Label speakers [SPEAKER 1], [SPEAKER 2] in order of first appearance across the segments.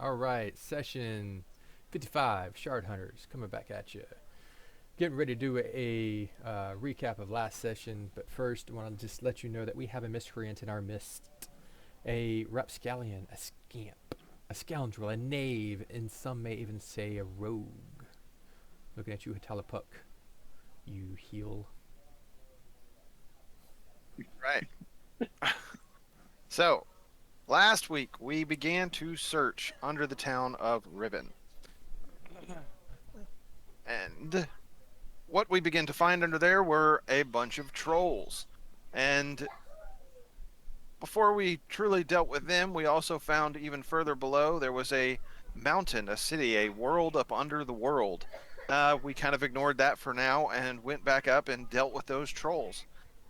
[SPEAKER 1] All right, session 55, Shard Hunters, coming back at you. Getting ready to do a recap of last session, but first, I want to just let you know that we have a miscreant in our midst. A rapscallion, a scamp, a scoundrel, a knave, and some may even say a rogue. Looking at you, Hatalapuk. You heal.
[SPEAKER 2] Right. So, last week we began to search under the town of Ribbon. And what we began to find under there were a bunch of trolls. And before we truly dealt with them, we also found even further below there was a mountain, a city, a world up under the world. We kind of ignored that for now and went back up and dealt with those trolls.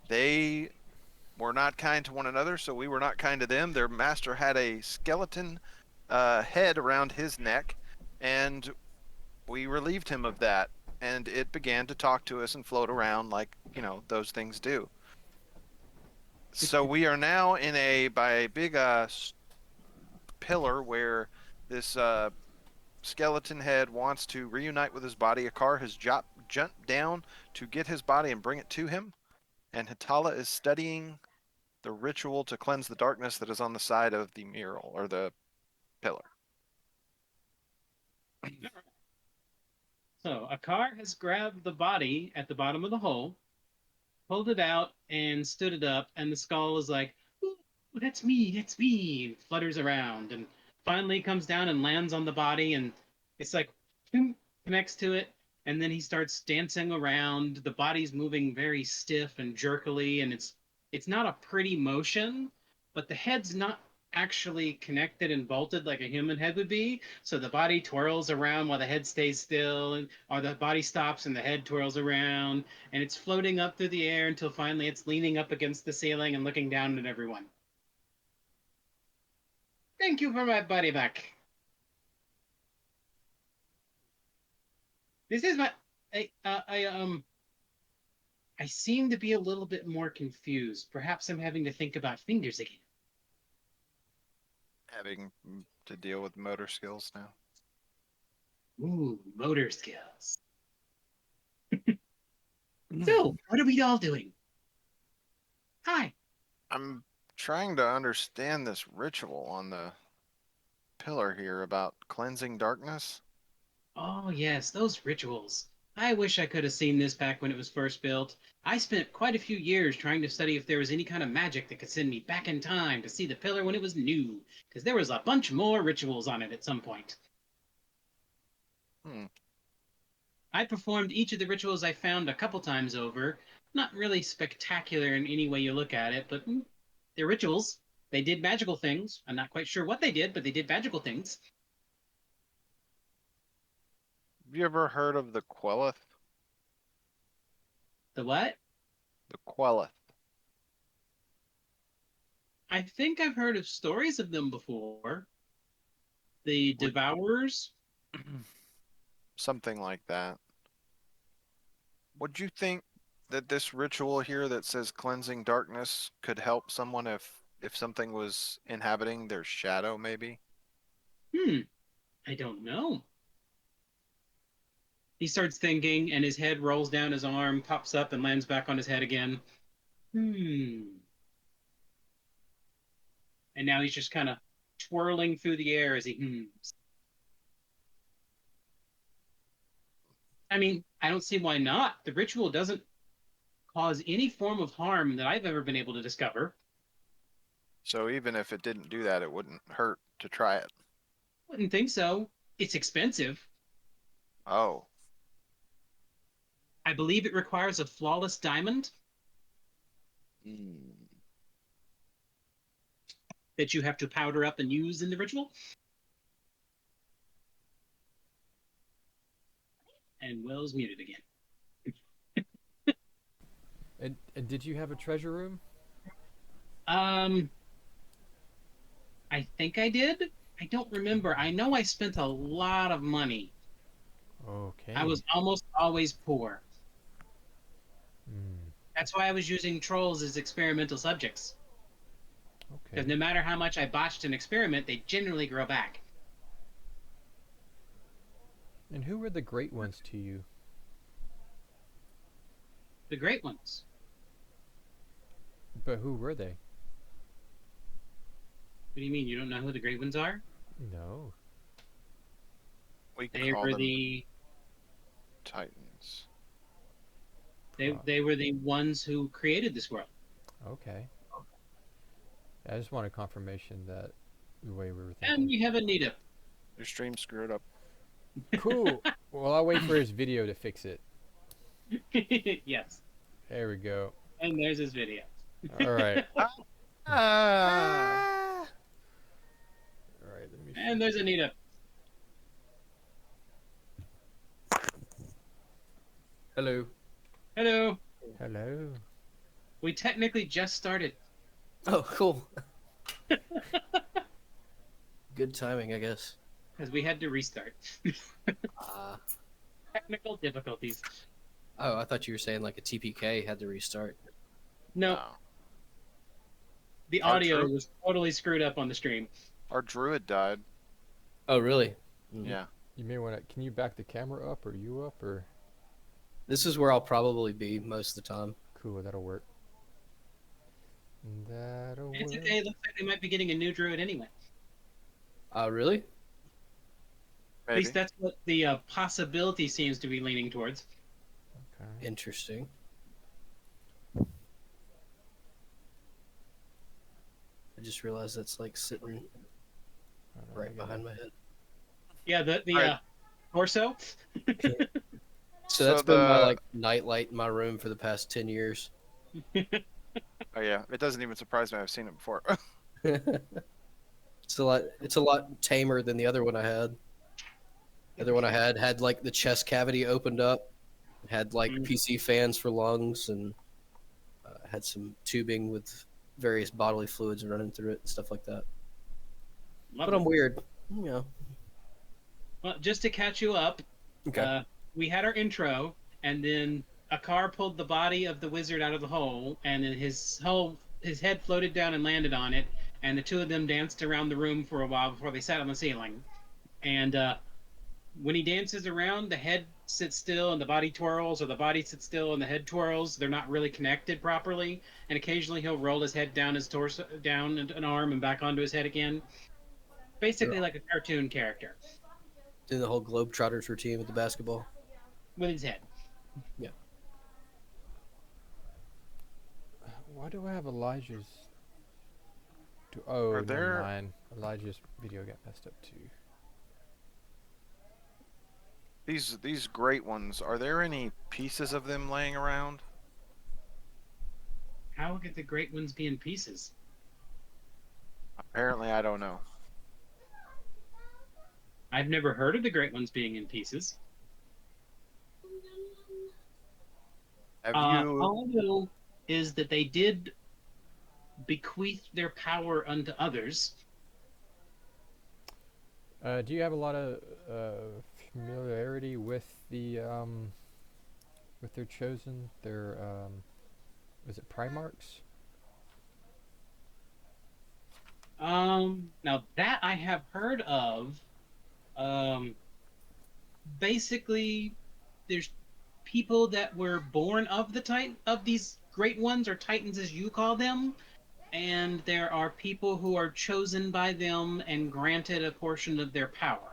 [SPEAKER 2] They were not kind to one another, so we were not kind to them. Their master had a skeleton head around his neck, and we relieved him of that. And it began to talk to us and float around like, those things do. So we are now in by a big pillar where this skeleton head wants to reunite with his body. A car has jumped down to get his body and bring it to him. And Hitala is studying the ritual to cleanse the darkness that is on the side of the mural or the pillar.
[SPEAKER 3] So a car has grabbed the body at the bottom of the hole, pulled it out, and stood it up, and the skull is like, "Ooh, that's me," flutters around, and finally comes down and lands on the body, and it's like, connects to it, and then he starts dancing around. The body's moving very stiff and jerkily, and it's not a pretty motion, but the head's not actually connected and bolted like a human head would be. So the body twirls around while the head stays still, or the body stops and the head twirls around, and it's floating up through the air until finally it's leaning up against the ceiling and looking down at everyone. Thank you for my body back. This is my. I seem to be a little bit more confused. Perhaps I'm having to think about fingers again.
[SPEAKER 2] Having to deal with motor skills now.
[SPEAKER 3] Ooh, motor skills. So, what are we all doing? Hi.
[SPEAKER 2] I'm trying to understand this ritual on the pillar here about cleansing darkness.
[SPEAKER 3] Oh, yes, those rituals. I wish I could have seen this back when it was first built. I spent quite a few years trying to study if there was any kind of magic that could send me back in time to see the pillar when it was new, because there was a bunch more rituals on it at some point.
[SPEAKER 2] Hmm.
[SPEAKER 3] I performed each of the rituals I found a couple times over. Not really spectacular in any way you look at it, but they're rituals. They did magical things. I'm not quite sure what they did, but they did magical things.
[SPEAKER 2] Have you ever heard of the Queleth?
[SPEAKER 3] The what?
[SPEAKER 2] The Queleth.
[SPEAKER 3] I think I've heard of stories of them before. The
[SPEAKER 2] Would
[SPEAKER 3] Devourers.
[SPEAKER 2] something like that. Would you think that this ritual here that says cleansing darkness could help someone if something was inhabiting their shadow, maybe?
[SPEAKER 3] Hmm, I don't know. He starts thinking, and his head rolls down his arm, pops up, and lands back on his head again. Hmm. And now he's just kind of twirling through the air as he hums. I mean, I don't see why not. The ritual doesn't cause any form of harm that I've ever been able to discover.
[SPEAKER 2] So even if it didn't do that, it wouldn't hurt to try it.
[SPEAKER 3] Wouldn't think so. It's expensive.
[SPEAKER 2] Oh,
[SPEAKER 3] I believe it requires a flawless diamond
[SPEAKER 2] hmm.
[SPEAKER 3] that you have to powder up and use in the ritual. And Will's muted again.
[SPEAKER 1] And did you have a treasure room?
[SPEAKER 3] Um, I think I did. I don't remember. I know I spent a lot of money. I
[SPEAKER 1] Okay.
[SPEAKER 3] was almost always poor.
[SPEAKER 1] Hmm.
[SPEAKER 3] That's why I was using trolls as experimental subjects. Because
[SPEAKER 1] Okay.
[SPEAKER 3] no matter how much I botched an experiment, they generally grow back.
[SPEAKER 1] And who were the great ones to you?
[SPEAKER 3] The great ones.
[SPEAKER 1] But who were they?
[SPEAKER 3] What do you mean? You don't know who the great ones are?
[SPEAKER 1] No.
[SPEAKER 2] We
[SPEAKER 3] They
[SPEAKER 2] call
[SPEAKER 3] were
[SPEAKER 2] them
[SPEAKER 3] the
[SPEAKER 2] Titans.
[SPEAKER 3] they were the ones who created this world.
[SPEAKER 1] Okay. I just wanted confirmation that the way we were
[SPEAKER 3] And
[SPEAKER 1] thinking.
[SPEAKER 3] we have Anita.
[SPEAKER 2] Your stream screwed up.
[SPEAKER 1] Cool. Well, I'll wait for his video to fix it.
[SPEAKER 3] Yes.
[SPEAKER 1] There we go.
[SPEAKER 3] And there's his video.
[SPEAKER 1] All right.
[SPEAKER 2] Ah.
[SPEAKER 1] All right. Let me.
[SPEAKER 3] And there's Anita.
[SPEAKER 4] Hello.
[SPEAKER 3] Hello.
[SPEAKER 1] Hello.
[SPEAKER 3] We technically just started.
[SPEAKER 4] Oh, cool. Good timing, I guess.
[SPEAKER 3] Because we had to restart.
[SPEAKER 4] Uh,
[SPEAKER 3] Technical difficulties.
[SPEAKER 4] oh, I thought you were saying like a TPK had to restart.
[SPEAKER 3] No,
[SPEAKER 2] No.
[SPEAKER 3] the
[SPEAKER 2] Our
[SPEAKER 3] audio
[SPEAKER 2] troop-
[SPEAKER 3] was totally screwed up on the stream.
[SPEAKER 2] Our druid died.
[SPEAKER 4] Oh, really?
[SPEAKER 2] Yeah.
[SPEAKER 1] You may want to. Can you back the camera up, or you up, or?
[SPEAKER 4] This is where I'll probably be most of the time.
[SPEAKER 1] Cool. That'll work. That'll
[SPEAKER 3] It's
[SPEAKER 1] work.
[SPEAKER 3] okay. It looks like they might be getting a new druid anyway.
[SPEAKER 4] Really?
[SPEAKER 3] At
[SPEAKER 2] Maybe.
[SPEAKER 3] least that's what the possibility seems to be leaning towards.
[SPEAKER 1] Okay.
[SPEAKER 4] Interesting. I just realized that's like sitting
[SPEAKER 1] Hold on, I
[SPEAKER 4] right
[SPEAKER 1] gotta-
[SPEAKER 4] behind my head.
[SPEAKER 3] Yeah, the
[SPEAKER 2] Alright.
[SPEAKER 3] torso.
[SPEAKER 4] So that's
[SPEAKER 2] So
[SPEAKER 4] been my
[SPEAKER 2] the-
[SPEAKER 4] like night light in my room for the past 10 years.
[SPEAKER 2] Oh yeah. It doesn't even surprise me. I've seen it before.
[SPEAKER 4] It's a lot tamer than the other one I had. The other one I had like the chest cavity opened up, had like
[SPEAKER 3] Mm.
[SPEAKER 4] PC fans for lungs, and had some tubing with various bodily fluids running through it and stuff like that. But I'm
[SPEAKER 3] Lovely.
[SPEAKER 4] weird, you know.
[SPEAKER 3] Well, just to catch you up,
[SPEAKER 4] Okay.
[SPEAKER 3] we had our intro, and then a car pulled the body of the wizard out of the hole, and then his head floated down and landed on it, and the two of them danced around the room for a while before they sat on the ceiling. And when he dances around, the head sits still and the body twirls, or the body sits still and the head twirls. They're not really connected properly, and occasionally he'll roll his head down his torso, down an arm, and back onto his head again. Basically, like a cartoon character
[SPEAKER 4] Do the whole Globetrotters routine with the basketball.
[SPEAKER 3] with his head.
[SPEAKER 1] Why do I have Elijah's? Oh,
[SPEAKER 2] Are
[SPEAKER 1] never
[SPEAKER 2] there-
[SPEAKER 1] mind. Elijah's video got messed up too.
[SPEAKER 2] These great ones. Are there any pieces of them laying around?
[SPEAKER 3] How could the great ones be in pieces?
[SPEAKER 2] Apparently, I don't know.
[SPEAKER 3] I've never heard of the great ones being in pieces.
[SPEAKER 2] Have you?
[SPEAKER 3] All I know is that they did bequeath their power unto others.
[SPEAKER 1] Do you have a lot of familiarity with with their chosen? Their was it Primarchs?
[SPEAKER 3] Now that I have heard of. Basically, there's people that were born of the titan of these great ones, or titans as you call them, and there are people who are chosen by them and granted a portion of their power.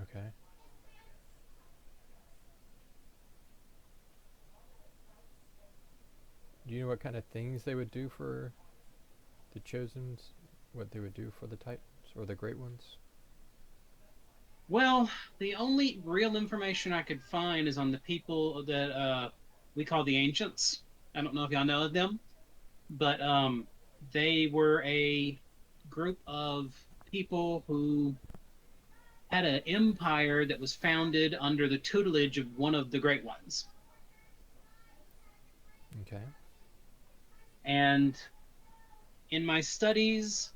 [SPEAKER 1] Okay. Do you know what kind of things they would do for the chosens? What they would do for the titans or the great ones?
[SPEAKER 3] Well, the only real information I could find is on the people that we call the ancients. I don't know if y'all know of them, but they were a group of people who had an empire that was founded under the tutelage of one of the great ones.
[SPEAKER 1] Okay.
[SPEAKER 3] And in my studies,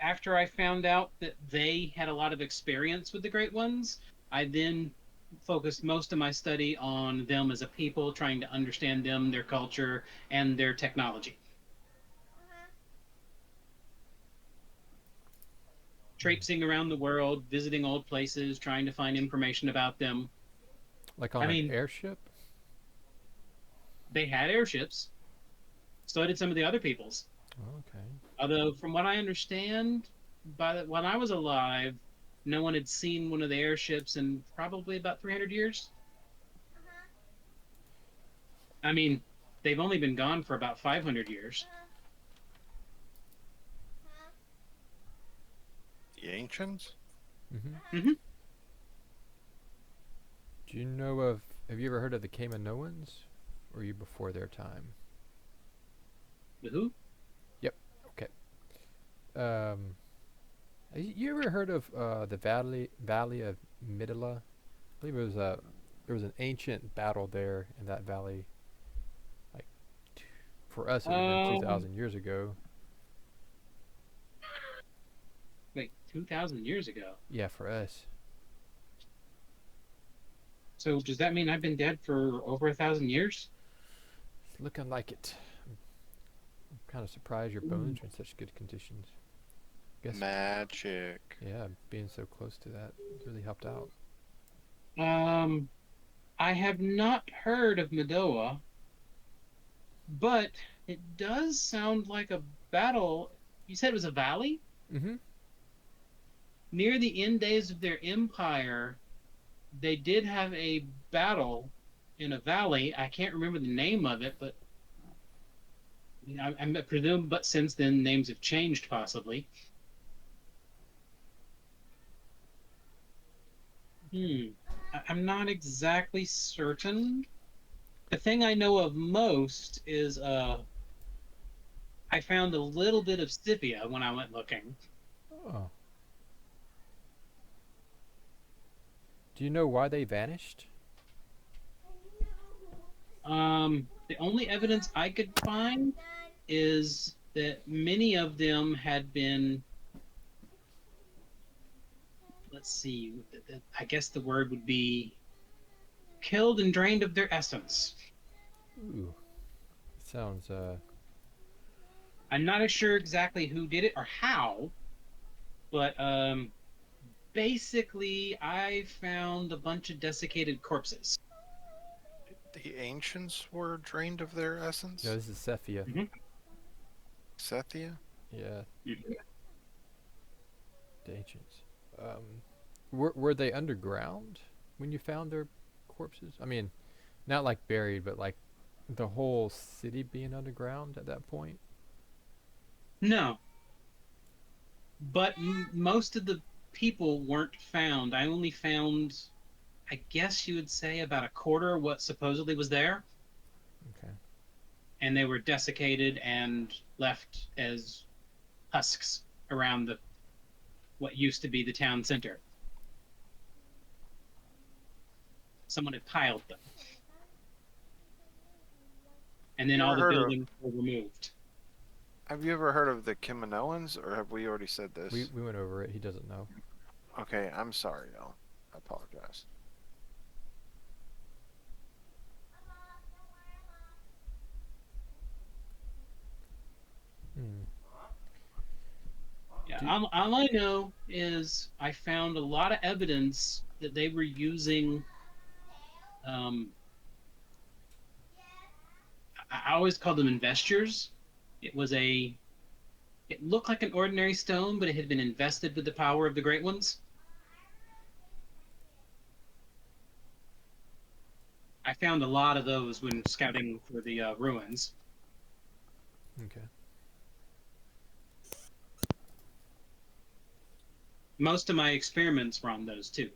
[SPEAKER 3] after I found out that they had a lot of experience with the great ones, I then focused most of my study on them as a people, trying to understand them, their culture, and their technology. traipsing around the world, visiting old places, trying to find information about them.
[SPEAKER 1] Like
[SPEAKER 3] I
[SPEAKER 1] on an
[SPEAKER 3] mean,
[SPEAKER 1] airship?
[SPEAKER 3] they had airships, so did some of the other peoples.
[SPEAKER 1] Oh, okay.
[SPEAKER 3] Although, from what I understand, when I was alive, no one had seen one of the airships in probably about 300 years. I mean, they've only been gone for about 500 years.
[SPEAKER 2] The ancients?
[SPEAKER 1] Mm-hmm.
[SPEAKER 3] Hmm.
[SPEAKER 1] Do you know of? Have you ever heard of the Kaminoans? Or are you before their time?
[SPEAKER 3] The who?
[SPEAKER 1] Yep. Okay. Um, you ever heard of the Valley of Midela? I believe it was a there was an ancient battle there in that valley. Like for us, it would have been
[SPEAKER 3] Um,
[SPEAKER 1] 2,000 years ago.
[SPEAKER 3] like 2,000 years ago.
[SPEAKER 1] Yeah, for us.
[SPEAKER 3] So does that mean I've been dead for over 1,000 years?
[SPEAKER 1] It's looking like it. I'm kind of surprised your bones are in such good conditions. Guess.
[SPEAKER 2] Magic.
[SPEAKER 1] Yeah, being so close to that really helped out.
[SPEAKER 3] Um, I have not heard of Medoa, but it does sound like a battle. You said it was a valley?
[SPEAKER 1] Mm-hmm.
[SPEAKER 3] Near the end days of their empire, they did have a battle in a valley. I can't remember the name of it, but I presume, but since then, names have changed possibly. Hmm. I'm not exactly certain. The thing I know of most is I found a little bit of Scythia when I went looking.
[SPEAKER 1] Oh. Do you know why they vanished?
[SPEAKER 3] The only evidence I could find is that many of them had been, let's see, I guess the word would be killed and drained of their essence.
[SPEAKER 1] Ooh. Sounds
[SPEAKER 3] I'm not as sure exactly who did it or how, but basically, I found a bunch of desiccated corpses.
[SPEAKER 2] The ancients were drained of their
[SPEAKER 1] no,
[SPEAKER 2] essence?
[SPEAKER 1] this is Cephia.
[SPEAKER 3] Mhm.
[SPEAKER 2] Sethia?
[SPEAKER 1] Yeah,
[SPEAKER 3] Mhm.
[SPEAKER 1] the ancients. Were they underground when you found their corpses? I mean, not like buried, but like the whole city being underground at that point.
[SPEAKER 3] No, but most of the people weren't found. I only found, I guess you would say, about a quarter of what supposedly was there,
[SPEAKER 1] Okay.
[SPEAKER 3] and they were desiccated and left as husks around the what used to be the town center. Someone had piled them, and then
[SPEAKER 2] You
[SPEAKER 3] all
[SPEAKER 2] ever
[SPEAKER 3] the
[SPEAKER 2] heard of
[SPEAKER 3] buildings were removed.
[SPEAKER 2] Have you ever heard of the Kaminoans, or have we already said
[SPEAKER 1] We
[SPEAKER 2] this?
[SPEAKER 1] we went over it. He doesn't know.
[SPEAKER 2] Okay, I'm sorry, y'all. I apologize.
[SPEAKER 1] Hmm.
[SPEAKER 3] Yeah,
[SPEAKER 1] Do,
[SPEAKER 3] all I know is I found a lot of evidence that they were using. Um, I always called them investures. It was a. It looked like an ordinary stone, but it had been invested with the power of the Great Ones. I found a lot of those when scouting for the ruins.
[SPEAKER 1] okay.
[SPEAKER 3] Most of my experiments were on those too,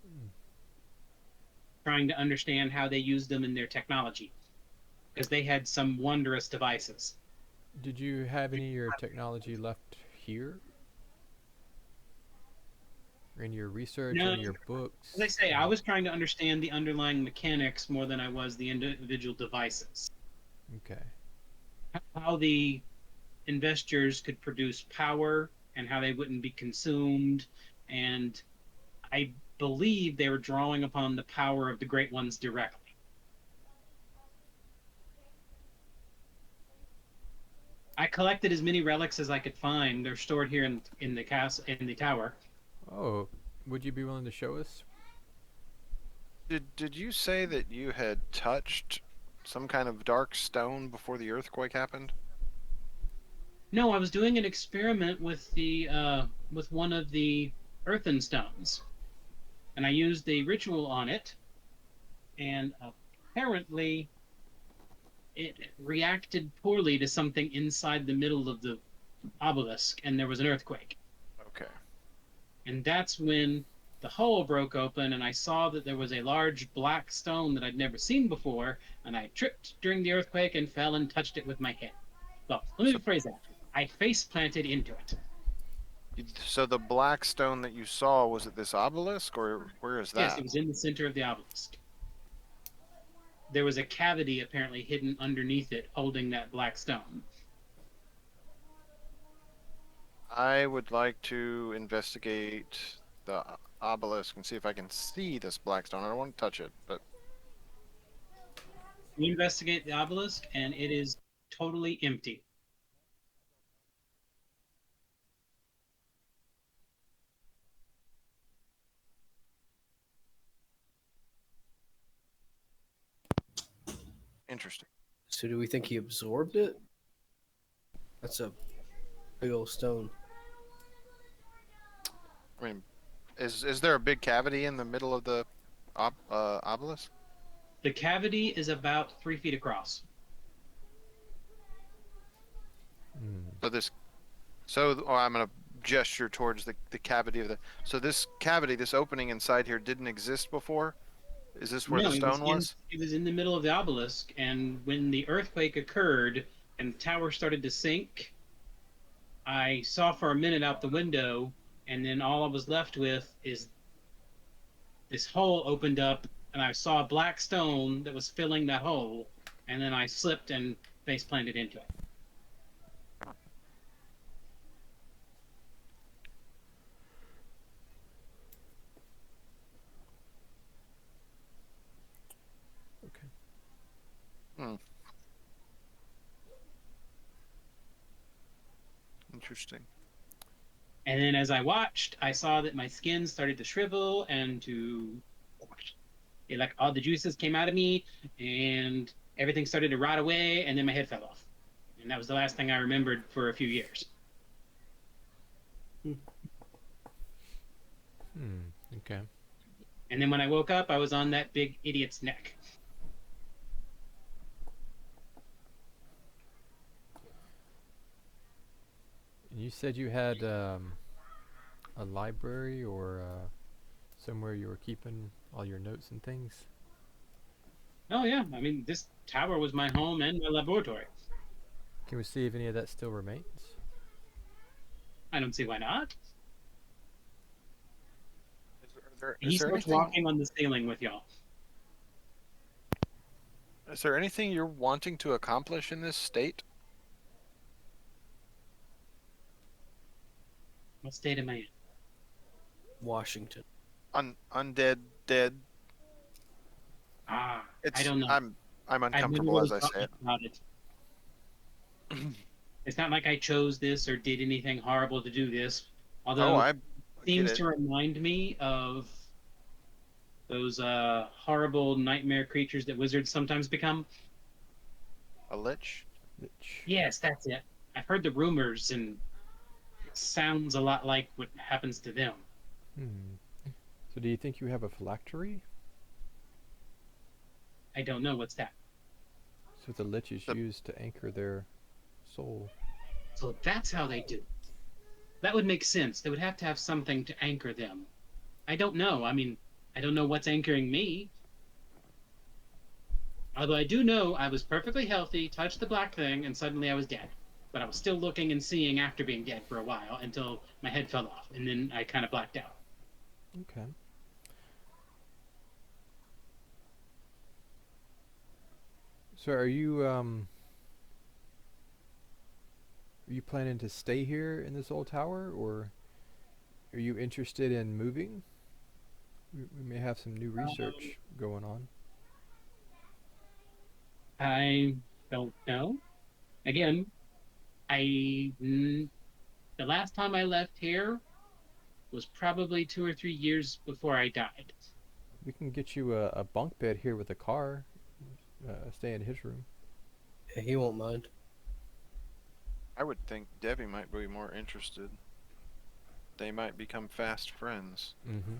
[SPEAKER 1] Hmm.
[SPEAKER 3] trying to understand how they used them in their technology, because they had some wondrous devices.
[SPEAKER 1] Did you have any of your technology left here? Or in your research,
[SPEAKER 3] No,
[SPEAKER 1] any of your
[SPEAKER 3] as I
[SPEAKER 1] books?
[SPEAKER 3] say, I
[SPEAKER 1] Any?
[SPEAKER 3] was trying to understand the underlying mechanics more than I was the individual devices.
[SPEAKER 1] Okay.
[SPEAKER 3] How the investors could produce power and how they wouldn't be consumed. And I believe they were drawing upon the power of the Great Ones directly. I collected as many relics as I could find. They're stored here in the castle in the tower.
[SPEAKER 1] Oh, would you be willing to show us?
[SPEAKER 2] Did you say that you had touched some kind of dark stone before the earthquake happened?
[SPEAKER 3] No, I was doing an experiment with one of the earthen stones, and I used the ritual on it, and apparently it reacted poorly to something inside the middle of the obelisk, and there was an earthquake.
[SPEAKER 2] Okay.
[SPEAKER 3] And that's when the hole broke open, and I saw that there was a large black stone that I'd never seen before, and I tripped during the earthquake and fell and touched it with my head. Well, let me
[SPEAKER 2] So,
[SPEAKER 3] rephrase that. I face planted into it.
[SPEAKER 2] so the black stone that you saw was at this obelisk, or where is
[SPEAKER 3] Yes, it
[SPEAKER 2] that?
[SPEAKER 3] was in the center of the obelisk. There was a cavity apparently hidden underneath it holding that black stone.
[SPEAKER 2] I would like to investigate the obelisk and see if I can see this black stone. I don't want to touch it, but
[SPEAKER 3] We investigate the obelisk, and it is totally empty.
[SPEAKER 2] interesting.
[SPEAKER 4] So do we think he absorbed it? That's a big old stone.
[SPEAKER 2] I mean, is there a big cavity in the middle of the obelisk?
[SPEAKER 3] The cavity is about 3 feet across.
[SPEAKER 1] Hmm.
[SPEAKER 2] So this, so oh, I'm gonna gesture towards the cavity of the. So this cavity, this opening inside here, didn't exist before. Is this where the
[SPEAKER 3] No,
[SPEAKER 2] stone was?
[SPEAKER 3] it was in the middle of the obelisk, and when the earthquake occurred and the tower started to sink, I saw for a minute out the window, and then all I was left with is this hole opened up, and I saw a black stone that was filling that hole, and then I slipped and face planted into it.
[SPEAKER 1] Okay.
[SPEAKER 2] Hmm. Interesting.
[SPEAKER 3] And then as I watched, I saw that my skin started to shrivel and to like all the juices came out of me, and everything started to rot away, and then my head fell off. And that was the last thing I remembered for a few years.
[SPEAKER 1] Hmm. Okay.
[SPEAKER 3] And then when I woke up, I was on that big idiot's neck.
[SPEAKER 1] And you said you had a library or somewhere you were keeping all your notes and things.
[SPEAKER 3] Oh yeah, I mean this tower was my home and my laboratory.
[SPEAKER 1] Can we see if any of that still remains?
[SPEAKER 3] I don't see why not.
[SPEAKER 2] Is
[SPEAKER 3] He
[SPEAKER 2] there
[SPEAKER 3] starts
[SPEAKER 2] anything?
[SPEAKER 3] walking on the ceiling with y'all.
[SPEAKER 2] Is there anything you're wanting to accomplish in this state?
[SPEAKER 3] What state am I in?
[SPEAKER 4] Washington.
[SPEAKER 2] Undead, dead.
[SPEAKER 3] Ah, I
[SPEAKER 2] It's
[SPEAKER 3] don't know.
[SPEAKER 2] I'm
[SPEAKER 3] I've never
[SPEAKER 2] uncomfortable
[SPEAKER 3] really
[SPEAKER 2] as I
[SPEAKER 3] thought
[SPEAKER 2] say
[SPEAKER 3] much
[SPEAKER 2] it.
[SPEAKER 3] about it. It's not like I chose this or did anything horrible to do this.
[SPEAKER 2] Oh,
[SPEAKER 3] Although it
[SPEAKER 2] I get
[SPEAKER 3] seems
[SPEAKER 2] it.
[SPEAKER 3] to remind me of those horrible nightmare creatures that wizards sometimes become.
[SPEAKER 2] A lich.
[SPEAKER 1] Lich.
[SPEAKER 3] Yes, that's it. I've heard the rumors, and it sounds a lot like what happens to them.
[SPEAKER 1] Hmm. So do you think you have a phylactery?
[SPEAKER 3] I don't know what's that.
[SPEAKER 1] So the liches
[SPEAKER 2] The
[SPEAKER 1] use to anchor their soul.
[SPEAKER 3] So that's how they do. That would make sense. They would have to have something to anchor them. I don't know. I mean, I don't know what's anchoring me. Although I do know I was perfectly healthy, touched the black thing, and suddenly I was dead. But I was still looking and seeing after being dead for a while until my head fell off, and then I kind of blacked out.
[SPEAKER 1] Okay. So are you planning to stay here in this old tower, or are you interested in moving? We may have some new
[SPEAKER 3] Um,
[SPEAKER 1] research going on.
[SPEAKER 3] I don't know. Again, The last time I left here was probably 2 or 3 years before I died.
[SPEAKER 1] We can get you a bunk bed here with a car. Stay in his room.
[SPEAKER 4] Yeah, he won't mind.
[SPEAKER 2] I would think Debbie might be more interested. They might become fast friends.
[SPEAKER 1] Mm-hmm.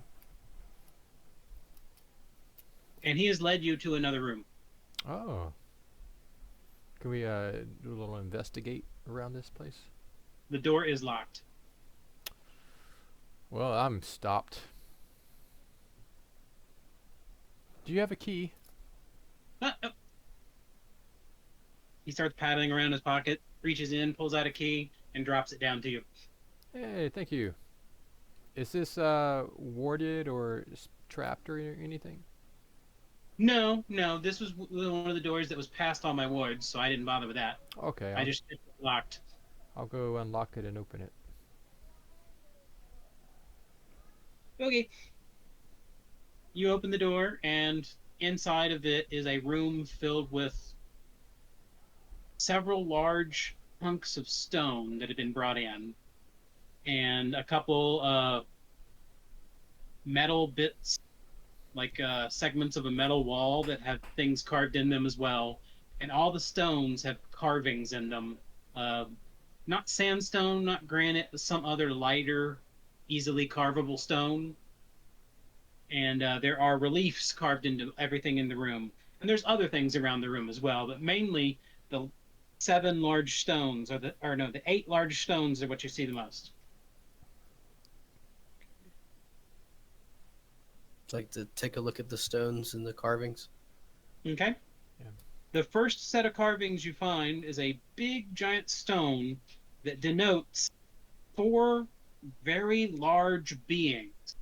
[SPEAKER 3] And he has led you to another room.
[SPEAKER 1] Oh. Can we do a little investigate around this place?
[SPEAKER 3] The door is locked.
[SPEAKER 1] Well, I'm stopped. Do you have a key?
[SPEAKER 3] Oh. He starts paddling around his pocket, reaches in, pulls out a key, and drops it down to you.
[SPEAKER 1] Hey, thank you. Is this warded or trapped or anything?
[SPEAKER 3] No, no, this was one of the doors that was past all my wards, so I didn't bother with that.
[SPEAKER 1] Okay,
[SPEAKER 3] I just kept it locked.
[SPEAKER 1] I'll go unlock it and open it.
[SPEAKER 3] Okay. You open the door, and inside of it is a room filled with several large hunks of stone that had been brought in, and a couple metal bits, like segments of a metal wall that have things carved in them as well. And all the stones have carvings in them. Uh, Not sandstone, not granite, but some other lighter, easily carvable stone. And there are reliefs carved into everything in the room. And there's other things around the room as well, but mainly the seven large stones, the 8 large stones are what you see the most.
[SPEAKER 4] I'd like to take a look at the stones and the carvings.
[SPEAKER 3] Okay.
[SPEAKER 1] Yeah.
[SPEAKER 3] The first set of carvings you find is a big giant stone that denotes 4 very large beings.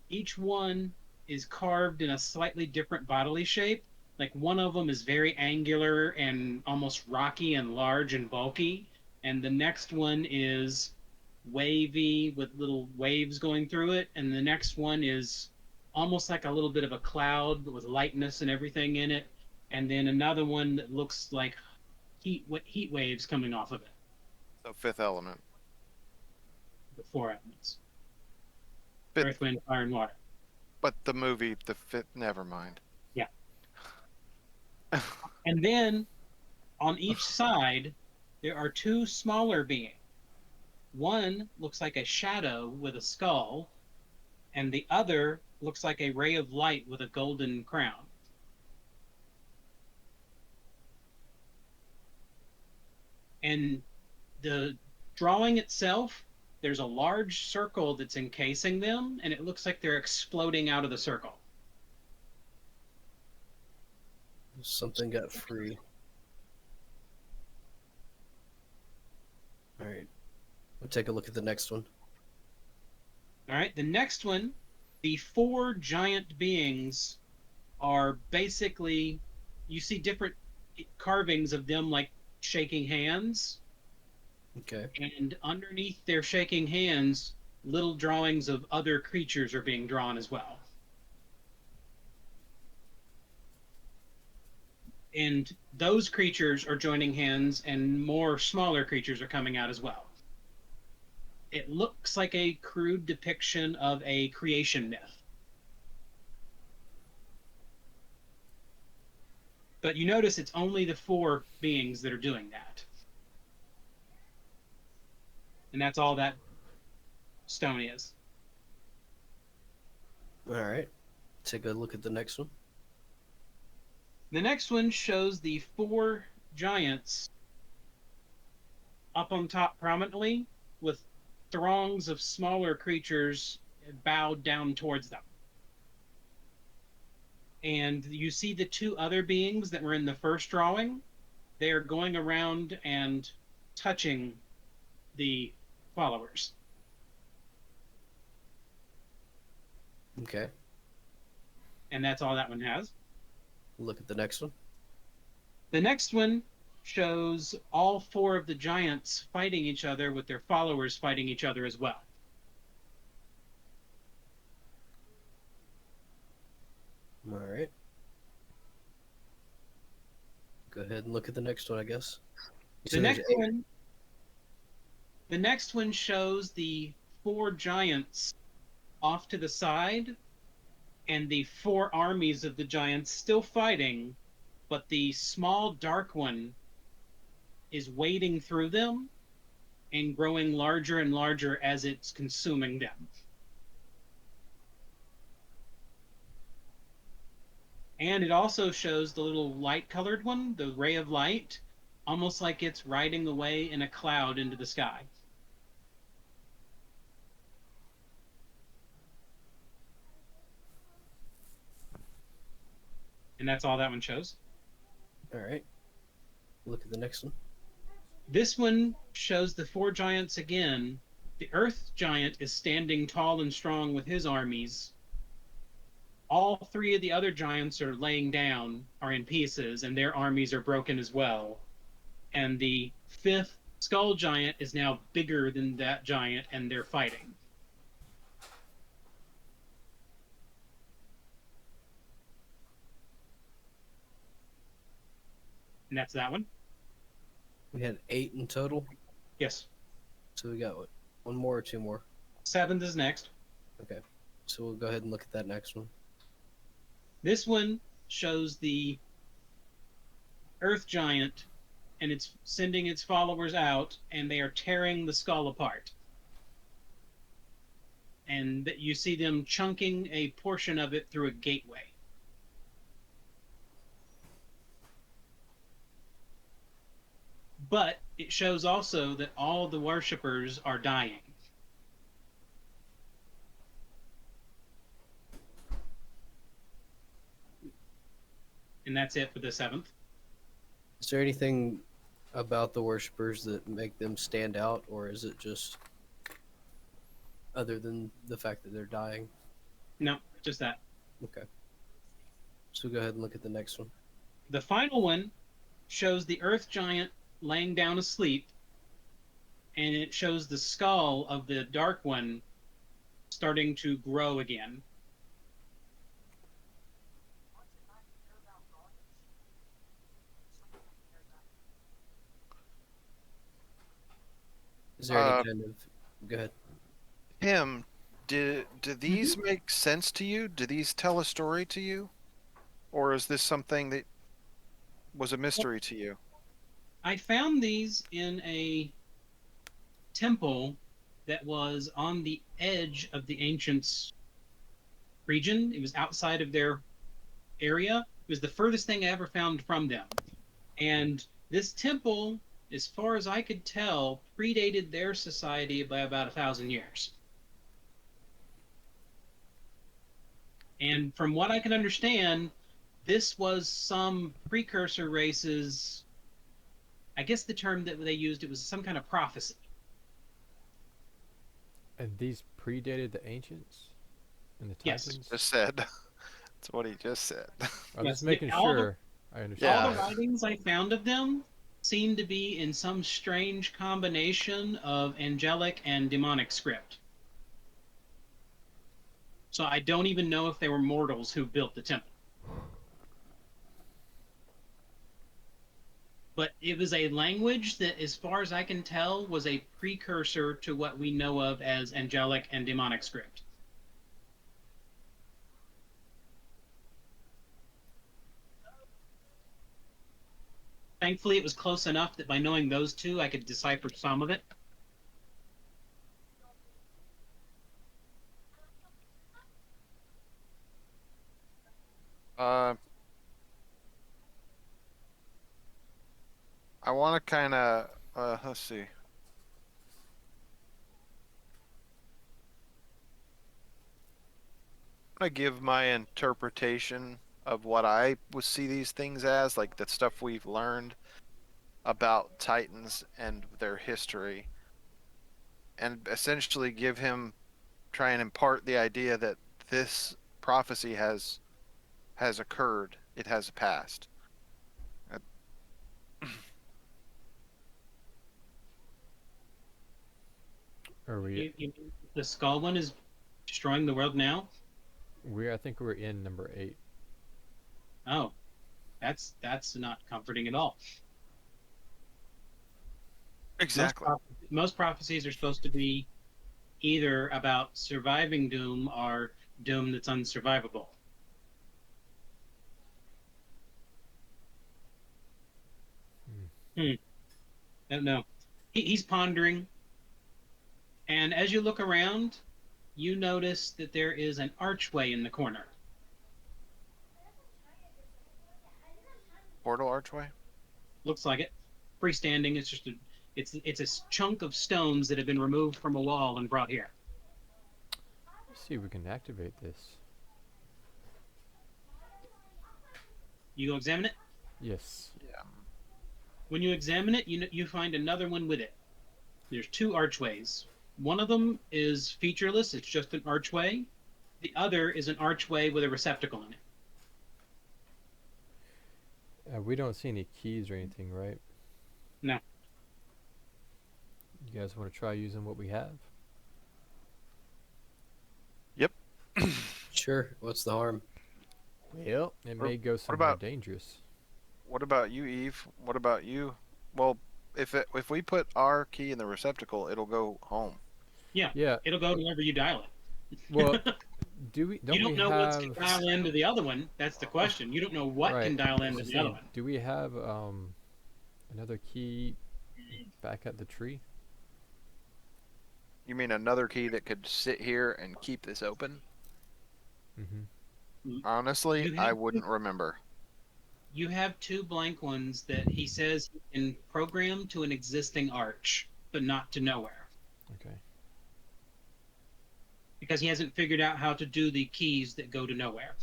[SPEAKER 3] Each one is carved in a slightly different bodily shape. Like one of them is very angular and almost rocky and large and bulky, and the next one is wavy with little waves going through it, and the next one is almost like a little bit of a cloud with lightness and everything in it, and then another one that looks like heat waves coming off of it.
[SPEAKER 2] So fifth element.
[SPEAKER 3] The 4 elements:
[SPEAKER 2] Fifth,
[SPEAKER 3] earth, wind, fire, and water.
[SPEAKER 2] but the movie, the fifth. Never mind.
[SPEAKER 3] Yeah. And then on each side, there are 2 smaller beings. One looks like a shadow with a skull, and the other looks like a ray of light with a golden crown. And the drawing itself, there's a large circle that's encasing them, and it looks like they're exploding out of the circle.
[SPEAKER 4] Something got free. All right. We'll take a look at the next one.
[SPEAKER 3] All right, the next one, the 4 giant beings are basically, you see different carvings of them like shaking hands,
[SPEAKER 4] Okay.
[SPEAKER 3] and underneath their shaking hands, little drawings of other creatures are being drawn as well. And those creatures are joining hands, and more smaller creatures are coming out as well. It looks like a crude depiction of a creation myth. But you notice it's only the 4 beings that are doing that. And that's all that stone is.
[SPEAKER 4] All right. Take a look at the next one.
[SPEAKER 3] The next one shows the 4 giants up on top prominently, with throngs of smaller creatures bowed down towards them. And you see the 2 other beings that were in the first drawing. They are going around and touching the followers.
[SPEAKER 4] Okay.
[SPEAKER 3] And that's all that one has.
[SPEAKER 4] Look at the next one.
[SPEAKER 3] The next one shows all 4 of the giants fighting each other, with their followers fighting each other as well.
[SPEAKER 4] All right. Go ahead and look at the next one, I guess. You
[SPEAKER 3] The
[SPEAKER 4] said there's
[SPEAKER 3] next
[SPEAKER 4] 8.
[SPEAKER 3] one The next one shows the four giants off to the side and the four armies of the giants still fighting, but the small dark one is wading through them and growing larger and larger as it's consuming them. And it also shows the little light colored one, the ray of light, almost like it's riding away in a cloud into the sky. And that's all that one shows.
[SPEAKER 4] All right. Look at the next one.
[SPEAKER 3] This one shows the four giants again. The earth giant is standing tall and strong with his armies. All three of the other giants are laying down, are in pieces, and their armies are broken as well. And the fifth skull giant is now bigger than that giant, and they're fighting. And that's that one.
[SPEAKER 4] We had 8 in total.
[SPEAKER 3] Yes.
[SPEAKER 4] So we got what? One more or two more?
[SPEAKER 3] Seventh is next.
[SPEAKER 4] Okay. So we'll go ahead and look at that next one.
[SPEAKER 3] This one shows the earth giant, and it's sending its followers out, and they are tearing the skull apart. And that you see them chunking a portion of it through a gateway. But it shows also that all the worshippers are dying. And that's it for the seventh.
[SPEAKER 4] Is there anything about the worshippers that make them stand out, or is it just other than the fact that they're dying?
[SPEAKER 3] No, just that.
[SPEAKER 4] Okay. So go ahead and look at the next one.
[SPEAKER 3] The final one shows the earth giant laying down asleep, and it shows the skull of the dark one starting to grow again.
[SPEAKER 4] Is there any kind of... Go ahead.
[SPEAKER 2] Him, do these make sense to you? Do these tell a story to you? Or is this something that was a mystery to you?
[SPEAKER 3] I found these in a temple that was on the edge of the ancients' region. It was outside of their area. It was the furthest thing I ever found from them. And this temple, as far as I could tell, predated their society by about 1,000 years. And from what I can understand, this was some precursor races. I guess the term that they used, it was some kind of prophecy.
[SPEAKER 1] And these predated the ancients and the
[SPEAKER 3] Yes.
[SPEAKER 1] Titans?
[SPEAKER 2] Just said. That's what he just said.
[SPEAKER 1] I'm
[SPEAKER 3] Yes,
[SPEAKER 1] just making
[SPEAKER 3] all the-
[SPEAKER 1] sure I understand.
[SPEAKER 3] All the
[SPEAKER 2] Yeah.
[SPEAKER 3] writings I found of them seem to be in some strange combination of angelic and demonic script. So I don't even know if they were mortals who built the temple. But it was a language that, as far as I can tell, was a precursor to what we know of as angelic and demonic script. Thankfully, it was close enough that by knowing those two, I could decipher some of it.
[SPEAKER 2] I want to kind of, let's see. I'm going to give my interpretation of what I would see these things as, like the stuff we've learned about Titans and their history, and essentially try and impart the idea that this prophecy has occurred. It has passed.
[SPEAKER 1] Are we?
[SPEAKER 3] The skull one is destroying the world now?
[SPEAKER 1] I think we're in number 8.
[SPEAKER 3] Oh, that's not comforting at all.
[SPEAKER 2] Exactly.
[SPEAKER 3] most prophecies are supposed to be either about surviving doom or doom that's unsurvivable. Hmm. Don't know. He's pondering, and as you look around, you notice that there is an archway in the corner.
[SPEAKER 2] Portal archway?
[SPEAKER 3] Looks like it. Freestanding. It's just a chunk of stones that have been removed from a wall and brought here.
[SPEAKER 1] Let's see if we can activate this.
[SPEAKER 3] You go examine it.
[SPEAKER 1] Yes.
[SPEAKER 2] Yeah.
[SPEAKER 3] When you examine it, you find another one with it. There's two archways. One of them is featureless. It's just an archway. The other is an archway with a receptacle in it.
[SPEAKER 1] We don't see any keys or anything, right?
[SPEAKER 3] No.
[SPEAKER 1] You guys want to try using what we have?
[SPEAKER 2] Yep.
[SPEAKER 4] Sure. What's the harm?
[SPEAKER 1] Well, it
[SPEAKER 2] Or
[SPEAKER 1] may go
[SPEAKER 2] what
[SPEAKER 1] somewhere
[SPEAKER 2] about-
[SPEAKER 1] dangerous.
[SPEAKER 2] What about you, Eve? What about you? Well, if we put our key in the receptacle, it'll go home.
[SPEAKER 3] Yeah.
[SPEAKER 1] Yeah.
[SPEAKER 3] It'll go wherever you dial it.
[SPEAKER 1] Well, do we? Don't
[SPEAKER 3] You don't
[SPEAKER 1] we
[SPEAKER 3] know
[SPEAKER 1] have?
[SPEAKER 3] what's can dial into the other one. That's the question. You don't know what
[SPEAKER 1] right.
[SPEAKER 3] can dial
[SPEAKER 1] I was
[SPEAKER 3] into
[SPEAKER 1] just
[SPEAKER 3] the other
[SPEAKER 1] saying,
[SPEAKER 3] one.
[SPEAKER 1] do we have another key back at the tree?
[SPEAKER 2] You mean another key that could sit here and keep this open?
[SPEAKER 1] Mm-hmm.
[SPEAKER 2] Honestly,
[SPEAKER 3] You
[SPEAKER 2] I
[SPEAKER 3] have
[SPEAKER 2] wouldn't remember.
[SPEAKER 3] You have two blank ones that he says he can program to an existing arch, but not to nowhere.
[SPEAKER 1] Okay.
[SPEAKER 3] Because he hasn't figured out how to do the keys that go to nowhere.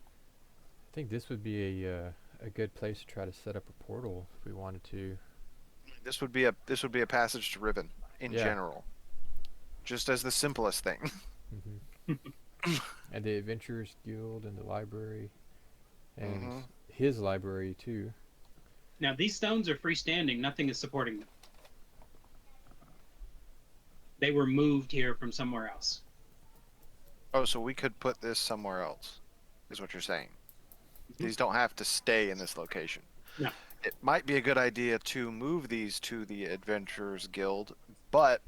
[SPEAKER 1] I think this would be a good place to try to set up a portal if we wanted to.
[SPEAKER 2] This would be a passage to Riven in
[SPEAKER 1] Yeah.
[SPEAKER 2] general, just as the simplest thing.
[SPEAKER 1] Mm-hmm. And the Adventurers Guild and the library, and
[SPEAKER 2] Mhm.
[SPEAKER 1] his library too.
[SPEAKER 3] Now, these stones are freestanding. Nothing is supporting them. They were moved here from somewhere else.
[SPEAKER 2] Oh, so we could put this somewhere else, is what you're saying.
[SPEAKER 3] Mhm.
[SPEAKER 2] These don't have to stay in this location.
[SPEAKER 3] No.
[SPEAKER 2] It might be a good idea to move these to the Adventurers Guild, but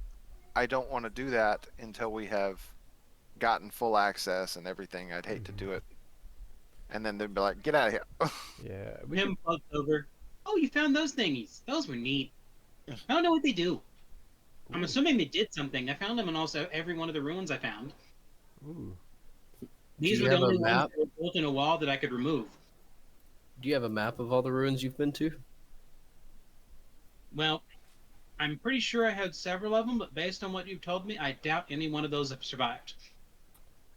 [SPEAKER 2] I don't want to do that until we have gotten full access and everything. I'd hate to do it. And then they'd be like, get out of here.
[SPEAKER 1] Yeah, we could,
[SPEAKER 3] Him floats over. Oh, you found those thingies. Those were neat. I don't know what they do. I'm
[SPEAKER 1] Ooh.
[SPEAKER 3] assuming they did something. I found them in also every one of the ruins I found.
[SPEAKER 1] Ooh.
[SPEAKER 3] These
[SPEAKER 4] you
[SPEAKER 3] were the
[SPEAKER 4] have a
[SPEAKER 3] only ones
[SPEAKER 4] map?
[SPEAKER 3] that were built in a wall that I could remove.
[SPEAKER 4] Do you have a map of all the ruins you've been to?
[SPEAKER 3] Well, I'm pretty sure I had several of them, but based on what you've told me, I doubt any one of those have survived.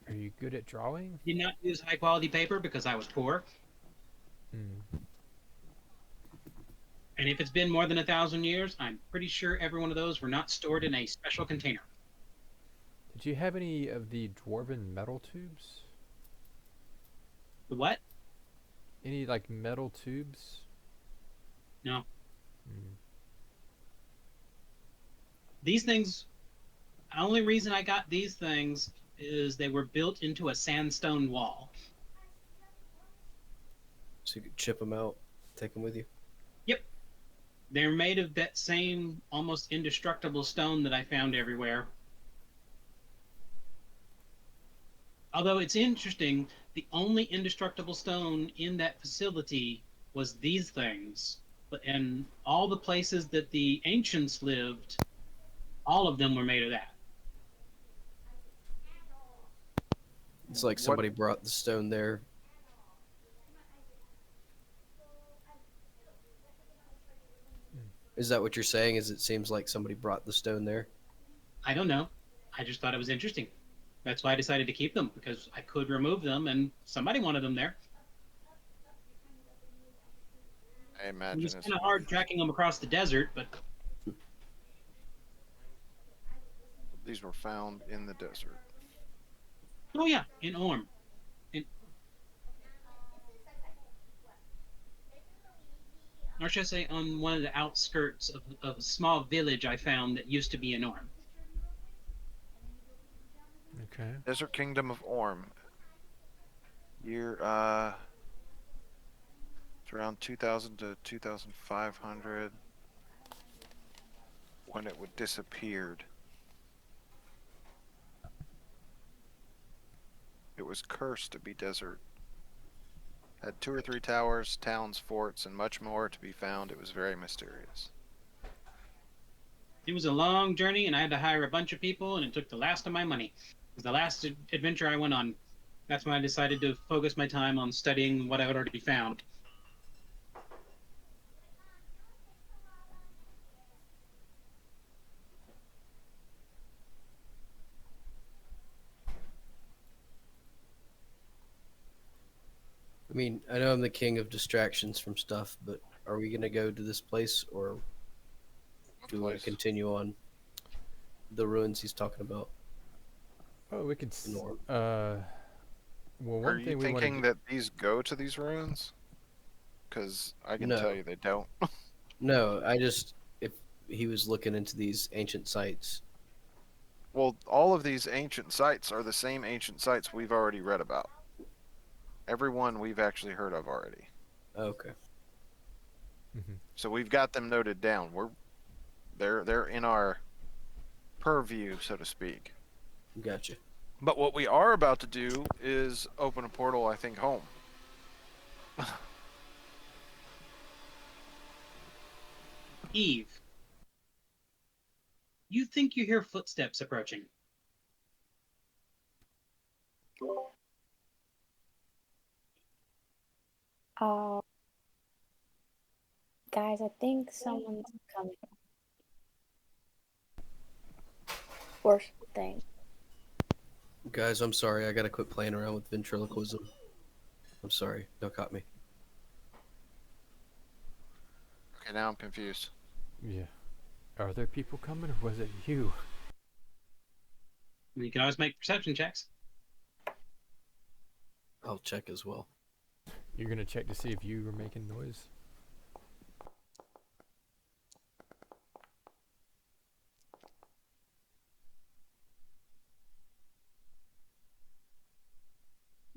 [SPEAKER 1] Are you good at drawing?
[SPEAKER 3] Did not use high quality paper because I was poor.
[SPEAKER 1] Hmm.
[SPEAKER 3] And if it's been more than 1,000 years, I'm pretty sure every one of those were not stored in a special container.
[SPEAKER 1] Did you have any of the dwarven metal tubes?
[SPEAKER 3] The what?
[SPEAKER 1] Any like metal tubes?
[SPEAKER 3] No.
[SPEAKER 1] Hmm.
[SPEAKER 3] These things, the only reason I got these things is they were built into a sandstone wall.
[SPEAKER 4] So you could chip them out, take them with you.
[SPEAKER 3] Yep. They're made of that same almost indestructible stone that I found everywhere. Although it's interesting, the only indestructible stone in that facility was these things. But in all the places that the ancients lived, all of them were made of that.
[SPEAKER 4] It's like
[SPEAKER 2] What-
[SPEAKER 4] somebody brought the stone there. Is that what you're saying? Is it seems like somebody brought the stone there?
[SPEAKER 3] I don't know. I just thought it was interesting. That's why I decided to keep them, because I could remove them and somebody wanted them there.
[SPEAKER 2] I
[SPEAKER 3] It
[SPEAKER 2] imagine
[SPEAKER 3] was
[SPEAKER 2] it's
[SPEAKER 3] kind of hard tracking them across the desert, but
[SPEAKER 2] these were found in the desert.
[SPEAKER 3] oh yeah, in Orm. Or should I say on one of the outskirts of a small village I found that used to be in Orm.
[SPEAKER 1] Okay.
[SPEAKER 2] Desert Kingdom of Orm. Year, it's around 2,000 to 2,500. when it would disappeared. It was cursed to be desert. Had 2 or 3 towers, towns, forts, and much more to be found. It was very mysterious.
[SPEAKER 3] It was a long journey, and I had to hire a bunch of people, and it took the last of my money. It was the last adventure I went on. That's when I decided to focus my time on studying what I had already found.
[SPEAKER 4] I mean, I know I'm the king of distractions from stuff, but are we gonna go to this place, or do we want to continue on the ruins he's talking about?
[SPEAKER 1] Oh, we could.
[SPEAKER 4] Norm.
[SPEAKER 1] Well,
[SPEAKER 2] Are
[SPEAKER 1] one
[SPEAKER 2] you
[SPEAKER 1] thing we want
[SPEAKER 2] thinking
[SPEAKER 1] to.
[SPEAKER 2] that these go to these ruins? Because I can
[SPEAKER 4] No.
[SPEAKER 2] tell you they don't.
[SPEAKER 4] No, I just if he was looking into these ancient sites.
[SPEAKER 2] Well, all of these ancient sites are the same ancient sites we've already read about. Every one we've actually heard of already.
[SPEAKER 4] Okay.
[SPEAKER 1] Mm-hmm.
[SPEAKER 2] So we've got them noted down. They're in our purview, so to speak.
[SPEAKER 4] Gotcha.
[SPEAKER 2] But what we are about to do is open a portal, I think, home.
[SPEAKER 3] Eve, you think you hear footsteps approaching.
[SPEAKER 5] Uh, guys, I think someone's coming. Or thing.
[SPEAKER 4] Guys, I'm sorry. I gotta quit playing around with ventriloquism. I'm sorry. Don't caught me.
[SPEAKER 2] Okay, now I'm confused.
[SPEAKER 1] Yeah. Are there people coming, or was it you?
[SPEAKER 3] You can always make perception checks.
[SPEAKER 4] I'll check as well.
[SPEAKER 1] You're gonna check to see if you were making noise.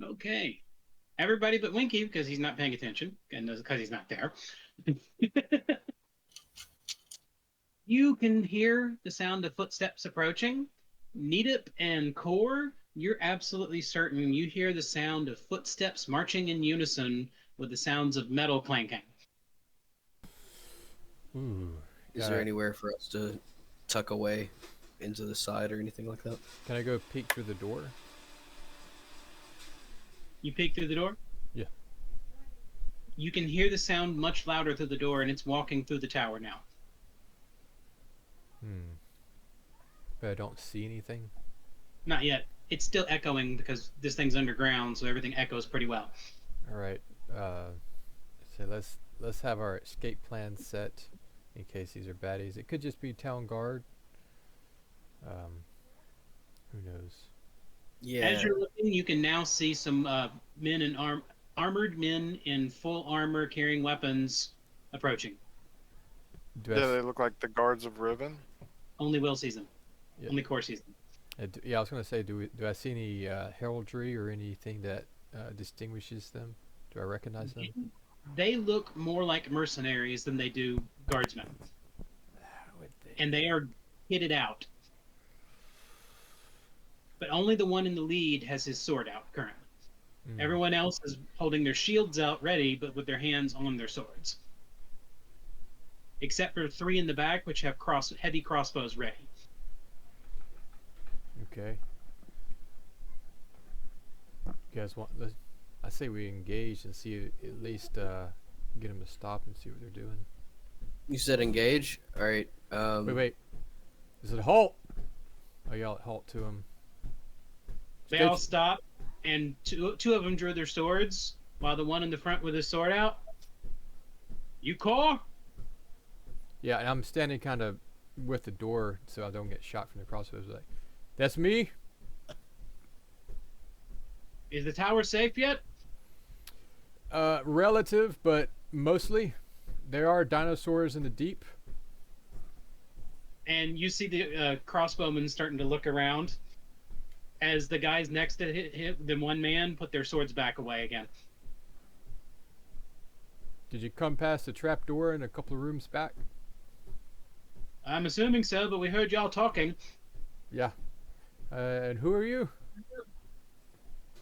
[SPEAKER 3] Okay. Everybody but Winky, because he's not paying attention, and because he's not there. You can hear the sound of footsteps approaching. Needip and Core, you're absolutely certain you hear the sound of footsteps marching in unison with the sounds of metal clanking.
[SPEAKER 1] Ooh.
[SPEAKER 4] Is there anywhere for us to tuck away into the side or anything like that?
[SPEAKER 1] Can I go peek through the door?
[SPEAKER 3] You peek through the door?
[SPEAKER 1] Yeah.
[SPEAKER 3] You can hear the sound much louder through the door, and it's walking through the tower now.
[SPEAKER 1] But I don't see anything.
[SPEAKER 3] Not yet. It's still echoing because this thing's underground, so everything echoes pretty well.
[SPEAKER 1] All right. So let's have our escape plan set in case these are baddies. It could just be town guard. Who knows?
[SPEAKER 4] Yeah.
[SPEAKER 3] As you're looking, you can now see some men in armored men in full armor carrying weapons approaching.
[SPEAKER 1] Do I
[SPEAKER 2] Yeah, they look like the guards of Riven.
[SPEAKER 3] Only Will sees them.
[SPEAKER 1] Yeah.
[SPEAKER 3] Only Core sees them.
[SPEAKER 1] Yeah, I was gonna say, do I see any heraldry or anything that distinguishes them? Do I recognize them?
[SPEAKER 3] They look more like mercenaries than they do guardsmen, and they are kitted out. But only the one in the lead has his sword out currently. Everyone else is holding their shields out ready, but with their hands on their swords. Except for 3 in the back, which have heavy crossbows ready.
[SPEAKER 1] Okay. You guys want? I say we engage and see at least get them to stop and see what they're doing.
[SPEAKER 4] You said engage? Alright.
[SPEAKER 1] Wait. Is it halt? I yell at halt to them.
[SPEAKER 3] They all stop, and two of them drew their swords, while the one in the front with his sword out. You Core?
[SPEAKER 1] Yeah, and I'm standing kind of with the door so I don't get shot from the crossbows. Like, that's me.
[SPEAKER 3] Is the tower safe yet?
[SPEAKER 1] Relative, but mostly. There are dinosaurs in the deep.
[SPEAKER 3] And you see the crossbowmen starting to look around as the guys next to the one man put their swords back away again.
[SPEAKER 1] Did you come past the trap door and a couple of rooms back?
[SPEAKER 3] I'm assuming so, but we heard y'all talking.
[SPEAKER 1] Yeah. And who are you?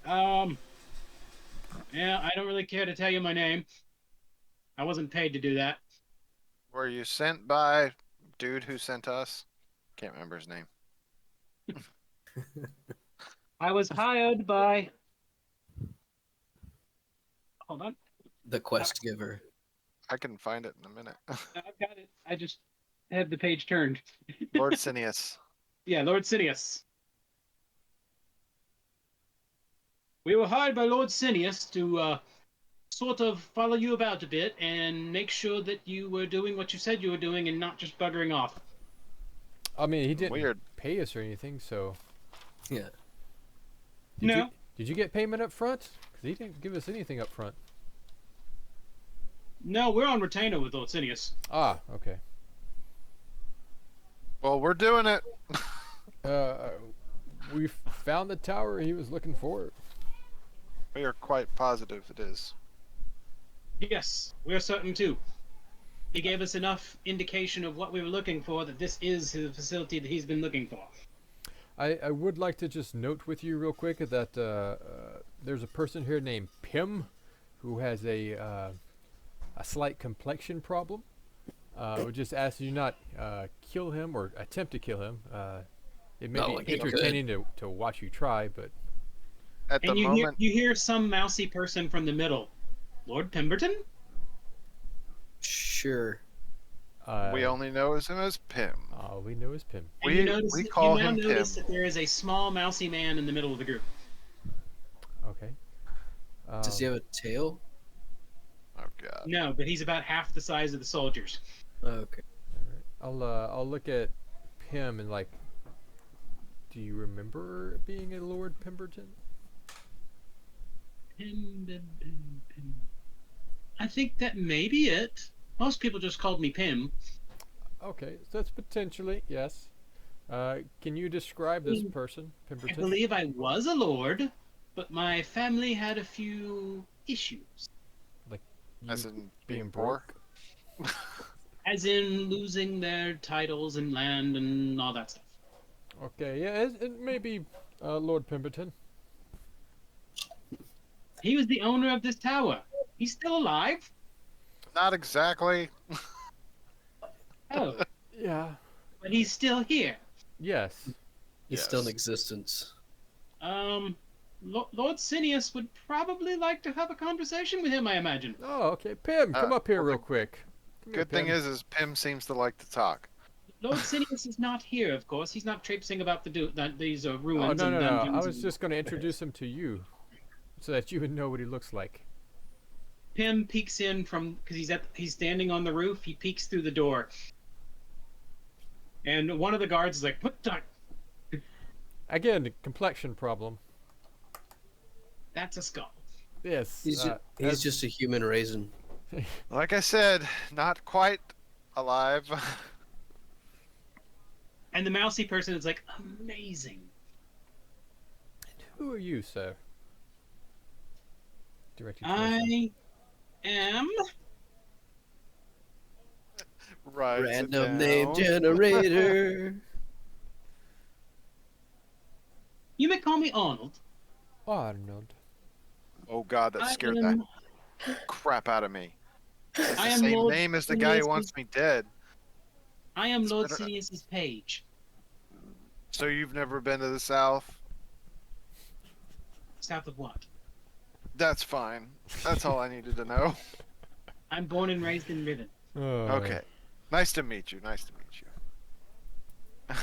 [SPEAKER 3] Um, yeah, I don't really care to tell you my name. I wasn't paid to do that.
[SPEAKER 2] Were you sent by dude who sent us? Can't remember his name.
[SPEAKER 3] I was hired by. Hold on.
[SPEAKER 4] The quest giver.
[SPEAKER 2] I can find it in a minute.
[SPEAKER 3] I've got it. I just had the page turned.
[SPEAKER 2] Lord Cineas.
[SPEAKER 3] Yeah, Lord Sidious. We were hired by Lord Sidious to sort of follow you about a bit and make sure that you were doing what you said you were doing and not just buggering off.
[SPEAKER 1] I mean, he didn't
[SPEAKER 2] Weird.
[SPEAKER 1] pay us or anything, so.
[SPEAKER 4] Yeah.
[SPEAKER 1] Did
[SPEAKER 3] No.
[SPEAKER 1] Did you get payment up front? Because he didn't give us anything up front.
[SPEAKER 3] No, we're on retainer with Lord Sidious.
[SPEAKER 1] Ah, okay.
[SPEAKER 2] Well, we're doing it.
[SPEAKER 1] We found the tower he was looking for.
[SPEAKER 2] We are quite positive it is.
[SPEAKER 3] Yes, we're certain too. He gave us enough indication of what we were looking for that this is the facility that he's been looking for.
[SPEAKER 1] I would like to just note with you real quick that there's a person here named Pim who has a slight complexion problem. Would just ask you not kill him or attempt to kill him. It may
[SPEAKER 4] No,
[SPEAKER 1] be
[SPEAKER 4] he could.
[SPEAKER 1] entertaining to watch you try, but
[SPEAKER 2] At the
[SPEAKER 3] And
[SPEAKER 2] moment,
[SPEAKER 3] you hear some mousy person from the middle. Lord Pemberton?
[SPEAKER 4] Sure.
[SPEAKER 2] we only know him as Pim.
[SPEAKER 1] all we know is Pim.
[SPEAKER 3] And
[SPEAKER 2] We call
[SPEAKER 3] you now
[SPEAKER 2] him
[SPEAKER 3] notice
[SPEAKER 2] Pim.
[SPEAKER 3] that there is a small mousy man in the middle of the group.
[SPEAKER 1] Okay.
[SPEAKER 4] Does he have a tail?
[SPEAKER 2] Oh God.
[SPEAKER 3] No, but he's about half the size of the soldiers.
[SPEAKER 4] Okay.
[SPEAKER 1] I'll look at Pim and like. Do you remember being a Lord Pemberton?
[SPEAKER 3] Pim. I think that may be it. Most people just called me Pim.
[SPEAKER 1] Okay, so that's potentially yes. Can you describe this person,
[SPEAKER 3] I
[SPEAKER 1] Pemberton?
[SPEAKER 3] believe I was a lord, but my family had a few issues.
[SPEAKER 2] As
[SPEAKER 1] You
[SPEAKER 2] in being poor.
[SPEAKER 3] As in losing their titles and land and all that stuff.
[SPEAKER 1] Okay, yeah, it may be Lord Pemberton.
[SPEAKER 3] He was the owner of this tower. He's still alive?
[SPEAKER 2] Not exactly.
[SPEAKER 3] Oh,
[SPEAKER 1] Yeah.
[SPEAKER 3] but he's still here.
[SPEAKER 1] Yes.
[SPEAKER 4] He's still in
[SPEAKER 2] Yes.
[SPEAKER 4] existence.
[SPEAKER 3] Lord Sidious would probably like to have a conversation with him, I imagine.
[SPEAKER 1] Oh, okay. Pim, come up here
[SPEAKER 2] well,
[SPEAKER 1] real quick. Come here,
[SPEAKER 2] Good thing
[SPEAKER 1] Pim.
[SPEAKER 2] is Pim seems to like to talk.
[SPEAKER 3] Lord Sidious is not here, of course. He's not traipsing about these
[SPEAKER 1] Oh,
[SPEAKER 3] ruins
[SPEAKER 1] no,
[SPEAKER 3] and
[SPEAKER 1] no, no.
[SPEAKER 3] dungeons.
[SPEAKER 1] I was just going to introduce him to you so that you would know what he looks like.
[SPEAKER 3] Pim peeks in from because he's standing on the roof. He peeks through the door, and one of the guards is like, "What the?
[SPEAKER 1] Again, the complexion problem.
[SPEAKER 3] That's a skull."
[SPEAKER 1] Yes.
[SPEAKER 4] He's
[SPEAKER 1] as-
[SPEAKER 4] just a human raisin.
[SPEAKER 2] Like I said, not quite alive.
[SPEAKER 3] And the mousy person is like, "Amazing."
[SPEAKER 1] Who are you, sir? Directed towards him.
[SPEAKER 3] I am.
[SPEAKER 2] Right.
[SPEAKER 4] Random name generator.
[SPEAKER 3] You may call me Arnold.
[SPEAKER 1] Arnold.
[SPEAKER 2] Oh God, that
[SPEAKER 3] I
[SPEAKER 2] scared
[SPEAKER 3] am,
[SPEAKER 2] the crap out of me. It's
[SPEAKER 3] I
[SPEAKER 2] the
[SPEAKER 3] am
[SPEAKER 2] same
[SPEAKER 3] Lord
[SPEAKER 2] name as the guy who
[SPEAKER 3] Sidious's-
[SPEAKER 2] wants me dead.
[SPEAKER 3] I am
[SPEAKER 2] It's
[SPEAKER 3] Lord
[SPEAKER 2] better-
[SPEAKER 3] Sidious's page.
[SPEAKER 2] So you've never been to the South?
[SPEAKER 3] South of what?
[SPEAKER 2] That's fine. That's all I needed to know.
[SPEAKER 3] I'm born and raised in Riven.
[SPEAKER 2] Okay. Nice to meet you. Nice to meet you.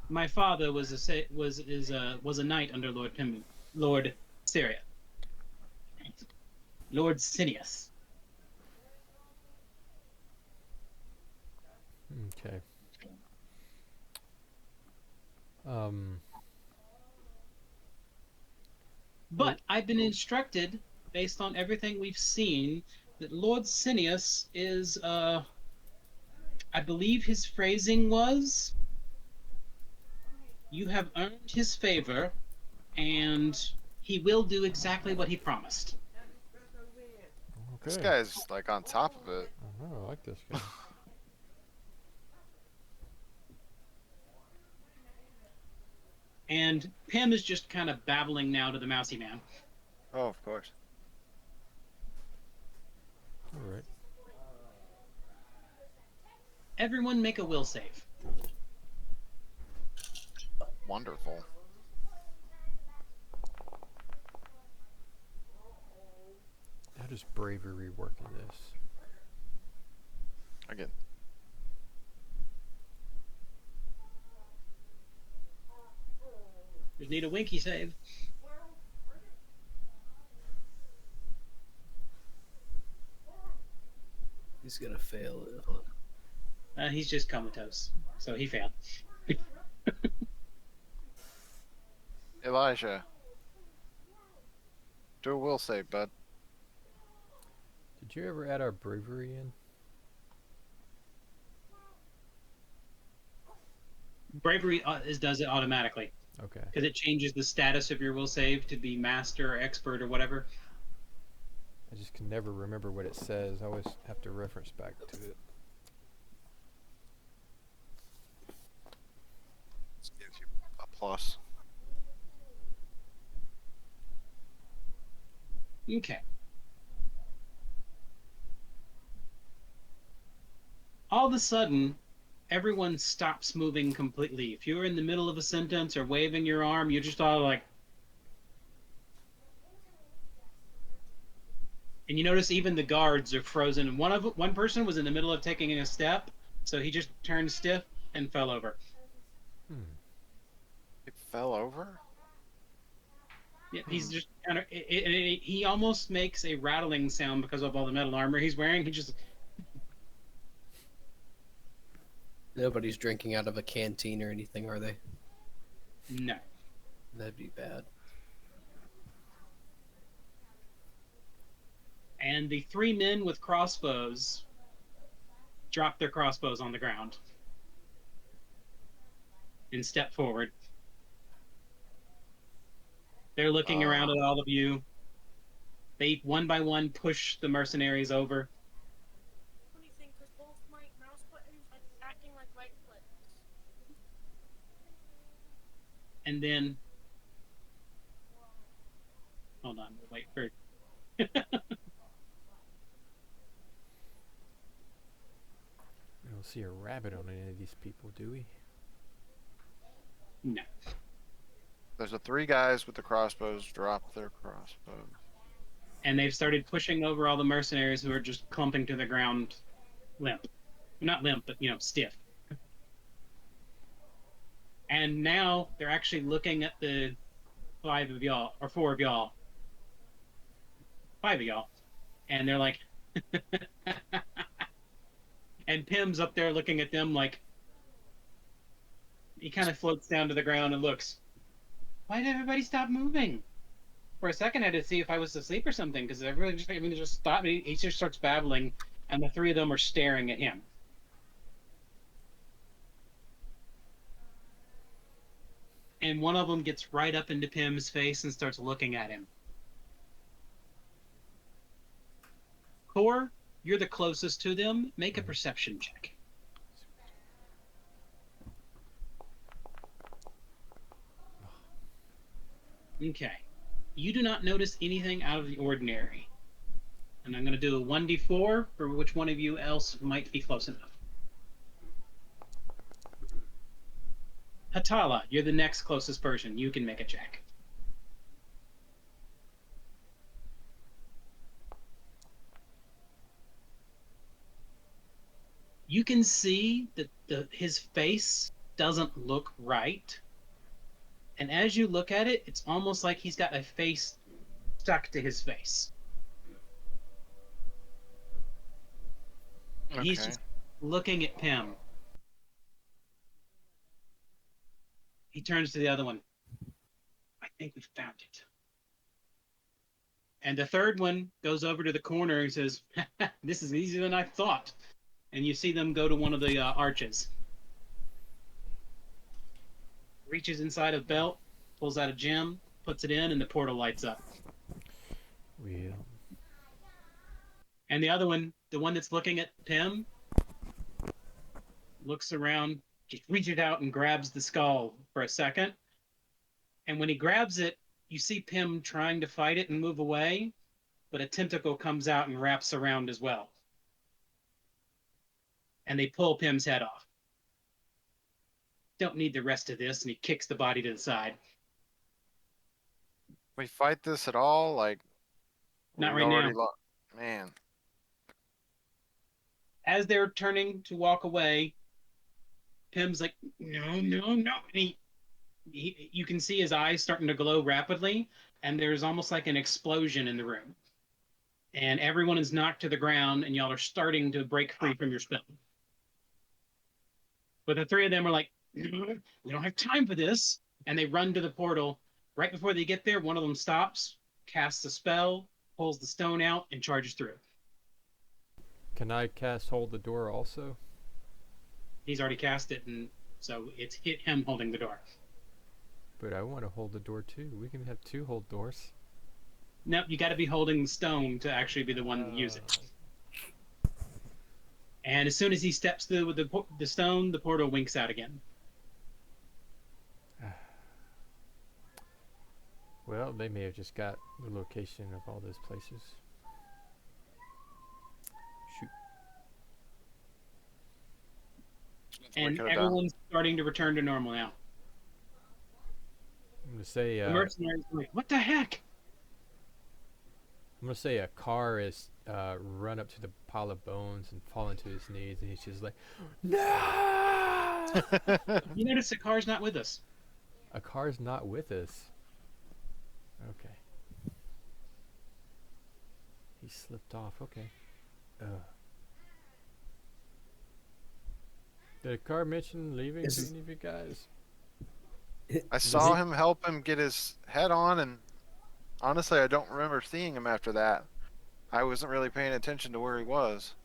[SPEAKER 3] My father was a knight under Lord Syria. Lord Sidious.
[SPEAKER 1] Okay.
[SPEAKER 3] But I've been instructed, based on everything we've seen, that Lord Sidious is, I believe his phrasing was, "You have earned his favor, and he will do exactly what he promised."
[SPEAKER 1] Okay.
[SPEAKER 2] This guy's like on top of it.
[SPEAKER 1] I like this guy.
[SPEAKER 3] And Pim is just kind of babbling now to the mousy man.
[SPEAKER 2] Oh, of course.
[SPEAKER 1] All right.
[SPEAKER 3] Everyone make a will save.
[SPEAKER 2] Wonderful.
[SPEAKER 1] How does bravery work in this?
[SPEAKER 2] Again.
[SPEAKER 3] Just need a winky save.
[SPEAKER 4] He's gonna fail it.
[SPEAKER 3] He's just comatose, so he failed.
[SPEAKER 2] Elijah. Do a will save, bud.
[SPEAKER 1] Did you ever add our bravery in?
[SPEAKER 3] Bravery does it automatically
[SPEAKER 1] Okay.
[SPEAKER 3] because it changes the status of your will save to be master or expert or whatever.
[SPEAKER 1] I just can never remember what it says. I always have to reference back to it.
[SPEAKER 2] This gives you a plus.
[SPEAKER 3] Okay. All of a sudden, everyone stops moving completely. If you're in the middle of a sentence or waving your arm, you're just all like. And you notice even the guards are frozen. And one person was in the middle of taking a step, so he just turned stiff and fell over.
[SPEAKER 2] It fell over?
[SPEAKER 3] Yeah, he's just kind of. He almost makes a rattling sound because of all the metal armor he's wearing. He just.
[SPEAKER 4] Nobody's drinking out of a canteen or anything, are they?
[SPEAKER 3] No.
[SPEAKER 4] That'd be bad.
[SPEAKER 3] And the three men with crossbows drop their crossbows on the ground and step forward. They're looking around at all of you. They one by one push the mercenaries over.
[SPEAKER 6] Funny thing, because both my mouse buttons are acting like right clicks.
[SPEAKER 3] And then, hold on, wait for.
[SPEAKER 1] We don't see a rabbit on any of these people, do we?
[SPEAKER 3] No.
[SPEAKER 2] There's the three guys with the crossbows drop their crossbows.
[SPEAKER 3] And they've started pushing over all the mercenaries who are just clumping to the ground, limp. Not limp, but stiff. And now they're actually looking at the five of y'all, or four of y'all. Five of y'all. And they're like. And Pim's up there looking at them like. He kind of floats down to the ground and looks. Why did everybody stop moving? For a second, I had to see if I was asleep or something, because everybody just stopped. He just starts babbling, and the three of them are staring at him. And one of them gets right up into Pim's face and starts looking at him. Core, you're the closest to them. Make a perception check. Okay. You do not notice anything out of the ordinary. And I'm going to do a 1d4 for which one of you else might be close enough. Hatala, you're the next closest person. You can make a check. You can see that his face doesn't look right. And as you look at it, it's almost like he's got a face stuck to his face. And he's just looking at Pim. He turns to the other one. I think we found it. And the third one goes over to the corner and says, this is easier than I thought. And you see them go to one of the arches. Reaches inside a belt, pulls out a gem, puts it in, and the portal lights up.
[SPEAKER 1] Well.
[SPEAKER 3] And the other one, the one that's looking at Pim, looks around, just reaches out and grabs the skull for a second, And when he grabs it, you see Pym trying to fight it and move away, but a tentacle comes out and wraps around as well. And they pull Pym's head off. Don't need the rest of this, and he kicks the body to the side.
[SPEAKER 2] We fight this at all? Like,
[SPEAKER 3] Not
[SPEAKER 2] we've
[SPEAKER 3] right
[SPEAKER 2] already
[SPEAKER 3] now.
[SPEAKER 2] Man.
[SPEAKER 3] As they're turning to walk away, Pym's like, no, no, no. And you can see his eyes starting to glow rapidly, and there's almost like an explosion in the room. And everyone is knocked to the ground, and y'all are starting to break free from your spell. But the three of them are like, we don't have time for this. And they run to the portal. Right before they get there, one of them stops, casts a spell, pulls the stone out, and charges through.
[SPEAKER 1] Can I cast hold the door also?
[SPEAKER 3] He's already cast it, and so it's hit him holding the door.
[SPEAKER 1] But I want to hold the door too. We can have two hold doors.
[SPEAKER 3] Nope, you got to be holding the stone to actually be the one to use it. And as soon as he steps through with the stone, the portal winks out again.
[SPEAKER 1] Well, they may have just got the location of all those places. Shoot.
[SPEAKER 3] And everyone's starting to return to normal now.
[SPEAKER 1] I'm gonna say.
[SPEAKER 3] The mercenaries are like, what the heck?
[SPEAKER 1] I'm gonna say a car is run up to the pile of bones and fall into his knees, and he's just like, "No!"
[SPEAKER 3] You notice the car's not with us.
[SPEAKER 1] A car's not with us. Okay. He slipped off. Okay. Did a car mention leaving to any of you guys?
[SPEAKER 2] I saw him help him get his head on, and honestly, I don't remember seeing him after that. I wasn't really paying attention to where he was.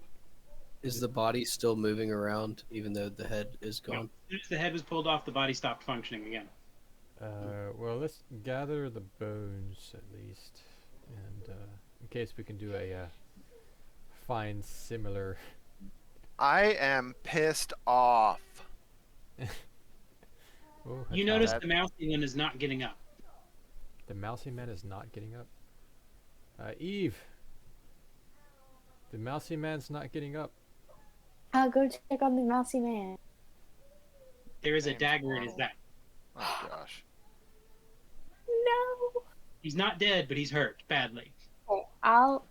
[SPEAKER 4] Is the body still moving around even though the head is gone?
[SPEAKER 3] No. As soon as the head was pulled off, the body stopped functioning again.
[SPEAKER 1] Well, let's gather the bones at least, and in case we can do a find similar.
[SPEAKER 2] I am pissed off.
[SPEAKER 1] Oh,
[SPEAKER 3] You notice the mousy one is not getting up.
[SPEAKER 1] The mousy man is not getting up. Eve. The mousy man's not getting up.
[SPEAKER 5] I'll go check on the mousy man.
[SPEAKER 3] There is a
[SPEAKER 2] Name's
[SPEAKER 3] dagger in his
[SPEAKER 2] Arnold.
[SPEAKER 3] back.
[SPEAKER 2] Oh gosh.
[SPEAKER 5] No.
[SPEAKER 3] He's not dead, but he's hurt badly.
[SPEAKER 5] Okay, I'll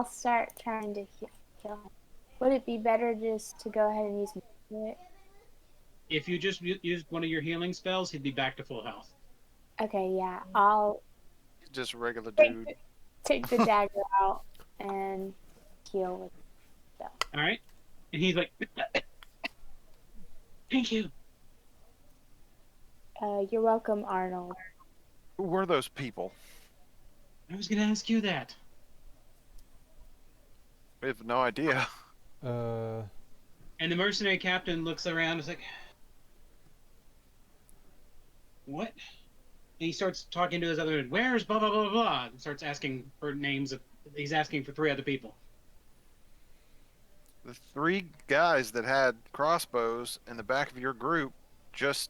[SPEAKER 5] start trying to kill him. Would it be better just to go ahead and use it?
[SPEAKER 3] If you just used one of your healing spells, he'd be back to full health.
[SPEAKER 5] Okay, yeah. I'll
[SPEAKER 2] Just a regular
[SPEAKER 5] take
[SPEAKER 2] dude.
[SPEAKER 5] take the dagger out and heal with it.
[SPEAKER 3] All right? And he's like, thank you.
[SPEAKER 5] You're welcome, Arnold.
[SPEAKER 2] Who were those people?
[SPEAKER 3] I was going to ask you that.
[SPEAKER 2] We have no idea.
[SPEAKER 3] And the mercenary captain looks around and is like, what? And he starts talking to his other, where's blah, blah, blah, blah, and starts asking for names of, he's asking for 3 other people.
[SPEAKER 2] The 3 guys that had crossbows in the back of your group just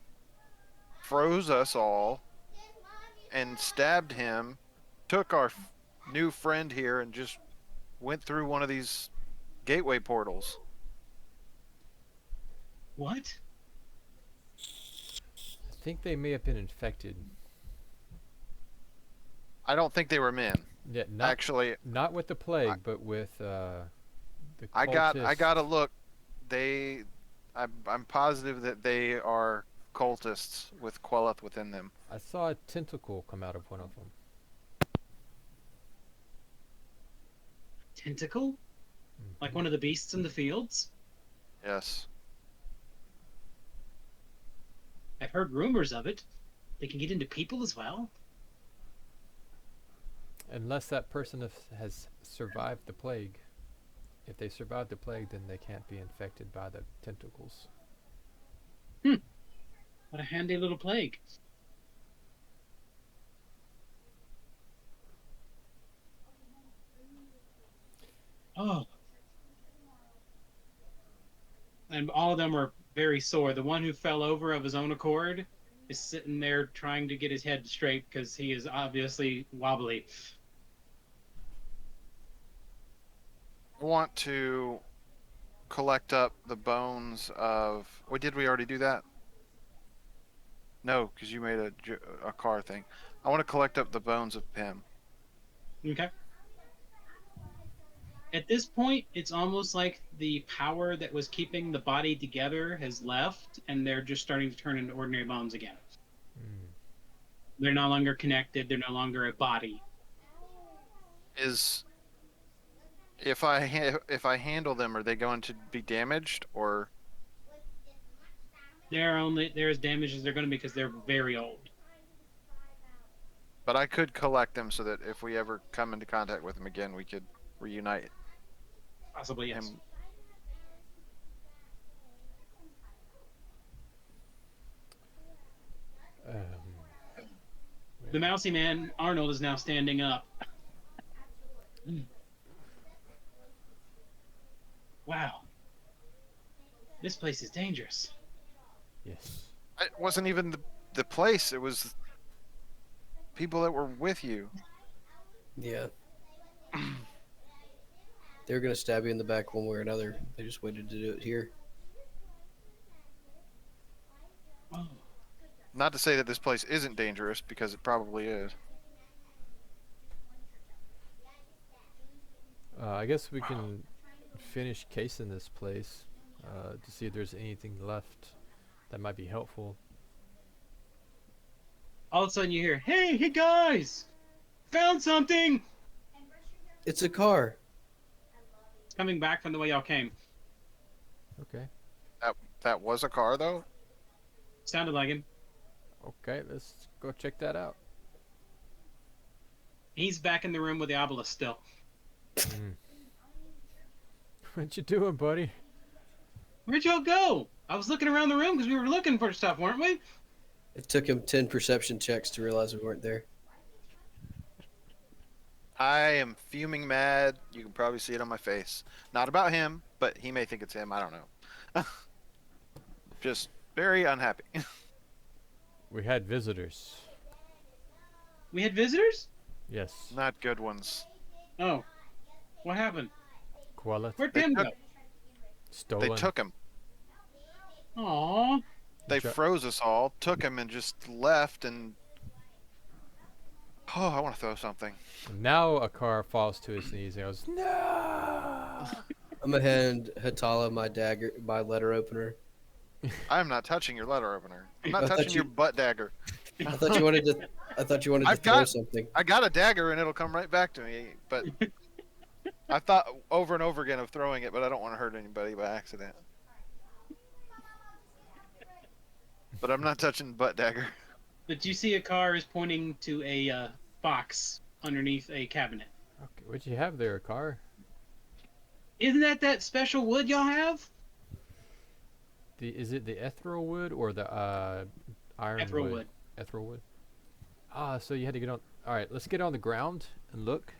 [SPEAKER 2] froze us all and stabbed him, took our new friend here, and just went through one of these gateway portals.
[SPEAKER 3] What?
[SPEAKER 1] I think they may have been infected.
[SPEAKER 2] I don't think they were men.
[SPEAKER 1] Yeah, not
[SPEAKER 2] Actually,
[SPEAKER 1] not with the plague, but with the.
[SPEAKER 2] I got
[SPEAKER 1] cultists.
[SPEAKER 2] to look. I'm positive that they are cultists with Quel'Tha within them.
[SPEAKER 1] I saw a tentacle come out of one of them.
[SPEAKER 3] Tentacle? Like one of the beasts in the fields?
[SPEAKER 2] Yes.
[SPEAKER 3] I've heard rumors of it. They can get into people as well?
[SPEAKER 1] Unless that person has survived the plague. If they survived the plague, then they can't be infected by the tentacles.
[SPEAKER 3] What a handy little plague. Oh. And all of them were very sore. The one who fell over of his own accord is sitting there trying to get his head straight because he is obviously wobbly.
[SPEAKER 2] I want to collect up the bones of. Wait, did we already do that? No, because you made a car thing. I want to collect up the bones of Pim.
[SPEAKER 3] Okay. At this point, it's almost like the power that was keeping the body together has left, and they're just starting to turn into ordinary bones again.
[SPEAKER 1] Mm.
[SPEAKER 3] They're no longer connected. They're no longer a body.
[SPEAKER 2] Is if I handle them, are they going to be damaged or?
[SPEAKER 3] They're as damaged as they're going to be because they're very old.
[SPEAKER 2] But I could collect them so that if we ever come into contact with them again, we could reunite
[SPEAKER 3] Possibly, yes.
[SPEAKER 2] him.
[SPEAKER 3] The mousy man, Arnold, is now standing up. Wow. This place is dangerous.
[SPEAKER 1] Yes.
[SPEAKER 2] It wasn't even the place. It was people that were with you.
[SPEAKER 4] Yeah. They were gonna stab you in the back one way or another. They just waited to do it here.
[SPEAKER 3] Oh.
[SPEAKER 2] Not to say that this place isn't dangerous, because it probably is.
[SPEAKER 1] I guess we can finish casing this place to see if there's anything left that might be helpful.
[SPEAKER 3] All of a sudden you hear, hey guys! Found something!
[SPEAKER 4] It's a car.
[SPEAKER 3] It's coming back from the way y'all came.
[SPEAKER 1] Okay.
[SPEAKER 2] That was a car, though?
[SPEAKER 3] Sounded like him.
[SPEAKER 1] Okay, let's go check that out.
[SPEAKER 3] He's back in the room with the obelisk still.
[SPEAKER 1] Mm. What you doing, buddy?
[SPEAKER 3] Where'd y'all go? I was looking around the room because we were looking for stuff, weren't we?
[SPEAKER 4] It took him 10 perception checks to realize we weren't there.
[SPEAKER 2] I am fuming mad. You can probably see it on my face. Not about him, but he may think it's him. I don't know. Just very unhappy.
[SPEAKER 1] We had visitors.
[SPEAKER 3] We had visitors?
[SPEAKER 1] Yes.
[SPEAKER 2] Not good ones.
[SPEAKER 3] Oh. What happened?
[SPEAKER 1] Quality.
[SPEAKER 3] Where'd
[SPEAKER 2] They
[SPEAKER 3] Pim
[SPEAKER 2] took-
[SPEAKER 3] go?
[SPEAKER 1] Stolen.
[SPEAKER 2] They took him.
[SPEAKER 3] Aww.
[SPEAKER 2] They
[SPEAKER 1] Try-
[SPEAKER 2] froze us all, took him, and just left. And oh, I want to throw something.
[SPEAKER 1] Now a car falls to his knees and goes, no!
[SPEAKER 4] I'm gonna hand Hatala my letter opener.
[SPEAKER 2] I am not touching your letter opener. I'm
[SPEAKER 4] I
[SPEAKER 2] not
[SPEAKER 4] thought
[SPEAKER 2] touching your
[SPEAKER 4] you-
[SPEAKER 2] butt dagger.
[SPEAKER 4] I thought you wanted to. I thought you wanted to
[SPEAKER 2] I've
[SPEAKER 4] throw
[SPEAKER 2] got-
[SPEAKER 4] something.
[SPEAKER 2] I got a dagger and it'll come right back to me. But I thought over and over again of throwing it, but I don't want to hurt anybody by accident. But I'm not touching the butt dagger.
[SPEAKER 3] But you see a car is pointing to a box underneath a cabinet.
[SPEAKER 1] Okay, what'd you have there, a car?
[SPEAKER 3] Isn't that special wood y'all have?
[SPEAKER 1] Is it the ethereal wood or the iron
[SPEAKER 3] Ethereal
[SPEAKER 1] wood?
[SPEAKER 3] wood.
[SPEAKER 1] Ethereal wood. Ah, so you had to get on. All right, let's get on the ground and look.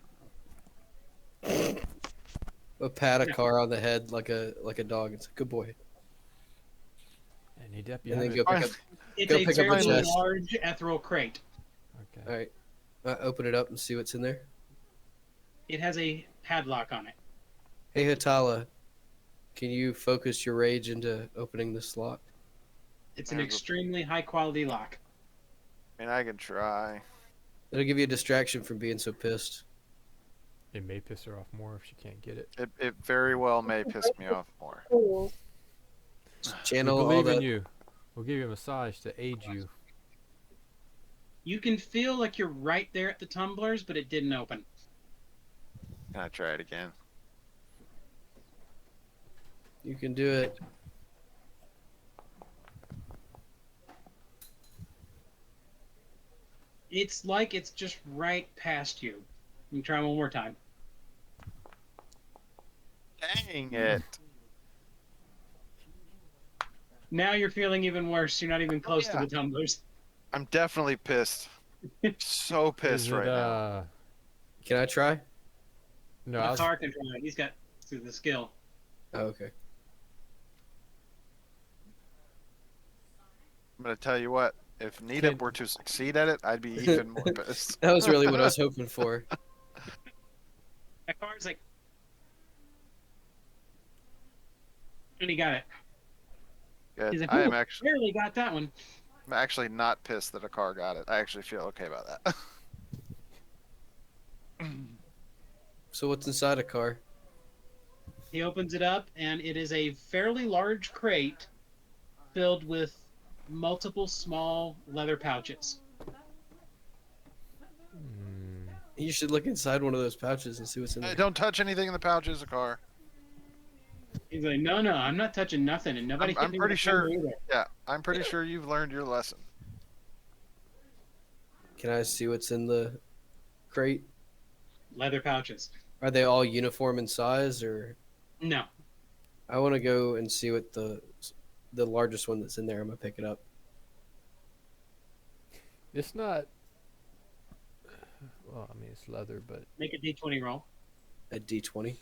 [SPEAKER 4] A pat a car on the head like a dog. It's a good boy.
[SPEAKER 1] And he dep-
[SPEAKER 4] And then
[SPEAKER 1] you
[SPEAKER 4] go
[SPEAKER 1] have
[SPEAKER 4] pick
[SPEAKER 1] it-
[SPEAKER 4] up.
[SPEAKER 3] It's
[SPEAKER 4] Go
[SPEAKER 3] a
[SPEAKER 4] pick up a
[SPEAKER 3] fairly
[SPEAKER 4] chest.
[SPEAKER 3] large ethereal crate.
[SPEAKER 1] Okay.
[SPEAKER 4] All right, open it up and see what's in there.
[SPEAKER 3] It has a padlock on it.
[SPEAKER 4] Hey Hatala, can you focus your rage into opening this lock?
[SPEAKER 3] It's an
[SPEAKER 2] There's a-
[SPEAKER 3] extremely high quality lock.
[SPEAKER 2] I mean, I can try.
[SPEAKER 4] It'll give you a distraction from being so pissed.
[SPEAKER 1] It may piss her off more if she can't get it.
[SPEAKER 2] It very well may piss me off more.
[SPEAKER 5] Cool.
[SPEAKER 4] Channel
[SPEAKER 1] We
[SPEAKER 4] all
[SPEAKER 1] believe in
[SPEAKER 4] that.
[SPEAKER 1] you. We'll give you a massage to aid you.
[SPEAKER 3] You can feel like you're right there at the tumblers, but it didn't open.
[SPEAKER 2] Can I try it again?
[SPEAKER 4] You can do it.
[SPEAKER 3] It's like it's just right past you. You can try one more time.
[SPEAKER 2] Dang it.
[SPEAKER 3] Now you're feeling even worse. You're not even close to
[SPEAKER 2] yeah.
[SPEAKER 3] the tumblers.
[SPEAKER 2] I'm definitely pissed. So pissed
[SPEAKER 1] Is it,
[SPEAKER 2] right now.
[SPEAKER 4] Can I try?
[SPEAKER 1] No,
[SPEAKER 3] The
[SPEAKER 1] I was,
[SPEAKER 3] car can try it. He's got the skill.
[SPEAKER 4] Oh, okay.
[SPEAKER 2] I'm going to tell you what. If Nita
[SPEAKER 1] Can-
[SPEAKER 2] were to succeed at it, I'd be even more pissed.
[SPEAKER 4] That was really what I was hoping for.
[SPEAKER 3] That car's like, and he got it.
[SPEAKER 2] Good.
[SPEAKER 3] He's like,
[SPEAKER 2] I
[SPEAKER 3] "Ooh,
[SPEAKER 2] am actually
[SPEAKER 3] barely got that one."
[SPEAKER 2] I'm actually not pissed that a car got it. I actually feel okay about that.
[SPEAKER 4] So what's inside a car?
[SPEAKER 3] He opens it up, and it is a fairly large crate filled with multiple small leather pouches.
[SPEAKER 1] Hmm.
[SPEAKER 4] You should look inside one of those pouches and see what's in
[SPEAKER 2] Hey,
[SPEAKER 4] there.
[SPEAKER 2] don't touch anything in the pouches of the car.
[SPEAKER 3] He's like, "No, no, I'm not touching nothing, and nobody hit
[SPEAKER 2] I'm
[SPEAKER 3] me
[SPEAKER 2] pretty
[SPEAKER 3] with a
[SPEAKER 2] sure.
[SPEAKER 3] hammer either."
[SPEAKER 2] Yeah, I'm pretty sure you've learned your lesson.
[SPEAKER 4] Can I see what's in the crate?
[SPEAKER 3] Leather pouches.
[SPEAKER 4] Are they all uniform in size, or
[SPEAKER 3] No.
[SPEAKER 4] I want to go and see what the largest one that's in there. I'm gonna pick it up.
[SPEAKER 1] It's not. Well, I mean, it's leather, but
[SPEAKER 3] Make a D20 roll.
[SPEAKER 4] A D20.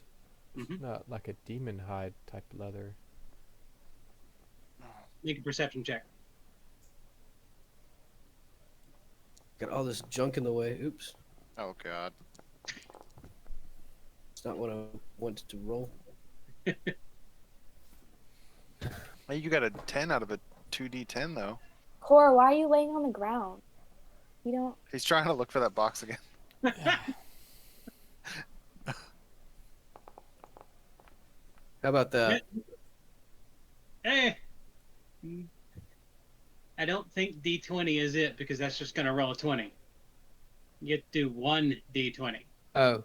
[SPEAKER 1] it's not like a demon hide type leather.
[SPEAKER 3] Make a perception check.
[SPEAKER 4] Got all this junk in the way. Oops.
[SPEAKER 2] Oh God.
[SPEAKER 4] It's not what I wanted to roll.
[SPEAKER 2] Hey, you got a 10 out of a 2d10 though.
[SPEAKER 5] Cora, why are you laying on the ground? You don't.
[SPEAKER 2] He's trying to look for that box again.
[SPEAKER 4] How about that?
[SPEAKER 3] Hey! I don't think D20 is it, because that's just going to roll a 20. You get to do one D20.
[SPEAKER 4] Oh,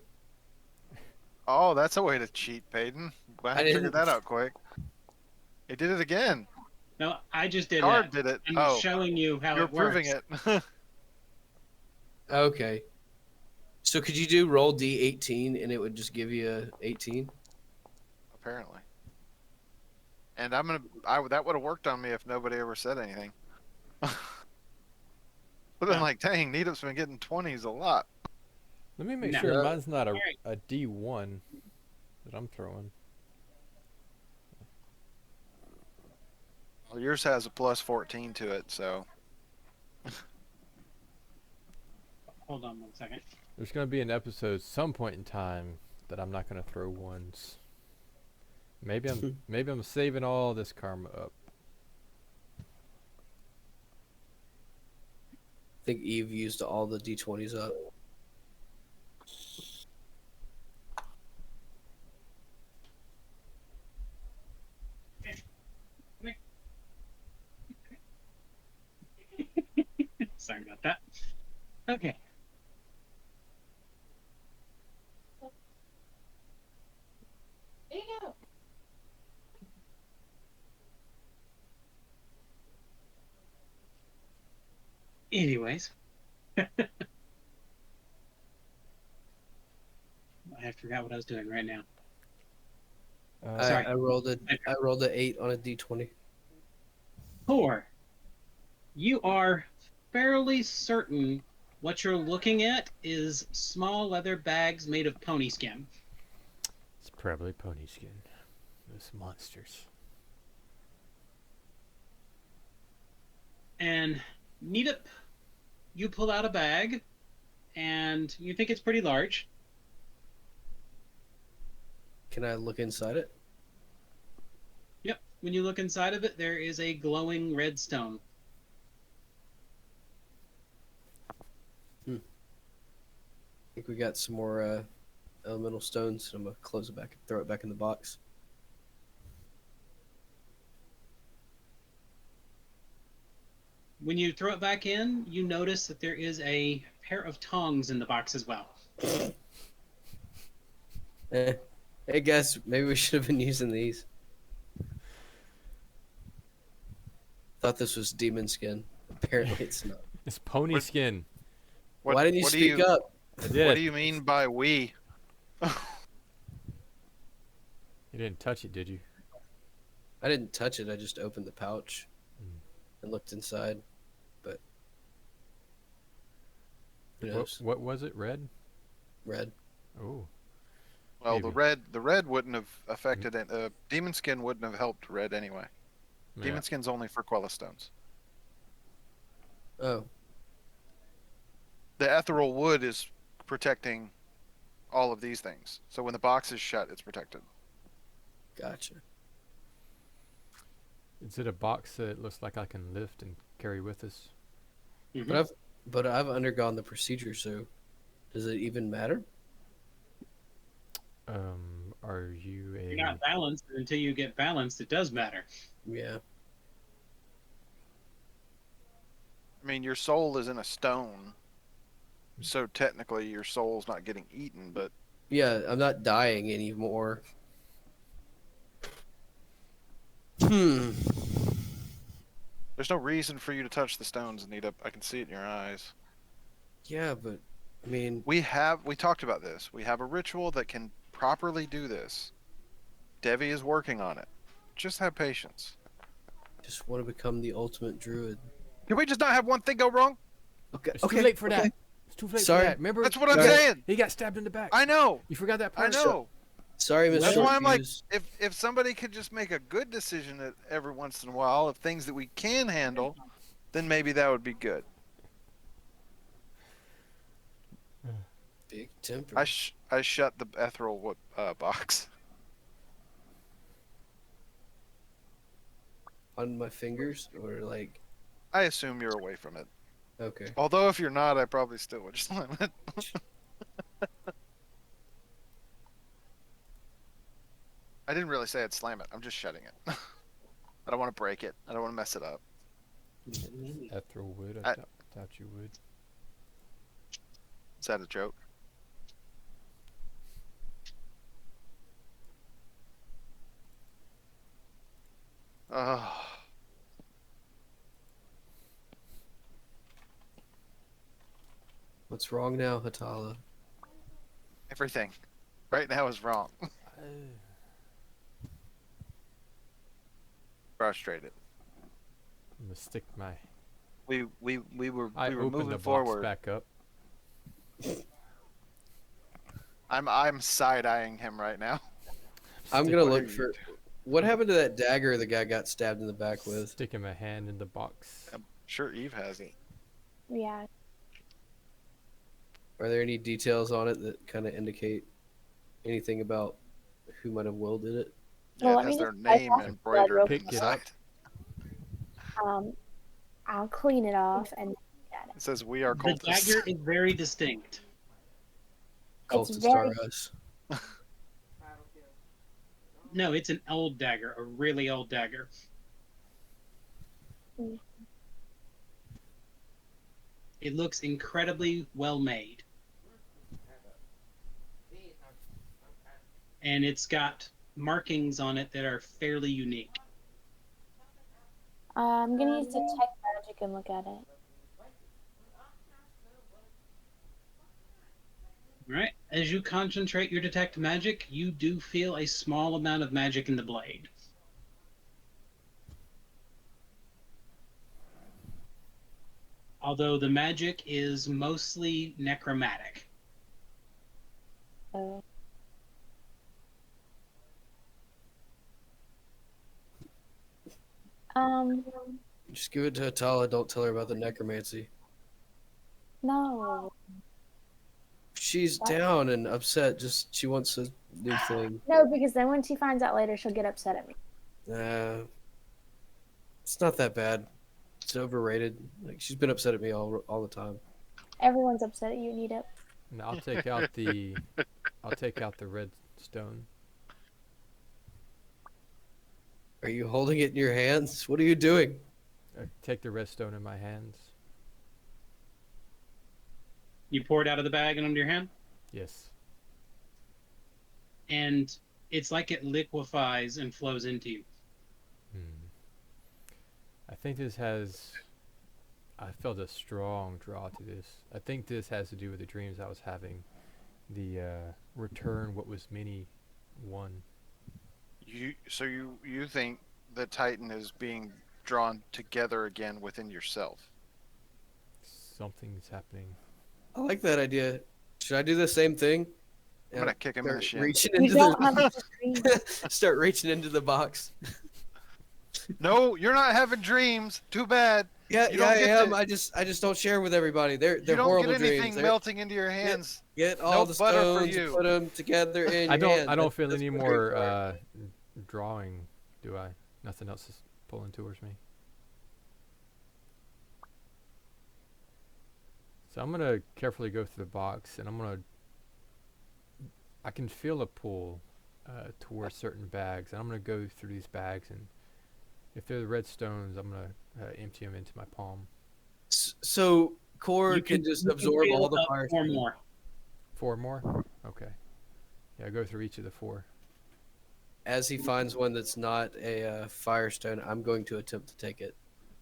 [SPEAKER 2] Oh, that's a way to cheat, Peyton. Glad
[SPEAKER 4] I
[SPEAKER 2] I figured
[SPEAKER 4] didn't-
[SPEAKER 2] that out quick. He did it again.
[SPEAKER 3] No, I just did
[SPEAKER 2] Card
[SPEAKER 3] that.
[SPEAKER 2] did it.
[SPEAKER 3] I'm
[SPEAKER 2] Oh,
[SPEAKER 3] showing you how
[SPEAKER 2] you're
[SPEAKER 3] it works.
[SPEAKER 2] proving it.
[SPEAKER 4] okay. So could you do roll D18 and it would just give you a 18?
[SPEAKER 2] Apparently. And that would have worked on me if nobody ever said anything. But then,
[SPEAKER 3] Yeah.
[SPEAKER 2] like, dang, Needup's been getting 20s a lot.
[SPEAKER 1] Let me make
[SPEAKER 3] No.
[SPEAKER 1] sure mine's not a,
[SPEAKER 3] Alright.
[SPEAKER 1] a D1 that I'm throwing.
[SPEAKER 2] Well, yours has a plus 14 to it, so.
[SPEAKER 3] Hold on one second.
[SPEAKER 1] There's going to be an episode some point in time that I'm not going to throw ones. Maybe I'm saving all this karma up.
[SPEAKER 4] I think Eve used all the D20s up.
[SPEAKER 3] Sorry about that. Okay.
[SPEAKER 6] There you go.
[SPEAKER 3] Anyways. I forgot what I was doing right now. Sorry.
[SPEAKER 4] I rolled a 8 on a D20.
[SPEAKER 3] 4. You are fairly certain what you're looking at is small leather bags made of pony skin.
[SPEAKER 1] It's probably pony skin. Those monsters.
[SPEAKER 3] And Neetup, you pull out a bag, and you think it's pretty large.
[SPEAKER 4] Can I look inside it?
[SPEAKER 3] Yep. When you look inside of it, there is a glowing red stone.
[SPEAKER 4] I think we got some more elemental stones. I'm gonna close it back and throw it back in the box.
[SPEAKER 3] When you throw it back in, you notice that there is a pair of tongs in the box as well.
[SPEAKER 4] Hey guys, maybe we should have been using these. Thought this was demon skin. Apparently it's not.
[SPEAKER 1] It's pony
[SPEAKER 2] What-
[SPEAKER 1] skin.
[SPEAKER 4] Why didn't you
[SPEAKER 2] what do
[SPEAKER 4] speak up?
[SPEAKER 1] I did.
[SPEAKER 2] What do you mean by we?
[SPEAKER 1] You didn't touch it, did you?
[SPEAKER 4] I didn't touch it. I just opened the pouch
[SPEAKER 1] Mm.
[SPEAKER 4] and looked inside. But who
[SPEAKER 1] What,
[SPEAKER 4] knows?
[SPEAKER 1] what was it? Red?
[SPEAKER 4] Red.
[SPEAKER 1] Oh.
[SPEAKER 2] Well,
[SPEAKER 1] Maybe.
[SPEAKER 2] the red wouldn't have affected it. Demon skin wouldn't have helped red anyway.
[SPEAKER 1] Yeah.
[SPEAKER 2] Demon skin's only for Quella stones.
[SPEAKER 4] Oh,
[SPEAKER 2] The ethereal wood is protecting all of these things. So when the box is shut, it's protected.
[SPEAKER 4] gotcha.
[SPEAKER 1] Is it a box that looks like I can lift and carry with us?
[SPEAKER 3] Mhm.
[SPEAKER 4] But I've undergone the procedure, so does it even matter?
[SPEAKER 1] Are you
[SPEAKER 3] You're not
[SPEAKER 1] a?
[SPEAKER 3] balanced, and until you get balanced, it does matter.
[SPEAKER 4] Yeah.
[SPEAKER 2] I mean, your soul is in a stone. So technically your soul's not getting eaten, but
[SPEAKER 4] Yeah, I'm not dying anymore. Hmm.
[SPEAKER 2] there's no reason for you to touch the stones, Anita. I can see it in your eyes.
[SPEAKER 4] Yeah, but I mean,
[SPEAKER 2] We talked about this. We have a ritual that can properly do this. Devi is working on it. Just have patience.
[SPEAKER 4] just want to become the ultimate druid.
[SPEAKER 2] Can we just not have one thing go wrong?
[SPEAKER 4] Okay.
[SPEAKER 1] It's
[SPEAKER 4] Okay.
[SPEAKER 1] too late for
[SPEAKER 4] okay.
[SPEAKER 1] that. It's too late
[SPEAKER 4] Sorry.
[SPEAKER 1] for that. Remember?
[SPEAKER 2] That's what I'm
[SPEAKER 1] he got-
[SPEAKER 2] saying.
[SPEAKER 1] He got stabbed in the back.
[SPEAKER 2] I know.
[SPEAKER 1] You forgot that
[SPEAKER 2] I
[SPEAKER 1] part.
[SPEAKER 2] know.
[SPEAKER 4] Sorry, Miss
[SPEAKER 2] That's
[SPEAKER 3] Well,
[SPEAKER 2] why I'm like,
[SPEAKER 4] Shortfuse.
[SPEAKER 2] if somebody could just make a good decision every once in a while of things that we can handle, then maybe that would be good.
[SPEAKER 4] Big temper.
[SPEAKER 2] I shut the ethereal box.
[SPEAKER 4] On my fingers, or like,
[SPEAKER 2] I assume you're away from it.
[SPEAKER 4] okay.
[SPEAKER 2] Although if you're not, I probably still would slam it. I didn't really say I'd slam it. I'm just shutting it. I don't want to break it. I don't want to mess it up.
[SPEAKER 1] Ethereal wood.
[SPEAKER 2] I-
[SPEAKER 1] Thought you would.
[SPEAKER 2] Is that a joke? Oh,
[SPEAKER 4] What's wrong now, Hatala?
[SPEAKER 2] everything right now is wrong. Frustrated.
[SPEAKER 1] I'm gonna stick my.
[SPEAKER 2] We were
[SPEAKER 1] I opened
[SPEAKER 2] moving
[SPEAKER 1] the box
[SPEAKER 2] forward.
[SPEAKER 1] back up.
[SPEAKER 2] I'm side eyeing him right now.
[SPEAKER 4] I'm
[SPEAKER 1] Stick-
[SPEAKER 4] gonna
[SPEAKER 2] What are
[SPEAKER 4] look
[SPEAKER 2] you
[SPEAKER 4] for. What happened to that dagger the guy got stabbed in the back with?
[SPEAKER 1] Sticking my hand in the box.
[SPEAKER 2] I'm sure Eve has it.
[SPEAKER 5] Yeah.
[SPEAKER 4] Are there any details on it that kind of indicate anything about who might have wielded it?
[SPEAKER 5] Well,
[SPEAKER 2] Yeah,
[SPEAKER 5] let
[SPEAKER 2] it has
[SPEAKER 5] me
[SPEAKER 2] their
[SPEAKER 5] just wipe
[SPEAKER 2] name
[SPEAKER 5] off the blood
[SPEAKER 2] embroidered
[SPEAKER 5] real
[SPEAKER 2] in
[SPEAKER 1] Pick
[SPEAKER 2] the
[SPEAKER 1] it up.
[SPEAKER 2] side.
[SPEAKER 5] I'll clean it off and
[SPEAKER 2] It says we are
[SPEAKER 3] The
[SPEAKER 2] cultists.
[SPEAKER 3] dagger is very distinct.
[SPEAKER 5] It's
[SPEAKER 4] Cultist
[SPEAKER 5] very-
[SPEAKER 4] are us.
[SPEAKER 3] No, it's an old dagger, a really old dagger.
[SPEAKER 5] Mm.
[SPEAKER 3] It looks incredibly well made. And it's got markings on it that are fairly unique.
[SPEAKER 5] I'm gonna use detect magic and look at it.
[SPEAKER 3] Right? As you concentrate your detect magic, you do feel a small amount of magic in the blade. Although the magic is mostly necromantic.
[SPEAKER 5] So um
[SPEAKER 4] Just give it to Hatala. Don't tell her about the necromancy.
[SPEAKER 5] no.
[SPEAKER 4] She's down and upset. Just she wants a new thing.
[SPEAKER 5] No, because then when she finds out later she'll get upset at me.
[SPEAKER 4] It's not that bad. It's overrated. Like she's been upset at me all the time.
[SPEAKER 5] Everyone's upset at you, Nita.
[SPEAKER 1] And I'll take out the. I'll take out the red stone.
[SPEAKER 4] Are you holding it in your hands? What are you doing?
[SPEAKER 1] I take the red stone in my hands.
[SPEAKER 3] You pour it out of the bag and under your hand,
[SPEAKER 1] Yes.
[SPEAKER 3] and it's like it liquefies and flows into you.
[SPEAKER 1] I think this has. I felt a strong draw to this. I think this has to do with the dreams I was having. The return what was many one.
[SPEAKER 2] You think the Titan is being drawn together again within yourself?
[SPEAKER 1] Something's happening.
[SPEAKER 4] I like that idea. Should I do the same thing?
[SPEAKER 2] I'm gonna kick him in the
[SPEAKER 4] Start
[SPEAKER 2] shin.
[SPEAKER 4] reaching
[SPEAKER 5] You
[SPEAKER 4] into
[SPEAKER 5] don't have
[SPEAKER 4] the
[SPEAKER 5] to scream.
[SPEAKER 4] start reaching into the box.
[SPEAKER 2] No, you're not having dreams. Too bad.
[SPEAKER 4] Yeah,
[SPEAKER 2] You
[SPEAKER 4] yeah, I
[SPEAKER 2] don't get
[SPEAKER 4] am.
[SPEAKER 2] to-
[SPEAKER 4] I just don't share with everybody. They're
[SPEAKER 2] You don't
[SPEAKER 4] horrible
[SPEAKER 2] get anything
[SPEAKER 4] dreams. They're,
[SPEAKER 2] melting into your hands.
[SPEAKER 4] get all
[SPEAKER 2] No
[SPEAKER 4] the
[SPEAKER 2] butter for
[SPEAKER 4] stones and
[SPEAKER 2] you.
[SPEAKER 4] put them together in
[SPEAKER 1] I
[SPEAKER 4] your
[SPEAKER 1] don't.
[SPEAKER 4] hand.
[SPEAKER 1] I don't feel
[SPEAKER 4] That's
[SPEAKER 1] any
[SPEAKER 4] what
[SPEAKER 1] more
[SPEAKER 4] dreams are.
[SPEAKER 1] drawing, do I? Nothing else is pulling towards me. So I'm gonna carefully go through the box, and I'm gonna. I can feel a pull towards certain bags, and I'm gonna go through these bags, and if they're the red stones, I'm gonna empty them into my palm.
[SPEAKER 4] So Core can just
[SPEAKER 3] you can
[SPEAKER 4] absorb
[SPEAKER 3] feel
[SPEAKER 4] all the
[SPEAKER 3] about
[SPEAKER 4] fire.
[SPEAKER 3] 4 more.
[SPEAKER 1] 4 more. Okay. Yeah, I go through each of the 4.
[SPEAKER 4] As he finds one that's not a firestone, I'm going to attempt to take it.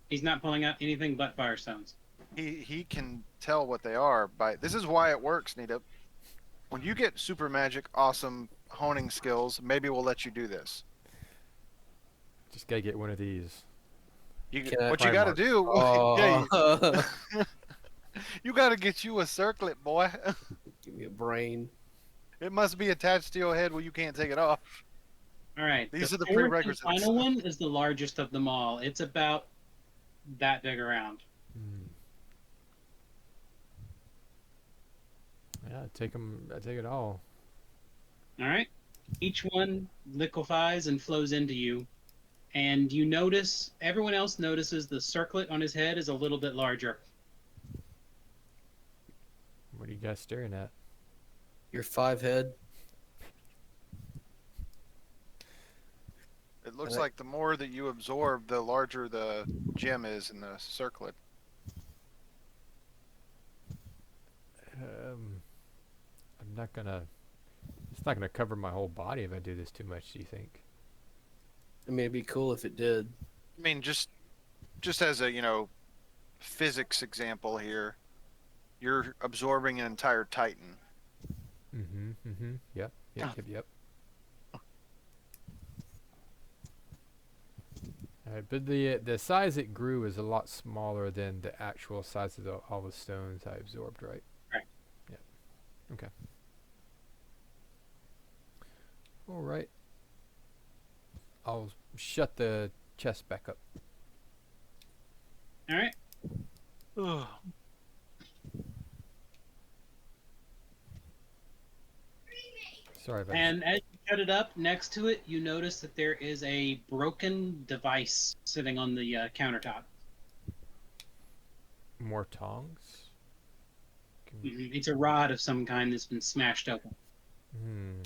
[SPEAKER 3] He's not pulling out anything but firestones.
[SPEAKER 2] He can tell what they are by. This is why it works, Nita. When you get super magic, awesome honing skills, maybe we'll let you do this.
[SPEAKER 1] Just gotta get one of these.
[SPEAKER 4] Can I-
[SPEAKER 2] What you got to
[SPEAKER 1] Primarch.
[SPEAKER 2] do?
[SPEAKER 4] Oh,
[SPEAKER 2] You got to get you a circlet, boy.
[SPEAKER 4] give me a brain.
[SPEAKER 2] It must be attached to your head where you can't take it off.
[SPEAKER 3] All right.
[SPEAKER 2] These are the
[SPEAKER 3] 4th and
[SPEAKER 2] prerequisites.
[SPEAKER 3] final one is the largest of them all. It's about that big around.
[SPEAKER 1] Yeah, take them. I take it all.
[SPEAKER 3] All right. Each one liquefies and flows into you. And you notice, everyone else notices the circlet on his head is a little bit larger.
[SPEAKER 1] What are you guys staring at?
[SPEAKER 4] Your 5 head.
[SPEAKER 2] It looks
[SPEAKER 4] And I-
[SPEAKER 2] like the more that you absorb, the larger the gem is in the circlet.
[SPEAKER 1] I'm not gonna. It's not gonna cover my whole body if I do this too much. Do you think?
[SPEAKER 4] I mean, it'd be cool if it did.
[SPEAKER 2] I mean, just as a physics example here, you're absorbing an entire Titan.
[SPEAKER 1] Mm-hmm. Mm-hmm. Yep. Yep. Yep. Yep. All right, but the size it grew is a lot smaller than the actual size of all the stones I absorbed, right?
[SPEAKER 3] Right.
[SPEAKER 1] Yep. Okay. All right. I'll shut the chest back up.
[SPEAKER 3] All right.
[SPEAKER 1] Sorry about
[SPEAKER 3] And as you shut it up, next to it, you notice that there is a broken device sitting on the countertop.
[SPEAKER 1] more tongs.
[SPEAKER 3] It's a rod of some kind that's been smashed open.
[SPEAKER 1] Hmm.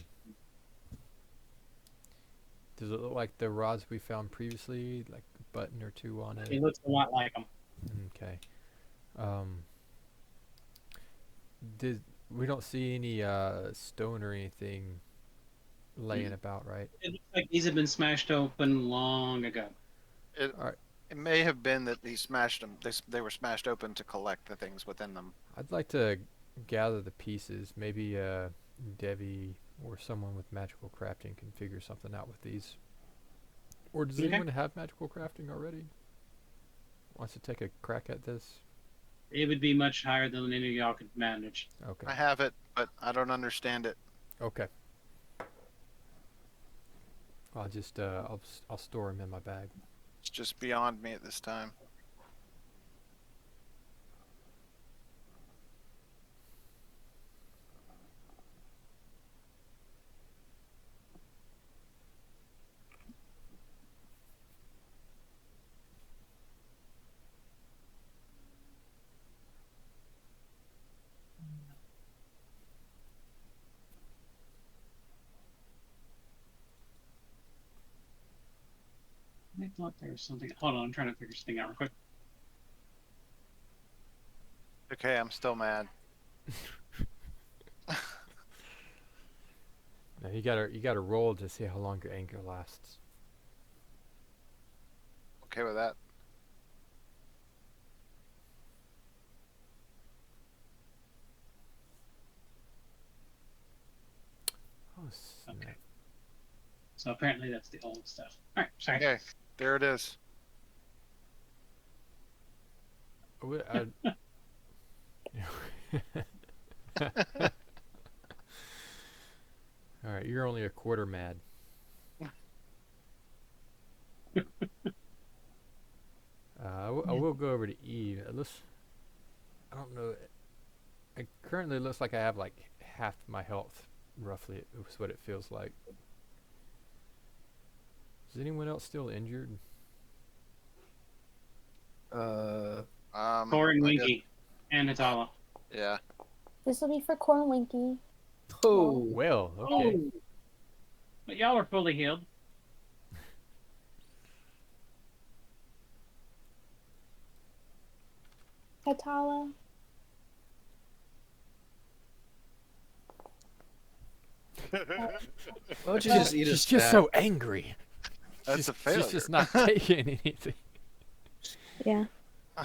[SPEAKER 1] Does it look like the rods we found previously, like a button or two on it?
[SPEAKER 3] It looks a lot like them.
[SPEAKER 1] Okay. Did we don't see any stone or anything laying about, right?
[SPEAKER 3] It looks like these have been smashed open long ago.
[SPEAKER 2] It,
[SPEAKER 1] All right.
[SPEAKER 2] it may have been that he smashed them. They were smashed open to collect the things within them.
[SPEAKER 1] I'd like to gather the pieces. Maybe Devi or someone with magical crafting can figure something out with these. Or does
[SPEAKER 3] Okay.
[SPEAKER 1] anyone have magical crafting already? Wants to take a crack at this?
[SPEAKER 3] It would be much higher than any of y'all could manage.
[SPEAKER 1] Okay.
[SPEAKER 2] I have it, but I don't understand it.
[SPEAKER 1] Okay. I'll just I'll store them in my bag.
[SPEAKER 2] It's just beyond me at this time.
[SPEAKER 3] I thought there was something. Hold on, I'm trying to figure something out real quick.
[SPEAKER 2] Okay, I'm still mad.
[SPEAKER 1] Now you gotta roll to see how long your anger lasts.
[SPEAKER 2] Okay with that.
[SPEAKER 1] Oh snap!
[SPEAKER 3] Okay. So apparently that's the old stuff. All right, sorry.
[SPEAKER 2] Okay, there it is.
[SPEAKER 1] Oh, I- All right, you're only a quarter mad. I will go over to Eve. It looks. I don't know. It currently looks like I have like half my health, roughly. It was what it feels like. Is anyone else still injured?
[SPEAKER 4] Uh,
[SPEAKER 3] Thor and
[SPEAKER 2] I guess-
[SPEAKER 3] Winky and Hatala.
[SPEAKER 2] Yeah.
[SPEAKER 5] This will be for Corn Winky.
[SPEAKER 4] oh,
[SPEAKER 1] Well, okay.
[SPEAKER 3] Oh. But y'all are fully healed.
[SPEAKER 5] Katala.
[SPEAKER 4] why don't you just eat a
[SPEAKER 1] She's just
[SPEAKER 4] stat?
[SPEAKER 1] so angry.
[SPEAKER 2] That's a failure.
[SPEAKER 1] She's just not taking anything.
[SPEAKER 5] Yeah.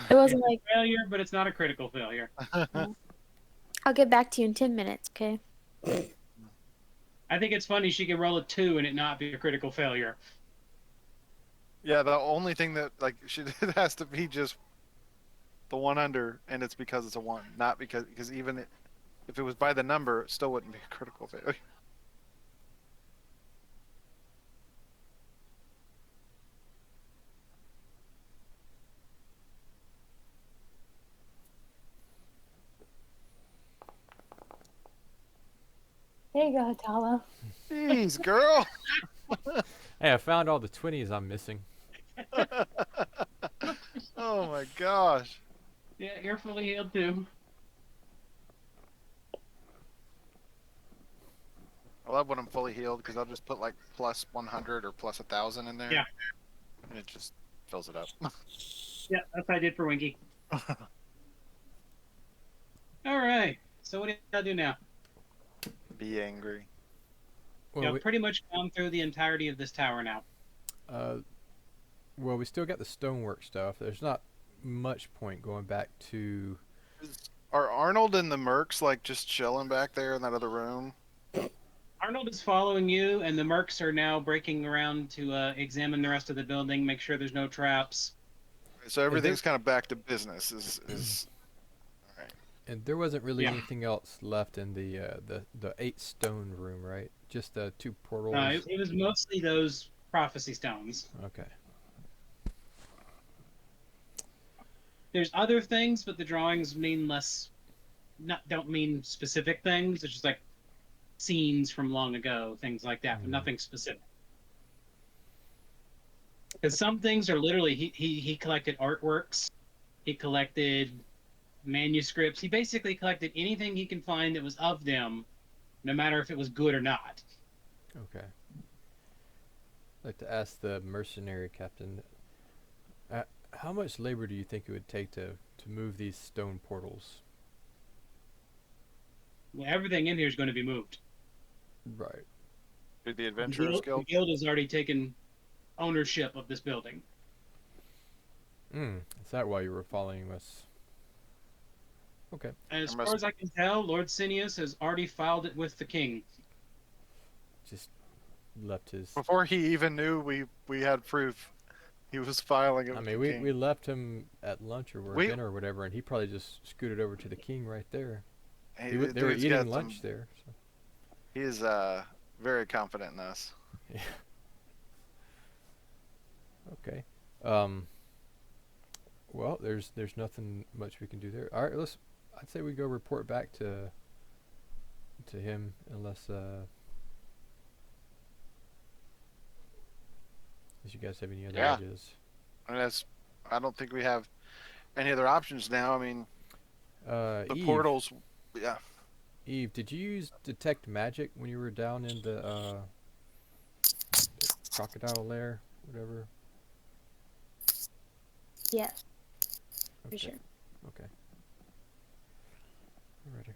[SPEAKER 5] It wasn't like,
[SPEAKER 3] Failure, but it's not a critical failure.
[SPEAKER 5] I'll get back to you in 10 minutes, okay?
[SPEAKER 3] I think it's funny she can roll a 2 and it not be a critical failure.
[SPEAKER 2] Yeah, the only thing that like it has to be just the one under, and it's because it's a 1, not because even if it was by the number, it still wouldn't be a critical failure.
[SPEAKER 5] There you go, Hatala.
[SPEAKER 2] Jeez, girl.
[SPEAKER 1] Hey, I found all the 20s I'm missing.
[SPEAKER 2] Oh my gosh.
[SPEAKER 3] Yeah, you're fully healed too.
[SPEAKER 2] I love when I'm fully healed because I'll just put like plus 100 or plus 1,000 in there.
[SPEAKER 3] Yeah.
[SPEAKER 2] And it just fills it up.
[SPEAKER 3] Yeah, that's what I did for Winky. All right. So what do I do now?
[SPEAKER 2] Be angry.
[SPEAKER 1] Well,
[SPEAKER 3] Y'all pretty much gone through the entirety of this tower now.
[SPEAKER 1] we still got the stonework stuff. There's not much point going back to.
[SPEAKER 2] Are Arnold and the Mercs like just chilling back there in that other room?
[SPEAKER 3] Arnold is following you, and the mercs are now breaking around to examine the rest of the building, make sure there's no traps.
[SPEAKER 2] So everything's kind of back to business. Is all right.
[SPEAKER 1] And there wasn't really
[SPEAKER 3] Yeah.
[SPEAKER 1] anything else left in the 8 stone room, right? Just the 2 portals.
[SPEAKER 3] It was mostly those prophecy stones.
[SPEAKER 1] Okay.
[SPEAKER 3] There's other things, but the drawings mean less. Don't mean specific things. It's just like scenes from long ago, things like that, but nothing specific. Because some things are literally he collected artworks, he collected manuscripts. He basically collected anything he can find that was of them, no matter if it was good or not.
[SPEAKER 1] Okay. I'd like to ask the mercenary captain, how much labor do you think it would take to move these stone portals?
[SPEAKER 3] Well, everything in here is going to be moved.
[SPEAKER 1] Right.
[SPEAKER 2] Did the Adventurers
[SPEAKER 3] The
[SPEAKER 2] Guild?
[SPEAKER 3] guild has already taken ownership of this building.
[SPEAKER 1] Is that why you were following us? Okay.
[SPEAKER 3] As
[SPEAKER 2] There must-
[SPEAKER 3] far as I can tell, Lord Cineas has already filed it with the king.
[SPEAKER 1] Just left his.
[SPEAKER 2] Before he even knew we had proof, he was filing it.
[SPEAKER 1] I
[SPEAKER 2] with
[SPEAKER 1] mean,
[SPEAKER 2] the
[SPEAKER 1] we
[SPEAKER 2] king.
[SPEAKER 1] left him at lunch or
[SPEAKER 2] We-
[SPEAKER 1] dinner or whatever, and he probably just scooted over to the king right there.
[SPEAKER 2] Hey,
[SPEAKER 1] They
[SPEAKER 2] the
[SPEAKER 1] were
[SPEAKER 2] dude's
[SPEAKER 1] eating
[SPEAKER 2] got
[SPEAKER 1] lunch
[SPEAKER 2] some-
[SPEAKER 1] there. So.
[SPEAKER 2] He is very confident in us.
[SPEAKER 1] Yeah. Okay. Well, there's nothing much we can do there. All right, I'd say we go report back to him, unless you guys have any other
[SPEAKER 2] Yeah.
[SPEAKER 1] ideas.
[SPEAKER 2] I mean, I don't think we have any other options now. I mean, the
[SPEAKER 1] Eve,
[SPEAKER 2] portals. Yeah.
[SPEAKER 1] Eve, did you use detect magic when you were down in the crocodile lair, whatever?
[SPEAKER 5] Yes, for
[SPEAKER 1] Okay.
[SPEAKER 5] sure.
[SPEAKER 1] Okay. Alrighty.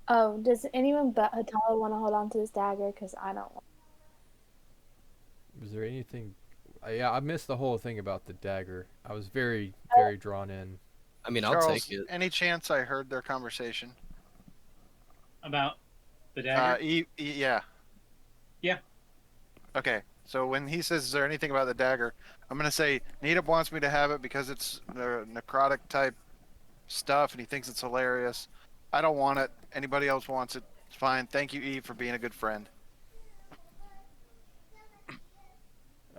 [SPEAKER 5] Oh, does anyone but Hatala want to hold on to this dagger? Because I don't want.
[SPEAKER 1] Was there anything? Yeah, I missed the whole thing about the dagger. I was very,
[SPEAKER 5] Oh.
[SPEAKER 1] very drawn in.
[SPEAKER 4] I mean, I'll
[SPEAKER 2] Charles,
[SPEAKER 4] take it.
[SPEAKER 2] any chance I heard their conversation?
[SPEAKER 3] About the dagger?
[SPEAKER 2] Yeah.
[SPEAKER 3] Yeah.
[SPEAKER 2] Okay. So when he says, "Is there anything about the dagger?" I'm gonna say, "Needham wants me to have it because it's necrotic type stuff, and he thinks it's hilarious. I don't want it. Anybody else wants it? It's fine. Thank you, Eve, for being a good friend."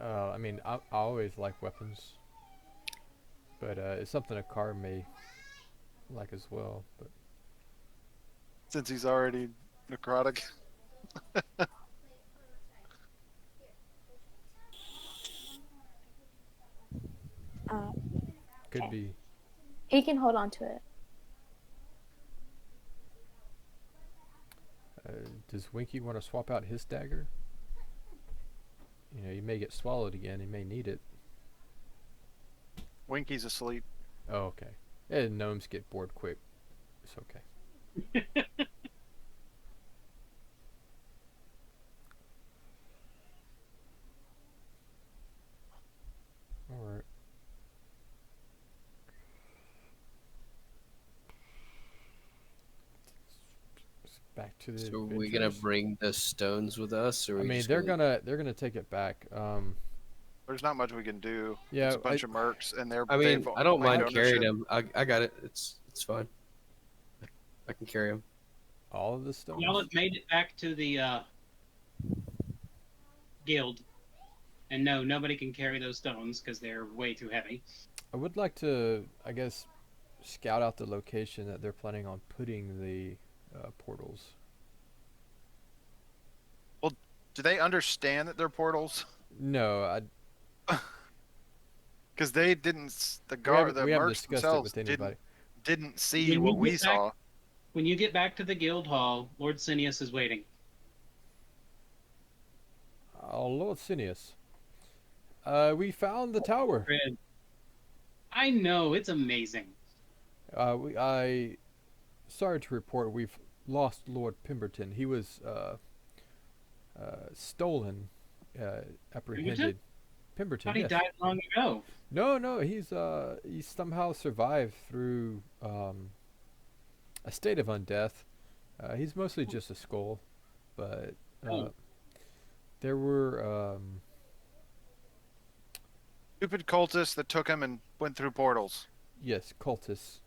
[SPEAKER 1] I mean, I always like weapons, but it's something a car may like as well. But
[SPEAKER 2] Since he's already necrotic.
[SPEAKER 5] Uh,
[SPEAKER 1] could
[SPEAKER 5] Okay.
[SPEAKER 1] be.
[SPEAKER 5] he can hold on to it.
[SPEAKER 1] Does Winky want to swap out his dagger? You know, you may get swallowed again. He may need it.
[SPEAKER 2] Winky's asleep.
[SPEAKER 1] Oh, okay. And gnomes get bored quick. It's okay. All right. Back to the
[SPEAKER 4] So are we gonna
[SPEAKER 1] adventures.
[SPEAKER 4] bring the stones with us, or are
[SPEAKER 1] I
[SPEAKER 4] we
[SPEAKER 1] mean,
[SPEAKER 4] just
[SPEAKER 1] they're
[SPEAKER 4] gonna...
[SPEAKER 1] gonna take it back.
[SPEAKER 2] There's not much we can do.
[SPEAKER 1] Yeah,
[SPEAKER 2] It's a bunch of mercs, and
[SPEAKER 4] I
[SPEAKER 2] they've
[SPEAKER 4] mean, I don't
[SPEAKER 2] claimed
[SPEAKER 4] mind carrying
[SPEAKER 2] ownership.
[SPEAKER 4] them. I got it. It's fine. I can carry them.
[SPEAKER 1] all of the stones.
[SPEAKER 3] Y'all have made it back to the guild, and no, nobody can carry those stones because they're way too heavy.
[SPEAKER 1] I would like to, I guess, scout out the location that they're planning on putting the portals.
[SPEAKER 2] Do they understand that they're portals?
[SPEAKER 1] No,
[SPEAKER 2] Because they didn't. The
[SPEAKER 1] we haven't
[SPEAKER 2] mercs
[SPEAKER 1] discussed it
[SPEAKER 2] themselves
[SPEAKER 1] with anybody.
[SPEAKER 2] didn't see
[SPEAKER 3] When
[SPEAKER 2] what
[SPEAKER 3] you
[SPEAKER 2] we
[SPEAKER 3] get back,
[SPEAKER 2] saw.
[SPEAKER 3] when you get back to the guild hall, Lord Sinius is waiting.
[SPEAKER 1] Oh, Lord Sinius. We found the tower.
[SPEAKER 3] Fred, I know it's amazing.
[SPEAKER 1] Sorry to report, we've lost Lord Pemberton. He was stolen, apprehended.
[SPEAKER 3] I
[SPEAKER 1] Pemberton,
[SPEAKER 3] thought he
[SPEAKER 1] yes.
[SPEAKER 3] died long ago.
[SPEAKER 1] No, he's somehow survived through a state of undeath. He's mostly just a skull, but
[SPEAKER 3] Oh.
[SPEAKER 1] there were
[SPEAKER 2] Stupid cultists that took him and went through portals.
[SPEAKER 1] yes, cultists.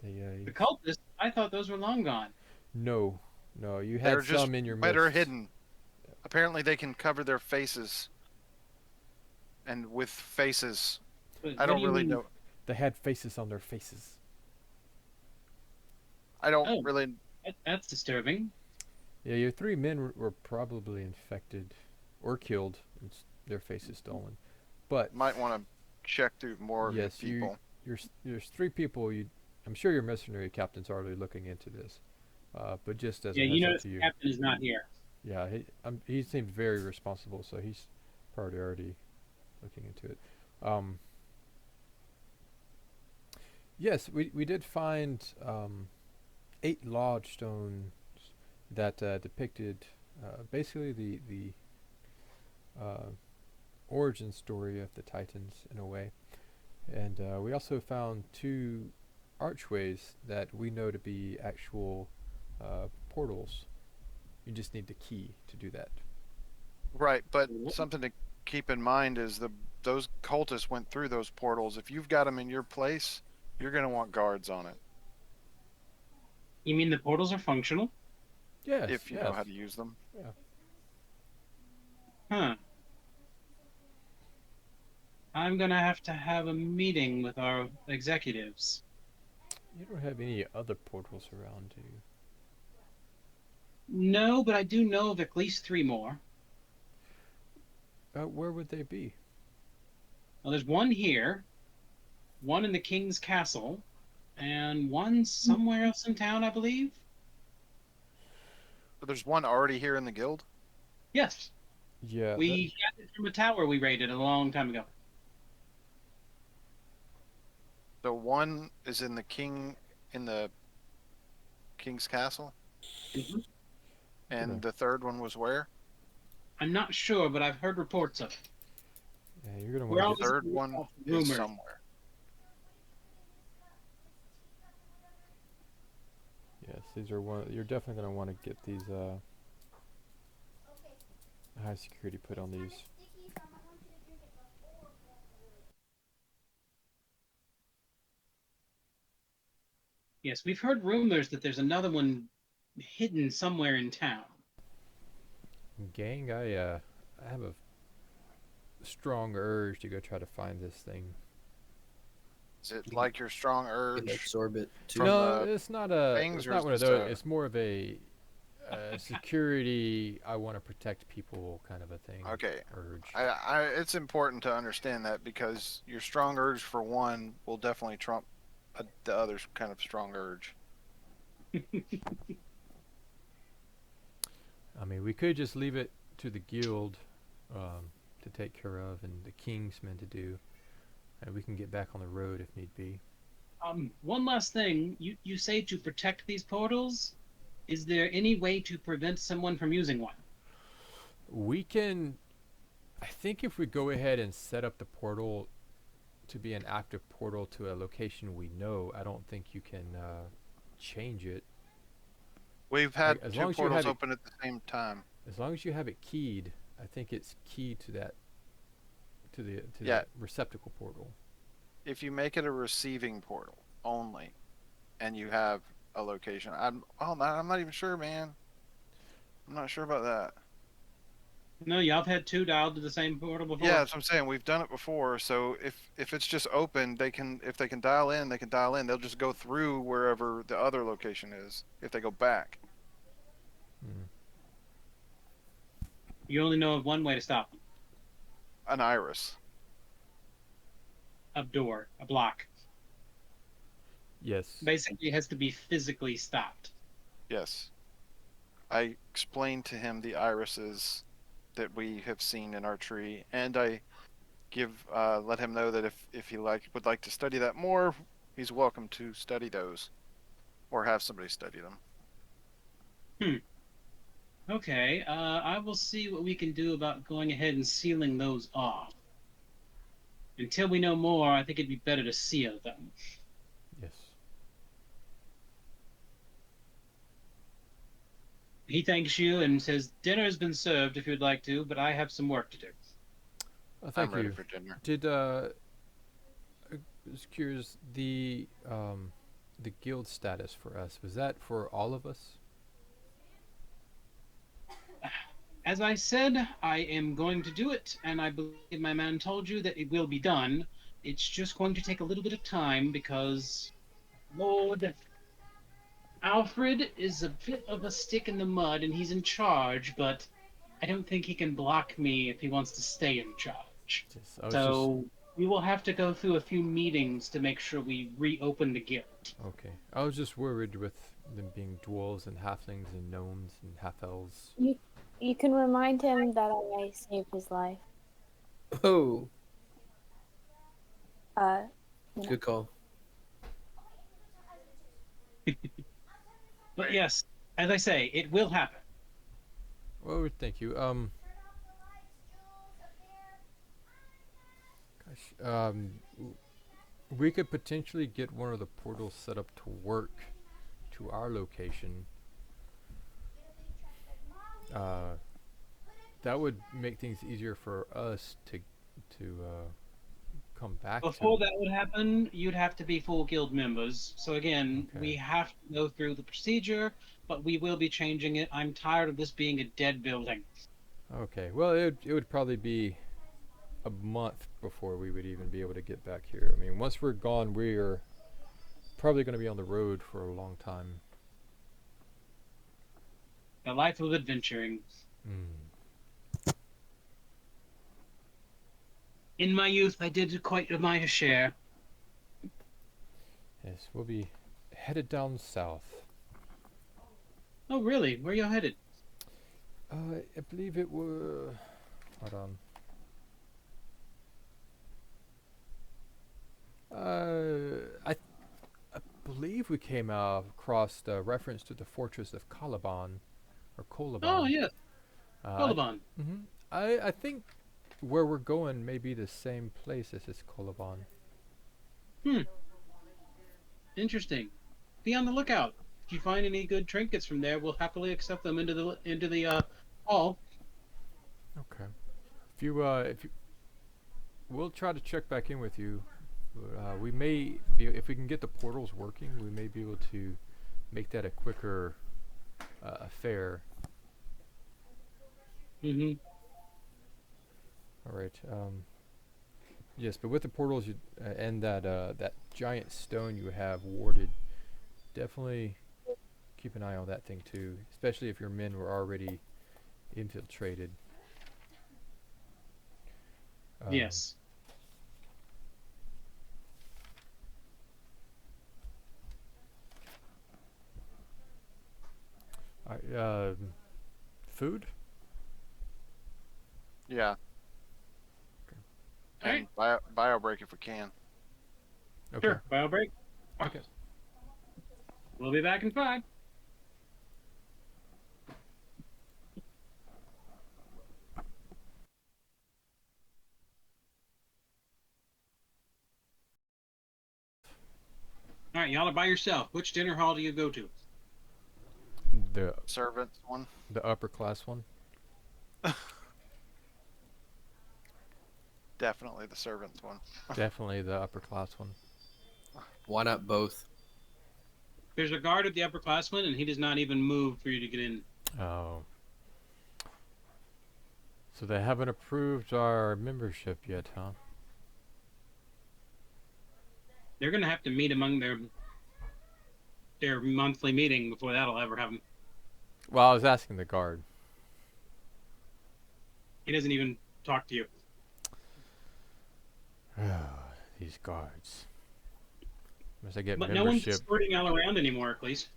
[SPEAKER 1] They
[SPEAKER 3] The cultists, I thought those were long gone.
[SPEAKER 1] no, you
[SPEAKER 2] They're
[SPEAKER 1] had
[SPEAKER 2] just
[SPEAKER 1] some in your
[SPEAKER 2] better
[SPEAKER 1] midst.
[SPEAKER 2] hidden. Apparently, they can cover their faces. And with faces,
[SPEAKER 3] But
[SPEAKER 2] I
[SPEAKER 3] what
[SPEAKER 2] don't
[SPEAKER 3] do you
[SPEAKER 2] really
[SPEAKER 3] mean?
[SPEAKER 2] know.
[SPEAKER 1] They had faces on their faces.
[SPEAKER 2] I don't
[SPEAKER 3] Oh.
[SPEAKER 2] really.
[SPEAKER 3] That's disturbing.
[SPEAKER 1] Yeah, your three men were probably infected or killed, and their faces stolen. But
[SPEAKER 2] Might want to check through more of your
[SPEAKER 1] yes,
[SPEAKER 2] people.
[SPEAKER 1] there's three people. I'm sure your mercenary captain's already looking into this. But just as a
[SPEAKER 3] Yeah, you
[SPEAKER 1] heads up
[SPEAKER 3] notice
[SPEAKER 1] to
[SPEAKER 3] the
[SPEAKER 1] you,
[SPEAKER 3] captain is not here.
[SPEAKER 1] yeah, he seemed very responsible, so he's probably already looking into it. Yes, we did find 8 lodge stones that depicted basically the uh, origin story of the Titans in a way, and we also found 2 archways that we know to be actual portals. You just need the key to do that.
[SPEAKER 2] Right, but something to keep in mind is those cultists went through those portals. If you've got them in your place, you're going to want guards on it
[SPEAKER 3] You mean the portals are functional?
[SPEAKER 1] Yes,
[SPEAKER 2] if you know how to use them.
[SPEAKER 1] Yeah.
[SPEAKER 3] Huh. I'm gonna have a meeting with our executives.
[SPEAKER 1] You don't have any other portals around, do you?
[SPEAKER 3] No, but I do know of at least 3 more.
[SPEAKER 1] Where would they be?
[SPEAKER 3] Well, there's one here, one in the king's castle, and one somewhere else in town, I believe.
[SPEAKER 2] But there's one already here in the guild.
[SPEAKER 3] Yes,
[SPEAKER 1] Yeah,
[SPEAKER 3] we got it from a tower we raided a long time ago.
[SPEAKER 2] So one is in the king's castle,
[SPEAKER 3] Mhm.
[SPEAKER 2] and the third one was where?
[SPEAKER 3] I'm not sure, but I've heard reports of it.
[SPEAKER 1] yeah, you're gonna
[SPEAKER 3] We're
[SPEAKER 1] want
[SPEAKER 2] The
[SPEAKER 1] to
[SPEAKER 3] always
[SPEAKER 1] get.
[SPEAKER 2] third one
[SPEAKER 3] off
[SPEAKER 2] is
[SPEAKER 3] rumors.
[SPEAKER 2] somewhere.
[SPEAKER 1] Yes, these are one. You're definitely gonna want to get these high security put on these.
[SPEAKER 3] Yes, we've heard rumors that there's another one hidden somewhere in town.
[SPEAKER 1] Gang, I have a strong urge to go try to find this thing.
[SPEAKER 2] Is it like your strong
[SPEAKER 4] Can
[SPEAKER 2] urge
[SPEAKER 4] absorb it too.
[SPEAKER 2] from
[SPEAKER 1] No,
[SPEAKER 2] the
[SPEAKER 1] it's not a.
[SPEAKER 2] things,
[SPEAKER 1] It's
[SPEAKER 2] or
[SPEAKER 1] not
[SPEAKER 2] is
[SPEAKER 1] one of
[SPEAKER 2] this
[SPEAKER 1] those. It's more of a security. I want to protect people, kind of a thing.
[SPEAKER 2] okay?
[SPEAKER 1] Urge.
[SPEAKER 2] It's important to understand that because your strong urge for one will definitely trump the other kind of strong urge.
[SPEAKER 1] I mean, we could just leave it to the guild to take care of, and the Kingsmen to do, and we can get back on the road if need be.
[SPEAKER 3] One last thing. You say to protect these portals. Is there any way to prevent someone from using one?
[SPEAKER 1] We can. I think if we go ahead and set up the portal to be an active portal to a location we know, I don't think you can change it.
[SPEAKER 2] We've had
[SPEAKER 1] As
[SPEAKER 2] two
[SPEAKER 1] long as you
[SPEAKER 2] portals
[SPEAKER 1] have it,
[SPEAKER 2] open at the same time.
[SPEAKER 1] as long as you have it keyed, I think it's keyed to that
[SPEAKER 2] Yeah.
[SPEAKER 1] that receptacle portal.
[SPEAKER 2] If you make it a receiving portal only, and you have a location, I'm not even sure, man. I'm not sure about that.
[SPEAKER 3] No, y'all have had two dialed to the same portal before.
[SPEAKER 2] Yeah, that's what I'm saying. We've done it before, so if it's just open, if they can dial in, they can dial in. They'll just go through wherever the other location is. If they go back,
[SPEAKER 1] Hmm.
[SPEAKER 3] You only know of one way to stop them.
[SPEAKER 2] an iris.
[SPEAKER 3] A door, a block.
[SPEAKER 1] Yes.
[SPEAKER 3] Basically, it has to be physically stopped.
[SPEAKER 2] Yes. I explained to him the irises that we have seen in our tree, and I let him know that if he would like to study that more, he's welcome to study those, or have somebody study them.
[SPEAKER 3] Okay, I will see what we can do about going ahead and sealing those off. Until we know more, I think it'd be better to seal them.
[SPEAKER 1] Yes.
[SPEAKER 3] He thanks you and says, dinner has been served if you'd like to, but I have some work to do.
[SPEAKER 1] Thank
[SPEAKER 2] I'm ready
[SPEAKER 1] you.
[SPEAKER 2] for dinner.
[SPEAKER 1] Did just curious, the guild status for us, was that for all of us?
[SPEAKER 3] As I said, I am going to do it, and I believe my man told you that it will be done. It's just going to take a little bit of time because Lord Alfred is a bit of a stick in the mud and he's in charge, but I don't think he can block me if he wants to stay in charge.
[SPEAKER 1] Yes, I was just
[SPEAKER 3] So we will have to go through a few meetings to make sure we reopen the guild.
[SPEAKER 1] okay. I was just worried with them being dwarves and halflings and gnomes and half elves.
[SPEAKER 5] You can remind him that I saved his life.
[SPEAKER 4] Oh,
[SPEAKER 5] Uh,
[SPEAKER 4] good call.
[SPEAKER 3] But yes, as I say, it will happen.
[SPEAKER 1] Well, thank you. Gosh, we could potentially get one of the portals set up to work to our location. That would make things easier for us to come back
[SPEAKER 3] Before
[SPEAKER 1] to.
[SPEAKER 3] that would happen, you'd have to be full guild members. So again,
[SPEAKER 1] Okay.
[SPEAKER 3] we have to go through the procedure, but we will be changing it. I'm tired of this being a dead building.
[SPEAKER 1] Okay. Well, it would probably be a month before we would even be able to get back here. I mean, once we're gone, we're probably going to be on the road for a long time.
[SPEAKER 3] The life of adventuring.
[SPEAKER 1] Mm.
[SPEAKER 3] In my youth, I did quite my share.
[SPEAKER 1] Yes, we'll be headed down south.
[SPEAKER 3] Oh, really? Where are you headed?
[SPEAKER 1] I believe it was. Hold on. I believe we came across the reference to the fortress of Caliban, or Colaban.
[SPEAKER 3] Oh, yes.
[SPEAKER 1] Uh,
[SPEAKER 3] Colaban.
[SPEAKER 1] I think where we're going may be the same place as this Colaban.
[SPEAKER 3] Interesting. Be on the lookout. If you find any good trinkets from there, we'll happily accept them into the hall.
[SPEAKER 1] Okay. If you, we'll try to check back in with you. We may be, if we can get the portals working, we may be able to make that a quicker affair.
[SPEAKER 3] Mm-hmm.
[SPEAKER 1] All right. Yes, but with the portals and that giant stone you have warded, definitely keep an eye on that thing too, especially if your men were already infiltrated. Um,
[SPEAKER 3] Yes.
[SPEAKER 1] Food?
[SPEAKER 2] Yeah,
[SPEAKER 3] All right.
[SPEAKER 2] and bio break if we can.
[SPEAKER 1] Okay.
[SPEAKER 3] Sure. Bio break.
[SPEAKER 1] Okay.
[SPEAKER 3] We'll be back in 5. All right, y'all are by yourself. Which dinner hall do you go to?
[SPEAKER 1] The
[SPEAKER 2] Servants one.
[SPEAKER 1] the upper class one.
[SPEAKER 2] Definitely the servants one.
[SPEAKER 1] Definitely the upper class one.
[SPEAKER 4] Why not both?
[SPEAKER 3] There's a guard at the upperclassman, and he does not even move for you to get in.
[SPEAKER 1] Oh. So they haven't approved our membership yet, huh?
[SPEAKER 3] They're going to have to meet among their monthly meeting before that'll ever happen.
[SPEAKER 1] Well, I was asking the guard.
[SPEAKER 3] He doesn't even talk to you.
[SPEAKER 1] These guards. Must I get
[SPEAKER 3] But no one's
[SPEAKER 1] membership?
[SPEAKER 3] escorting y'all around anymore, at least.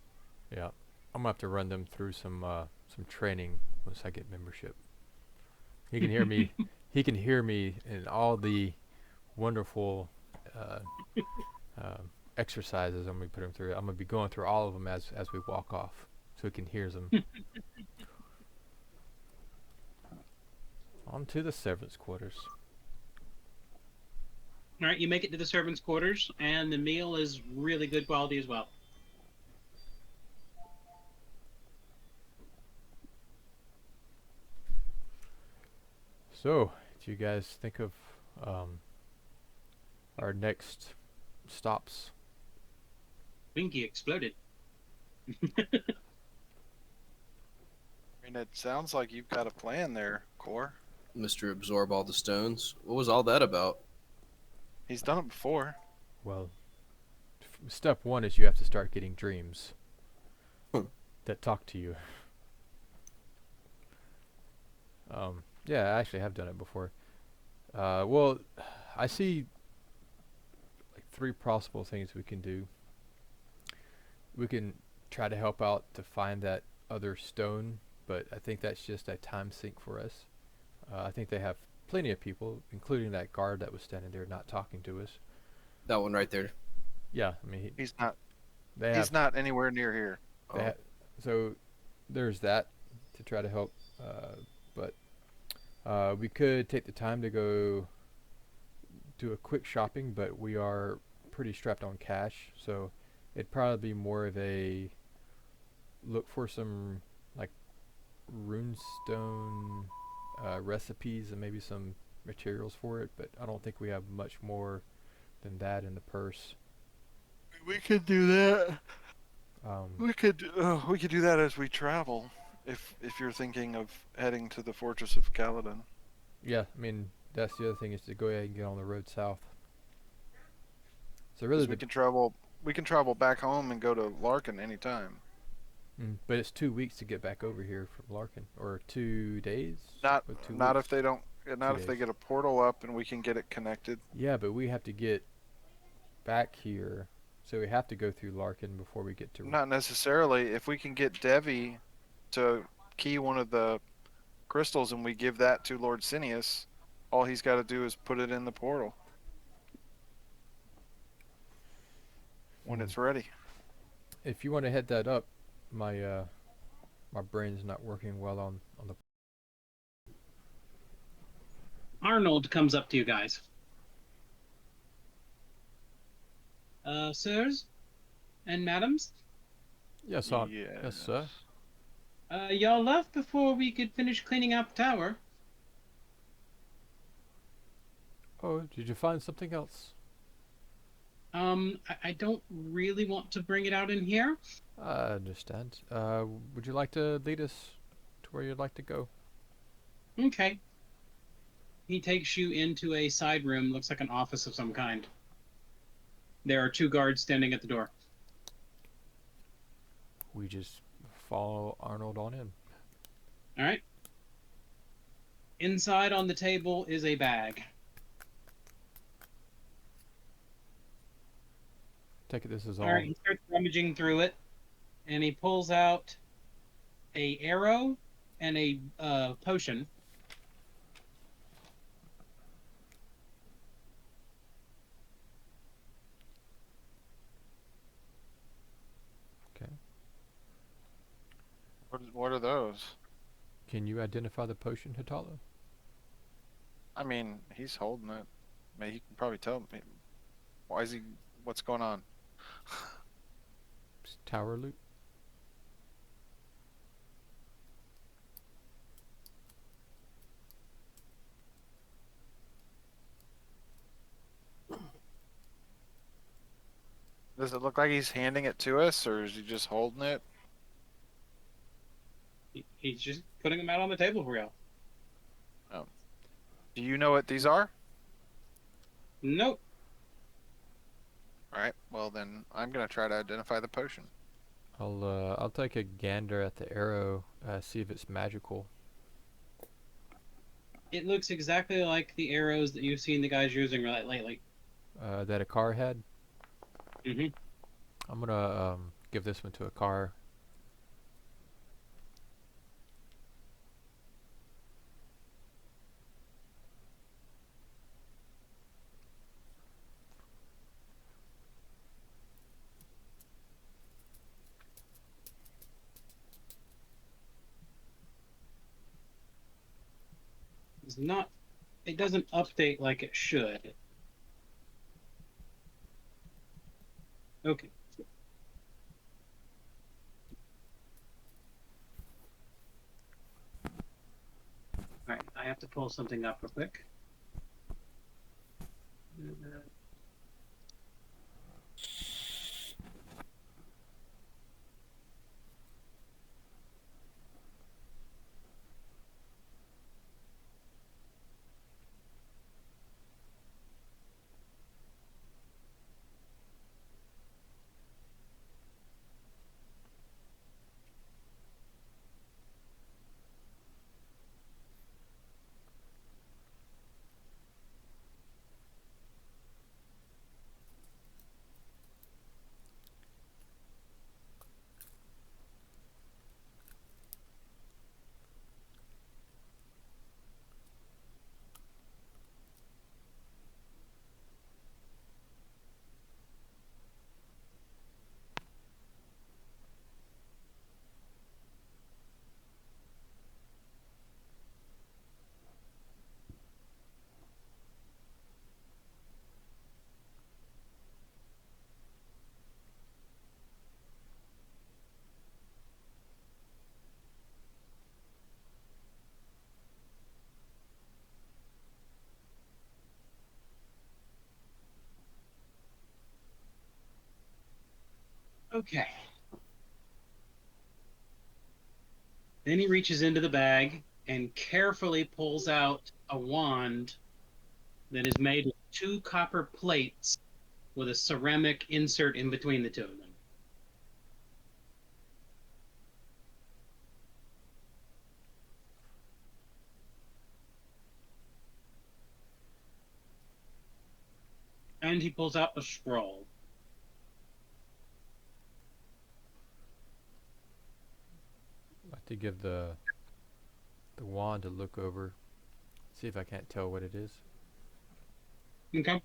[SPEAKER 1] Yeah, I'm gonna have to run them through some training once I get membership. He can hear me. He can hear me in all the wonderful uh, exercises I'm gonna put him through. I'm gonna be going through all of them as we walk off, so he can hear them. On to the servants' quarters.
[SPEAKER 3] All right, you make it to the servants' quarters, and the meal is really good quality as well.
[SPEAKER 1] So, do you guys think of our next stops?
[SPEAKER 3] Winky exploded.
[SPEAKER 2] I mean, it sounds like you've got a plan there, Core.
[SPEAKER 4] Mr. Absorb all the stones. What was all that about?
[SPEAKER 2] He's done it before.
[SPEAKER 1] Well, step one is you have to start getting dreams that talk to you. Yeah, I actually have done it before. Well, I see like 3 possible things we can do. We can try to help out to find that other stone, but I think that's just a time sink for us. I think they have plenty of people, including that guard that was standing there not talking to us.
[SPEAKER 4] That one right there.
[SPEAKER 1] Yeah, I mean,
[SPEAKER 2] He's not.
[SPEAKER 1] they
[SPEAKER 2] He's
[SPEAKER 1] have,
[SPEAKER 2] not anywhere near here.
[SPEAKER 1] they
[SPEAKER 4] Oh.
[SPEAKER 1] ha- so there's that to try to help, but we could take the time to go do a quick shopping, but we are pretty strapped on cash, so it'd probably be more of a look for some like runestone recipes and maybe some materials for it, but I don't think we have much more than that in the purse.
[SPEAKER 2] We could do that.
[SPEAKER 1] Um,
[SPEAKER 2] We could do that as we travel. If you're thinking of heading to the Fortress of Kaladin.
[SPEAKER 1] yeah, I mean that's the other thing is to go ahead and get on the road south. So
[SPEAKER 2] 'Cause
[SPEAKER 1] really,
[SPEAKER 2] we can travel. We can travel back home and go to Larkin anytime.
[SPEAKER 1] but it's 2 weeks to get back over here from Larkin, or 2 days.
[SPEAKER 2] Not
[SPEAKER 1] Or 2 weeks.
[SPEAKER 2] if they don't. Not if they
[SPEAKER 1] days.
[SPEAKER 2] get a portal up and we can get it connected.
[SPEAKER 1] Yeah, but we have to get back here, so we have to go through Larkin before we get to.
[SPEAKER 2] Not necessarily. If we can get Devi to key one of the crystals and we give that to Lord Cineas, all he's got to do is put it in the portal when it's ready.
[SPEAKER 1] If you want to head that up, my my brain's not working well on the.
[SPEAKER 3] Arnold comes up to you guys. Sirs and madams,
[SPEAKER 1] Yes, sir.
[SPEAKER 3] y'all left before we could finish cleaning out the tower.
[SPEAKER 1] Oh, did you find something else?
[SPEAKER 3] I don't really want to bring it out in here.
[SPEAKER 1] I understand. Would you like to lead us to where you'd like to go?
[SPEAKER 3] Okay. He takes you into a side room, looks like an office of some kind. There are 2 guards standing at the door.
[SPEAKER 1] We just follow Arnold on in.
[SPEAKER 3] All right. Inside on the table is a bag.
[SPEAKER 1] Take it this is
[SPEAKER 3] All
[SPEAKER 1] all.
[SPEAKER 3] right, he starts rummaging through it, and he pulls out a arrow and a potion.
[SPEAKER 1] Okay.
[SPEAKER 2] What are those?
[SPEAKER 1] Can you identify the potion, Hitalo?
[SPEAKER 2] I mean, he's holding it. I mean, he can probably tell me. Why is he? What's going on?
[SPEAKER 1] It's tower loot.
[SPEAKER 2] Does it look like he's handing it to us, or is he just holding it?
[SPEAKER 3] He's just putting them out on the table for you.
[SPEAKER 2] Do you know what these are?
[SPEAKER 3] Nope.
[SPEAKER 2] All right. Well, then I'm gonna try to identify the potion.
[SPEAKER 1] I'll take a gander at the arrow, see if it's magical.
[SPEAKER 3] It looks exactly like the arrows that you've seen the guys using lately.
[SPEAKER 1] That a car had.
[SPEAKER 3] Mm-hmm.
[SPEAKER 1] I'm gonna give this one to a car.
[SPEAKER 3] It's not. It doesn't update like it should. Okay. All right. I have to pull something up real quick. Okay. Then he reaches into the bag and carefully pulls out a wand that is made of 2 copper plates with a ceramic insert in between the 2 of them. And he pulls out a scroll.
[SPEAKER 1] I'd like to give the wand a look over, see if I can't tell what it is.
[SPEAKER 3] Okay. All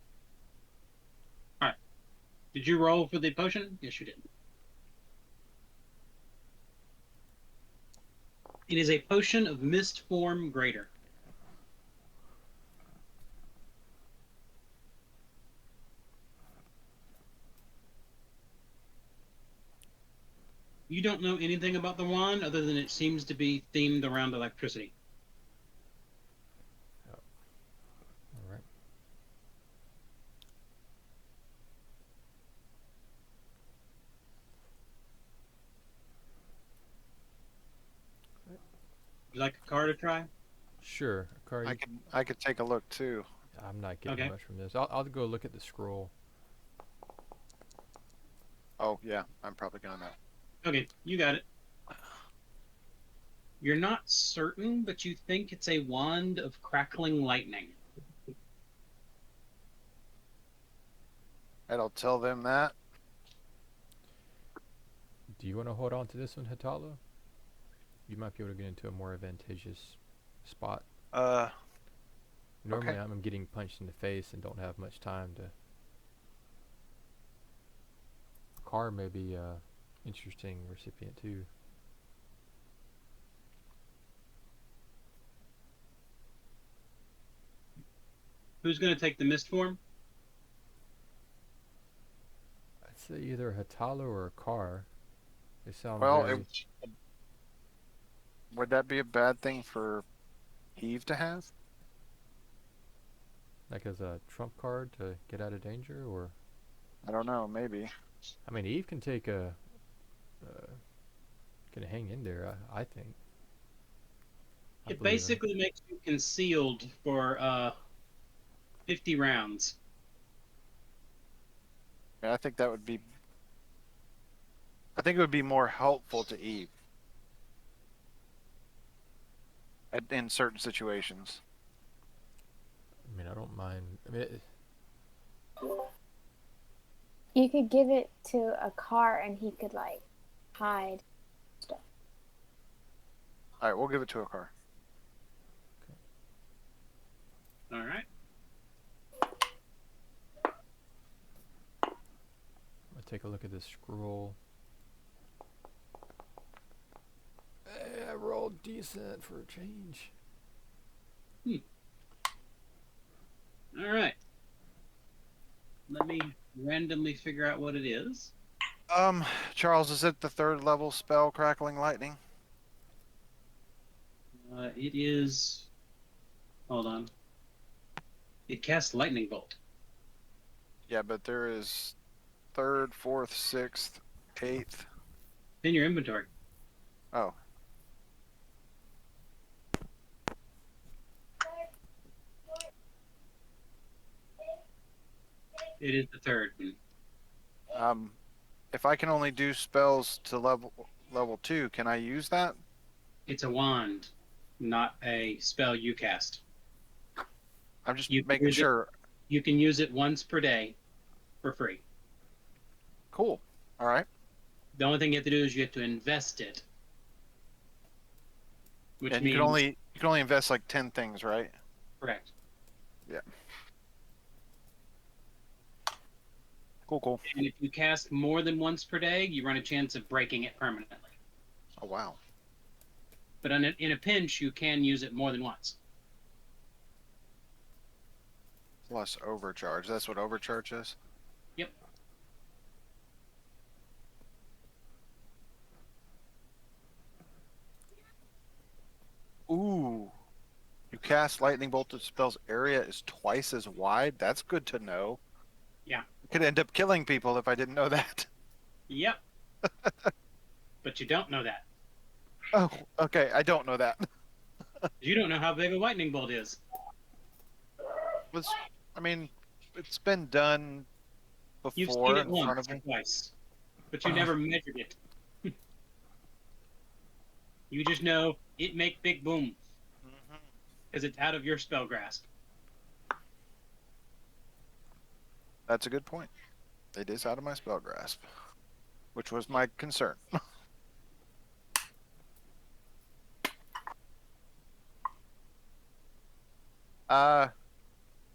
[SPEAKER 3] right. Did you roll for the potion? Yes, you did. It is a potion of mist form greater. You don't know anything about the wand other than it seems to be themed around electricity.
[SPEAKER 1] All right.
[SPEAKER 3] Would you like a card to try?
[SPEAKER 1] Sure, Akari.
[SPEAKER 2] I could take a look too.
[SPEAKER 1] I'm not getting
[SPEAKER 3] Okay.
[SPEAKER 1] much from this. I'll go look at the scroll.
[SPEAKER 2] Oh yeah, I'm probably gonna know.
[SPEAKER 3] Okay, you got it. You're not certain, but you think it's a wand of crackling lightning.
[SPEAKER 2] And I'll tell them that.
[SPEAKER 1] Do you want to hold on to this one, Hatala? You might be able to get into a more advantageous spot.
[SPEAKER 2] Uh,
[SPEAKER 1] Normally,
[SPEAKER 2] Okay.
[SPEAKER 1] I'm getting punched in the face and don't have much time to. Car may be a interesting recipient too.
[SPEAKER 3] Who's going to take the mist form?
[SPEAKER 1] I'd say either Hatala or a car. They sound
[SPEAKER 2] well,
[SPEAKER 1] very.
[SPEAKER 2] would that be a bad thing for Eve to have?
[SPEAKER 1] Like as a trump card to get out of danger, or
[SPEAKER 2] I don't know. Maybe.
[SPEAKER 1] I mean, Eve can take a, can hang in there. I think. I
[SPEAKER 3] It
[SPEAKER 1] believe in her.
[SPEAKER 3] basically makes you concealed for 50 rounds.
[SPEAKER 2] I think that would be. I think it would be more helpful to Eve in certain situations.
[SPEAKER 1] I mean, I don't mind. I mean,
[SPEAKER 5] You could give it to a car and he could like hide stuff.
[SPEAKER 2] All right, we'll give it to a car.
[SPEAKER 3] All right.
[SPEAKER 1] I'll take a look at this scroll. I rolled decent for a change.
[SPEAKER 3] All right. Let me randomly figure out what it is.
[SPEAKER 2] Charles, is it the 3rd level spell, Crackling Lightning?
[SPEAKER 3] It is. Hold on. It casts lightning bolt.
[SPEAKER 2] Yeah, but there is 3rd, 4th, 6th, 8th.
[SPEAKER 3] In your inventory.
[SPEAKER 2] Oh,
[SPEAKER 3] It is the 3rd.
[SPEAKER 2] if I can only do spells to level 2, can I use that?
[SPEAKER 3] It's a wand, not a spell you cast.
[SPEAKER 2] I'm just
[SPEAKER 3] You can
[SPEAKER 2] making
[SPEAKER 3] use it.
[SPEAKER 2] sure.
[SPEAKER 3] You can use it once per day for free.
[SPEAKER 2] Cool. All right.
[SPEAKER 3] The only thing you have to do is you have to invest it. Which
[SPEAKER 2] And
[SPEAKER 3] means
[SPEAKER 2] you can only invest like 10 things, right?
[SPEAKER 3] correct.
[SPEAKER 2] Cool.
[SPEAKER 3] And if you cast more than once per day, you run a chance of breaking it permanently.
[SPEAKER 2] Oh wow.
[SPEAKER 3] But in a pinch, you can use it more than once.
[SPEAKER 2] Plus overcharge. That's what overcharge is.
[SPEAKER 3] Yep.
[SPEAKER 2] Ooh. You cast lightning bolt spells area is twice as wide. That's good to know.
[SPEAKER 3] Yeah.
[SPEAKER 2] Could end up killing people if I didn't know that.
[SPEAKER 3] Yep. But you don't know that.
[SPEAKER 2] Oh, okay. I don't know that.
[SPEAKER 3] You don't know how big a lightning bolt is.
[SPEAKER 2] I mean, it's been done
[SPEAKER 3] You've
[SPEAKER 2] before
[SPEAKER 3] seen it
[SPEAKER 2] in front
[SPEAKER 3] once
[SPEAKER 2] of
[SPEAKER 3] or
[SPEAKER 2] me.
[SPEAKER 3] twice, but you never measured it. You just know it make big boom
[SPEAKER 2] Mhm.
[SPEAKER 3] because it's out of your spell grasp.
[SPEAKER 2] That's a good point. It is out of my spell grasp, which was my concern. uh,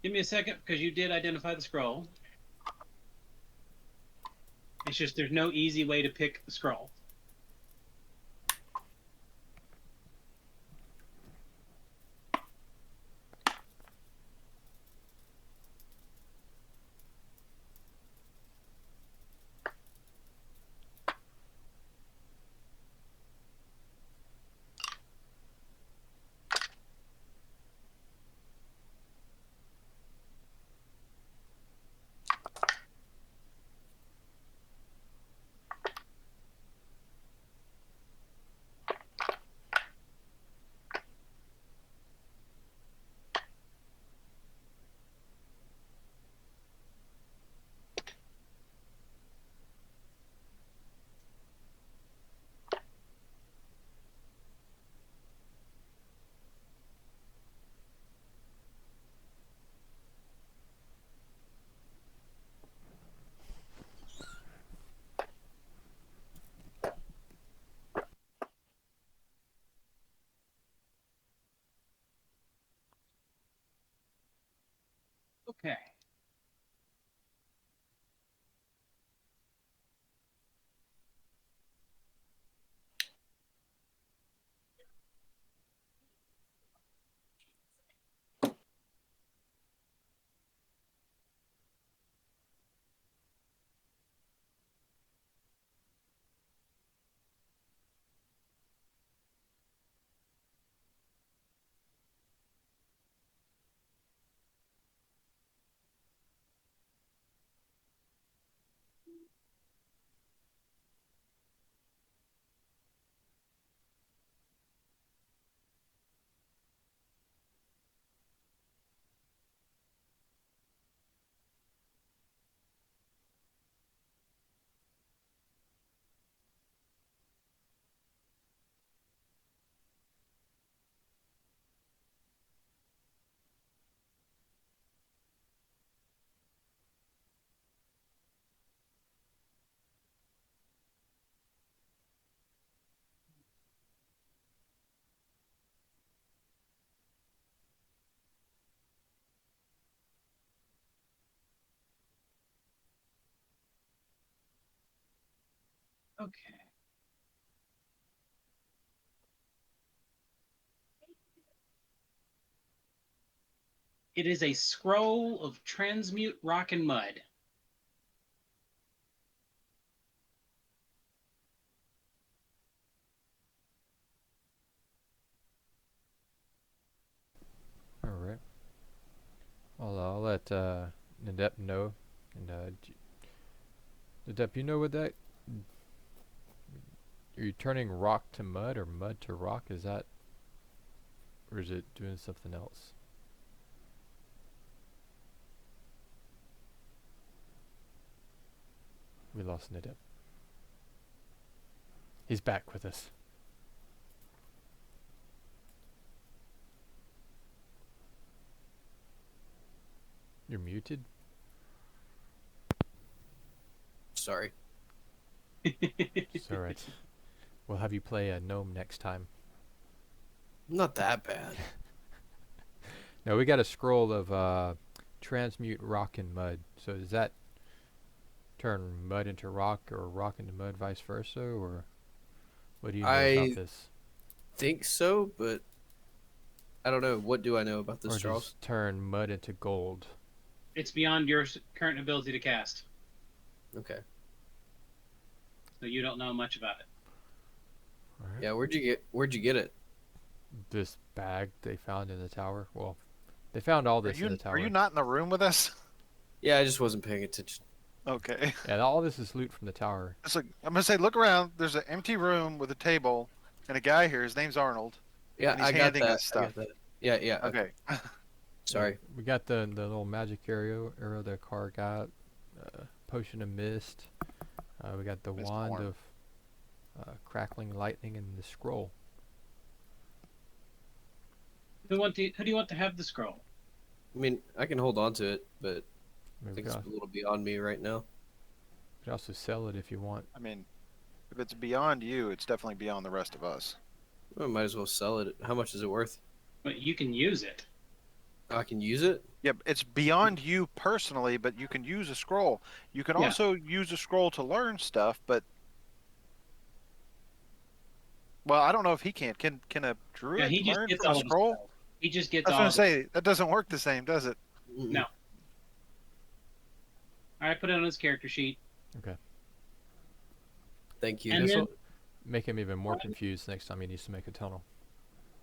[SPEAKER 3] Give me a second because you did identify the scroll. It's just there's no easy way to pick the scroll. Okay. Okay. It is a scroll of transmute rock and mud.
[SPEAKER 1] All right. Well, I'll let Nadep know. And Nadep, you know what that? Are you turning rock to mud or mud to rock? Is that, or is it doing something else? We lost Nadep. He's back with us. You're muted?
[SPEAKER 4] Sorry.
[SPEAKER 1] It's alright. We'll have you play a gnome next time.
[SPEAKER 4] Not that bad.
[SPEAKER 1] No, we got a scroll of transmute rock and mud. So does that turn mud into rock or rock into mud, vice versa, or what do you know about
[SPEAKER 4] I
[SPEAKER 1] this?
[SPEAKER 4] think so, but I don't know. What do I know about this,
[SPEAKER 1] Or
[SPEAKER 4] Charles?
[SPEAKER 1] just turn mud into gold?
[SPEAKER 3] It's beyond your current ability to cast,
[SPEAKER 4] Okay.
[SPEAKER 3] so you don't know much about it.
[SPEAKER 1] All right.
[SPEAKER 4] Yeah, where'd you get it?
[SPEAKER 1] This bag they found in the tower. Well, they found all this in the tower.
[SPEAKER 2] Are you not in the room with us?
[SPEAKER 4] Yeah, I just wasn't paying attention.
[SPEAKER 2] Okay.
[SPEAKER 1] Yeah, all this is loot from the tower.
[SPEAKER 2] It's like, I'm gonna say, look around. There's an empty room with a table and a guy here. His name's Arnold.
[SPEAKER 4] Yeah,
[SPEAKER 2] And he's
[SPEAKER 4] I got
[SPEAKER 2] handing
[SPEAKER 4] that.
[SPEAKER 2] us
[SPEAKER 4] I got
[SPEAKER 2] stuff.
[SPEAKER 4] that. Yeah, yeah.
[SPEAKER 2] Okay.
[SPEAKER 4] Sorry.
[SPEAKER 1] We got the little magic arrow the car got. Potion of mist. We got the
[SPEAKER 2] Mist
[SPEAKER 1] wand
[SPEAKER 2] horn.
[SPEAKER 1] of crackling lightning and the scroll.
[SPEAKER 3] Who do you want to have the scroll?
[SPEAKER 4] I mean, I can hold on to it, but I
[SPEAKER 1] We
[SPEAKER 4] think
[SPEAKER 1] could
[SPEAKER 4] it's a little beyond me right now.
[SPEAKER 1] also sell it if you want.
[SPEAKER 2] I mean, if it's beyond you, it's definitely beyond the rest of us.
[SPEAKER 4] I might as well sell it. How much is it worth?
[SPEAKER 3] But you can use it.
[SPEAKER 4] I can use it?
[SPEAKER 2] Yeah, it's beyond you personally, but you can use a scroll. You can
[SPEAKER 3] Yeah.
[SPEAKER 2] also use a scroll to learn stuff, but well, I don't know if he can. Can a
[SPEAKER 3] Yeah,
[SPEAKER 2] druid
[SPEAKER 3] he just
[SPEAKER 2] learn
[SPEAKER 3] gets
[SPEAKER 2] from a
[SPEAKER 3] all the
[SPEAKER 2] scroll?
[SPEAKER 3] spells. He just gets
[SPEAKER 2] I was
[SPEAKER 3] all
[SPEAKER 2] gonna
[SPEAKER 3] the
[SPEAKER 2] say that doesn't work the same, does it?
[SPEAKER 4] Mm-mm.
[SPEAKER 3] No. All right, put it on his character sheet.
[SPEAKER 4] Thank you.
[SPEAKER 3] And
[SPEAKER 1] This
[SPEAKER 3] then-
[SPEAKER 1] will make him even more confused next time he needs to make a tunnel.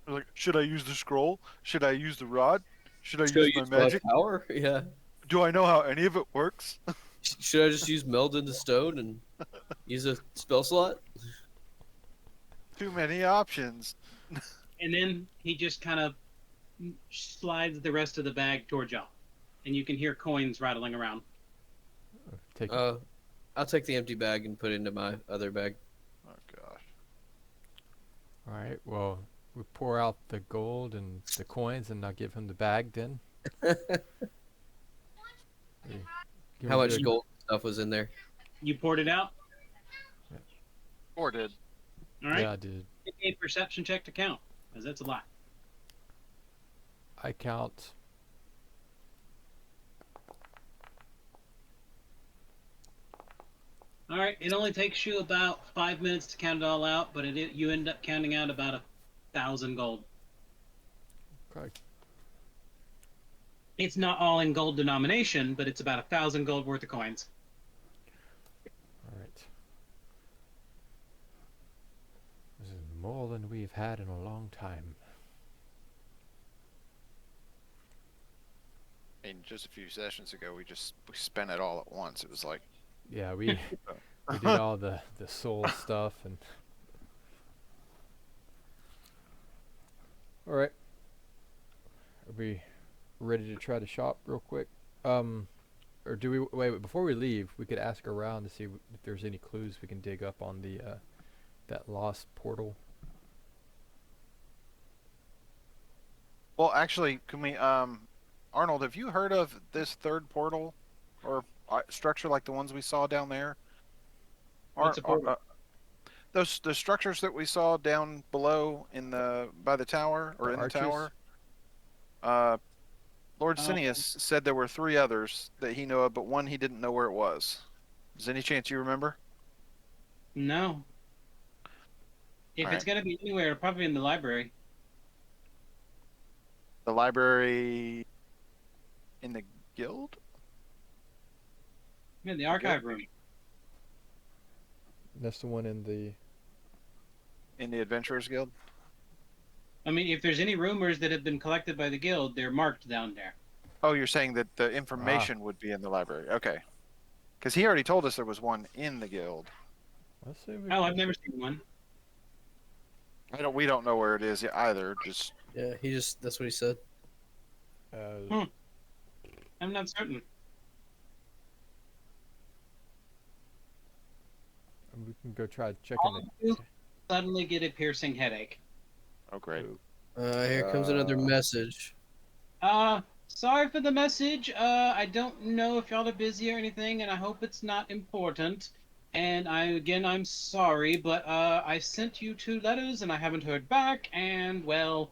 [SPEAKER 2] Like, should I use the scroll? Should I use the rod? Should I
[SPEAKER 4] Should I
[SPEAKER 2] use my
[SPEAKER 4] use
[SPEAKER 2] magic?
[SPEAKER 4] power? Yeah.
[SPEAKER 2] Do I know how any of it works?
[SPEAKER 4] Should I just use meld into stone and use a spell slot?
[SPEAKER 2] Too many options.
[SPEAKER 3] And then he just kind of slides the rest of the bag towards y'all, and you can hear coins rattling around.
[SPEAKER 1] Take it.
[SPEAKER 4] I'll take the empty bag and put it into my other bag.
[SPEAKER 2] Oh gosh.
[SPEAKER 1] All right. Well, we pour out the gold and the coins, and I'll give him the bag then. Give
[SPEAKER 4] How
[SPEAKER 1] him
[SPEAKER 4] much
[SPEAKER 1] the-
[SPEAKER 4] gold stuff was in there?
[SPEAKER 3] You poured it out.
[SPEAKER 2] Or did.
[SPEAKER 3] All right.
[SPEAKER 1] Yeah, I did.
[SPEAKER 3] Make a perception check to count, because that's a lot.
[SPEAKER 1] I count
[SPEAKER 3] All right, it only takes you about 5 minutes to count it all out, but you end up counting out about 1,000 gold.
[SPEAKER 1] Okay.
[SPEAKER 3] It's not all in gold denomination, but it's about 1,000 gold worth of coins.
[SPEAKER 1] All right. This is more than we've had in a long time.
[SPEAKER 2] I mean, just a few sessions ago, we spent it all at once. It was like,
[SPEAKER 1] Yeah, we did all the soul stuff and. All right. Are we ready to try to shop real quick? Or do we wait before we leave? We could ask around to see if there's any clues we can dig up on the that lost portal.
[SPEAKER 2] well, actually, can we, Arnold, have you heard of this third portal or structure like the ones we saw down there?
[SPEAKER 3] What's a portal?
[SPEAKER 2] The structures that we saw down below by the tower or
[SPEAKER 1] The
[SPEAKER 2] in
[SPEAKER 1] arches?
[SPEAKER 2] the tower. Uh, Lord
[SPEAKER 3] Oh.
[SPEAKER 2] Cineas said there were 3 others that he knew of, but one he didn't know where it was. Is there any chance you remember?
[SPEAKER 3] No. If
[SPEAKER 2] All
[SPEAKER 3] it's
[SPEAKER 2] right.
[SPEAKER 3] going to be anywhere, probably in the library.
[SPEAKER 2] The library in the guild?
[SPEAKER 3] In the archive room.
[SPEAKER 1] That's the one in the.
[SPEAKER 2] In the Adventurers Guild?
[SPEAKER 3] I mean, if there's any rumors that have been collected by the guild, they're marked down there.
[SPEAKER 2] Oh, you're saying that the information would be in the library. Okay. Because he already told us there was one in the guild.
[SPEAKER 1] Let's see. If we
[SPEAKER 3] Oh,
[SPEAKER 1] can-
[SPEAKER 3] I've never seen one.
[SPEAKER 2] We don't know where it is either. Just
[SPEAKER 4] Yeah, that's what he said.
[SPEAKER 3] I'm not certain.
[SPEAKER 1] we can go try checking
[SPEAKER 3] All of you suddenly get a piercing headache.
[SPEAKER 2] oh great.
[SPEAKER 4] Here comes another message.
[SPEAKER 3] Sorry for the message. I don't know if y'all are busy or anything, and I hope it's not important. And I'm sorry, but I sent you 2 letters and I haven't heard back, and well,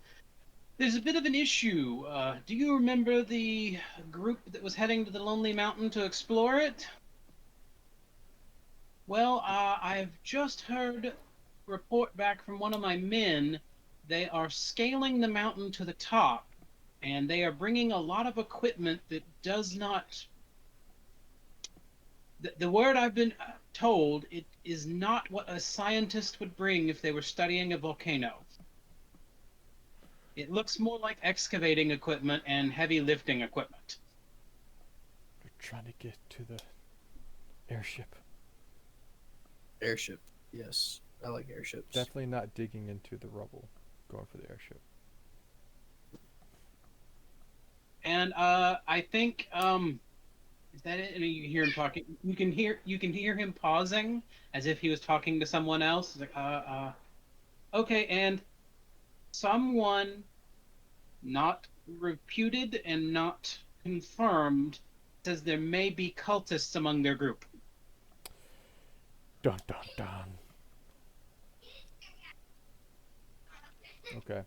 [SPEAKER 3] there's a bit of an issue. Do you remember the group that was heading to the Lonely Mountain to explore it? Well, I've just heard a report back from one of my men. They are scaling the mountain to the top, and they are bringing a lot of equipment that does not. The word I've been told, it is not what a scientist would bring if they were studying a volcano. It looks more like excavating equipment and heavy lifting equipment.
[SPEAKER 1] We're trying to get to the airship.
[SPEAKER 4] Airship. Yes, I like airships.
[SPEAKER 1] Definitely not digging into the rubble. Going for the airship.
[SPEAKER 3] And I think is that it? And you hear him talking. You can hear him pausing as if he was talking to someone else. He's like, okay, and someone not reputed and not confirmed says there may be cultists among their group.
[SPEAKER 1] Dun dun dun. Okay.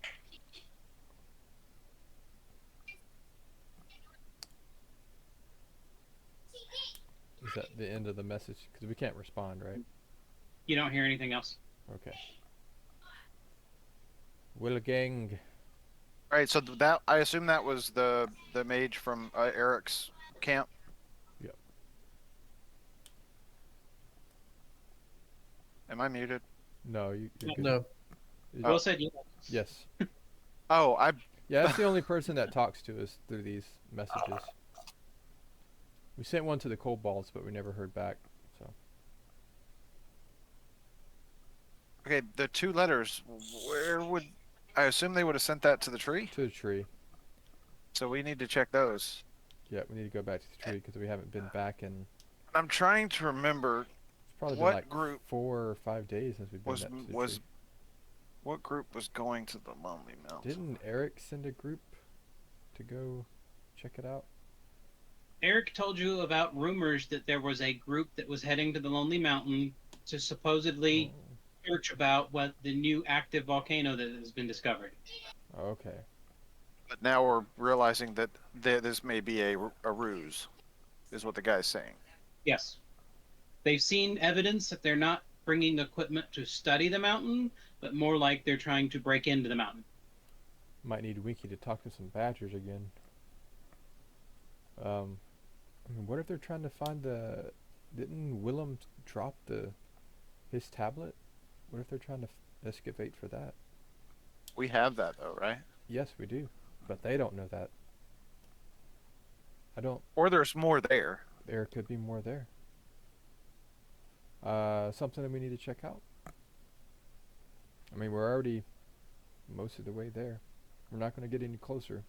[SPEAKER 1] Is that the end of the message? Because we can't respond, right?
[SPEAKER 3] You don't hear anything else.
[SPEAKER 1] Okay. Wilgang.
[SPEAKER 2] All right, so that I assume that was the mage from Eric's camp.
[SPEAKER 1] Yep.
[SPEAKER 2] Am I muted?
[SPEAKER 1] No, you're good.
[SPEAKER 4] No.
[SPEAKER 3] Will said yes.
[SPEAKER 1] Yes.
[SPEAKER 2] Oh,
[SPEAKER 1] Yeah, that's the only person that talks to us through these messages. We sent one to the Kobolds, but we never heard back. So
[SPEAKER 2] okay. The 2 letters. Where would I assume they would have sent that to the tree?
[SPEAKER 1] to the tree.
[SPEAKER 2] So we need to check those.
[SPEAKER 1] Yeah, we need to go back to the tree because we haven't been back in.
[SPEAKER 2] I'm trying to remember
[SPEAKER 1] It's probably
[SPEAKER 2] what
[SPEAKER 1] been like
[SPEAKER 2] group
[SPEAKER 1] 4 or 5 days since we've been back to the
[SPEAKER 2] was
[SPEAKER 1] tree.
[SPEAKER 2] what group was going to the Lonely Mountain.
[SPEAKER 1] Didn't Eric send a group to go check it out?
[SPEAKER 3] Eric told you about rumors that there was a group that was heading to the Lonely Mountain to supposedly search about what the new active volcano that has been discovered.
[SPEAKER 1] Oh, okay.
[SPEAKER 2] But now we're realizing that this may be a ruse, is what the guy's saying.
[SPEAKER 3] Yes. They've seen evidence that they're not bringing equipment to study the mountain, but more like they're trying to break into the mountain.
[SPEAKER 1] Might need Winky to talk to some badgers again. I mean, what if they're trying to find the? Didn't Willem drop his tablet? What if they're trying to excavate for that?
[SPEAKER 2] We have that though, right?
[SPEAKER 1] Yes, we do, but they don't know that. I don't.
[SPEAKER 2] Or there's more there.
[SPEAKER 1] There could be more there. Something that we need to check out. I mean, we're already most of the way there. We're not going to get any closer.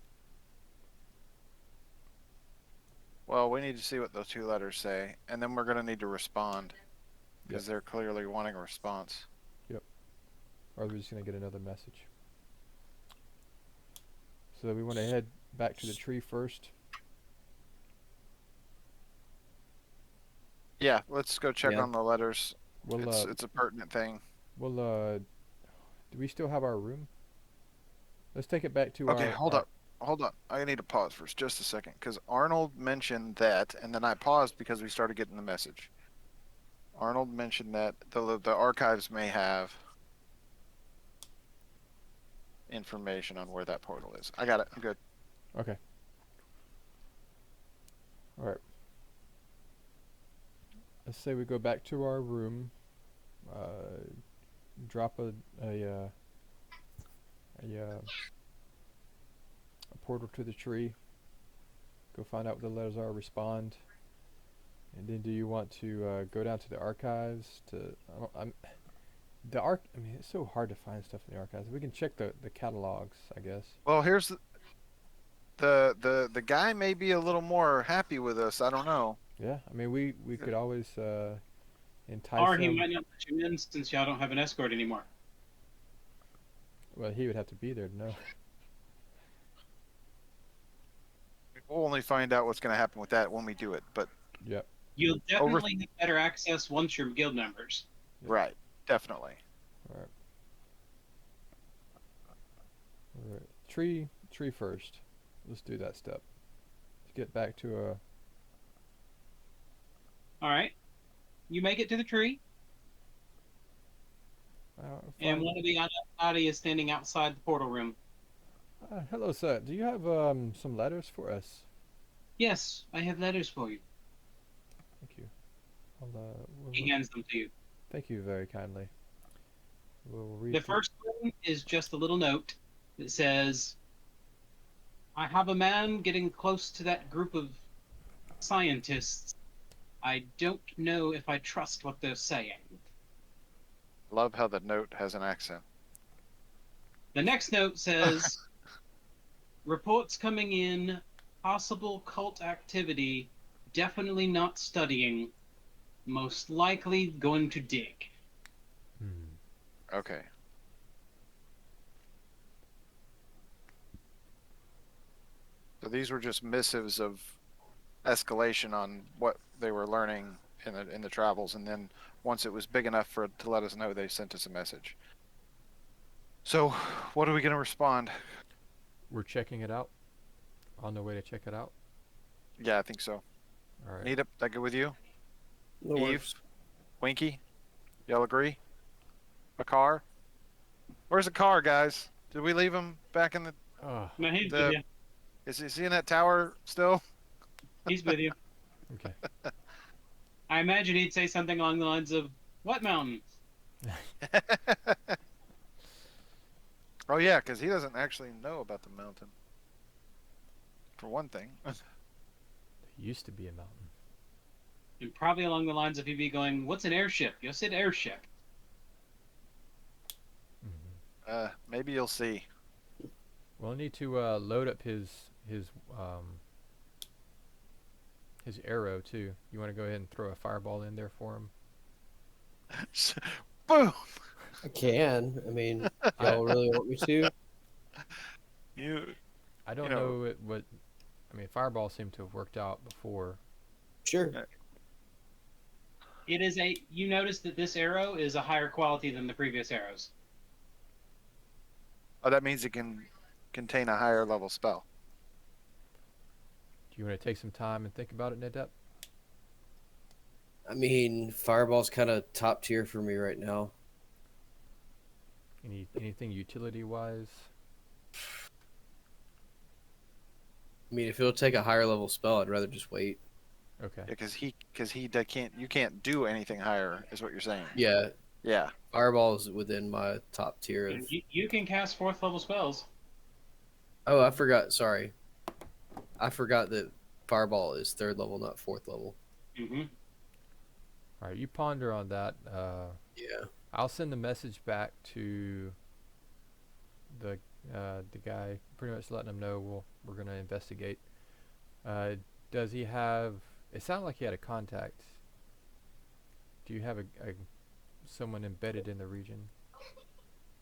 [SPEAKER 2] Well, we need to see what those 2 letters say, and then we're going to need to respond because
[SPEAKER 1] Yep.
[SPEAKER 2] they're clearly wanting a response.
[SPEAKER 1] Or we're just going to get another message. So we want to head back to the tree first.
[SPEAKER 2] Yeah, let's go check
[SPEAKER 4] Yeah.
[SPEAKER 2] on the letters.
[SPEAKER 1] We'll
[SPEAKER 2] It's a pertinent thing.
[SPEAKER 1] do we still have our room? Let's take it back to
[SPEAKER 2] Okay,
[SPEAKER 1] our
[SPEAKER 2] hold up. Hold on. I need to pause for just a second because Arnold mentioned that, and then I paused because we started getting the message. Arnold mentioned that the archives may have information on where that portal is. I got it. I'm good.
[SPEAKER 1] Okay. All right. Let's say we go back to our room. Drop a portal to the tree. Go find out what the letters are. Respond. And then, do you want to go down to the archives? I mean, it's so hard to find stuff in the archives. We can check the catalogs, I guess.
[SPEAKER 2] Well, here's the guy may be a little more happy with us. I don't know.
[SPEAKER 1] Yeah. I mean, we could always entice
[SPEAKER 3] Or he
[SPEAKER 1] him.
[SPEAKER 3] might not let you in since y'all don't have an escort anymore.
[SPEAKER 1] Well, he would have to be there to know.
[SPEAKER 2] We'll only find out what's going to happen with that when we do it. But
[SPEAKER 1] Yep.
[SPEAKER 3] You'll definitely have better access once you're guild members.
[SPEAKER 1] Yeah.
[SPEAKER 2] right, definitely.
[SPEAKER 1] All right. All right. Tree first. Let's do that step. Let's get back to a.
[SPEAKER 3] All right. You make it to the tree, and one of the Illuminati is standing outside the portal room.
[SPEAKER 1] Hello, sir. Do you have some letters for us?
[SPEAKER 3] Yes, I have letters for you.
[SPEAKER 1] Thank you. We'll
[SPEAKER 3] He hands them to you.
[SPEAKER 1] thank you very kindly. We'll read.
[SPEAKER 3] The first one is just a little note that says, I have a man getting close to that group of scientists. I don't know if I trust what they're saying.
[SPEAKER 2] Love how the note has an accent.
[SPEAKER 3] The next note says, reports coming in, possible cult activity, definitely not studying, most likely going to dig.
[SPEAKER 2] Okay. So these were just missives of escalation on what they were learning in the travels, and then once it was big enough for to let us know, they sent us a message. So, what are we going to respond?
[SPEAKER 1] We're checking it out. On the way to check it out.
[SPEAKER 2] Yeah, I think so.
[SPEAKER 1] All right.
[SPEAKER 2] Need it? That good with you?
[SPEAKER 4] No
[SPEAKER 2] Eve?
[SPEAKER 4] worries.
[SPEAKER 2] Winky? Y'all agree? A car? Where's the car, guys? Did we leave him back in the?
[SPEAKER 1] Oh,
[SPEAKER 3] No, he's
[SPEAKER 2] The-
[SPEAKER 3] with you.
[SPEAKER 2] Is he in that tower still?
[SPEAKER 3] He's with you.
[SPEAKER 1] okay.
[SPEAKER 3] I imagine he'd say something along the lines of, what mountain?
[SPEAKER 2] Oh yeah, because he doesn't actually know about the mountain. For one thing.
[SPEAKER 1] There used to be a mountain.
[SPEAKER 3] And probably along the lines of he'd be going, what's an airship? You said airship.
[SPEAKER 2] Maybe you'll see.
[SPEAKER 1] We'll need to load up his arrow too. You want to go ahead and throw a fireball in there for him?
[SPEAKER 2] Boom!
[SPEAKER 4] I can. I mean, y'all really want me to?
[SPEAKER 2] You.
[SPEAKER 1] I don't
[SPEAKER 2] You know-
[SPEAKER 1] know what. I mean, fireball seemed to have worked out before.
[SPEAKER 4] Sure.
[SPEAKER 3] It is you notice that this arrow is a higher quality than the previous arrows.
[SPEAKER 2] Oh, that means it can contain a higher level spell.
[SPEAKER 1] Do you want to take some time and think about it, Nadep?
[SPEAKER 4] I mean, Fireball's kind of top tier for me right now.
[SPEAKER 1] Anything utility wise?
[SPEAKER 4] I mean, if it'll take a higher level spell, I'd rather just wait.
[SPEAKER 1] Okay.
[SPEAKER 2] Because can't you can't do anything higher, is what you're saying.
[SPEAKER 4] Yeah,
[SPEAKER 2] Yeah.
[SPEAKER 4] Fireball is within my top tier of.
[SPEAKER 3] And you can cast 4th level spells.
[SPEAKER 4] Oh, I forgot. Sorry, I forgot that Fireball is 3rd level, not 4th level.
[SPEAKER 3] Mm-hmm.
[SPEAKER 1] All right, you ponder on that.
[SPEAKER 4] Yeah.
[SPEAKER 1] I'll send the message back to the guy, pretty much letting him know we're gonna investigate. Does he have? It sounded like he had a contact. Do you have a someone embedded in the region?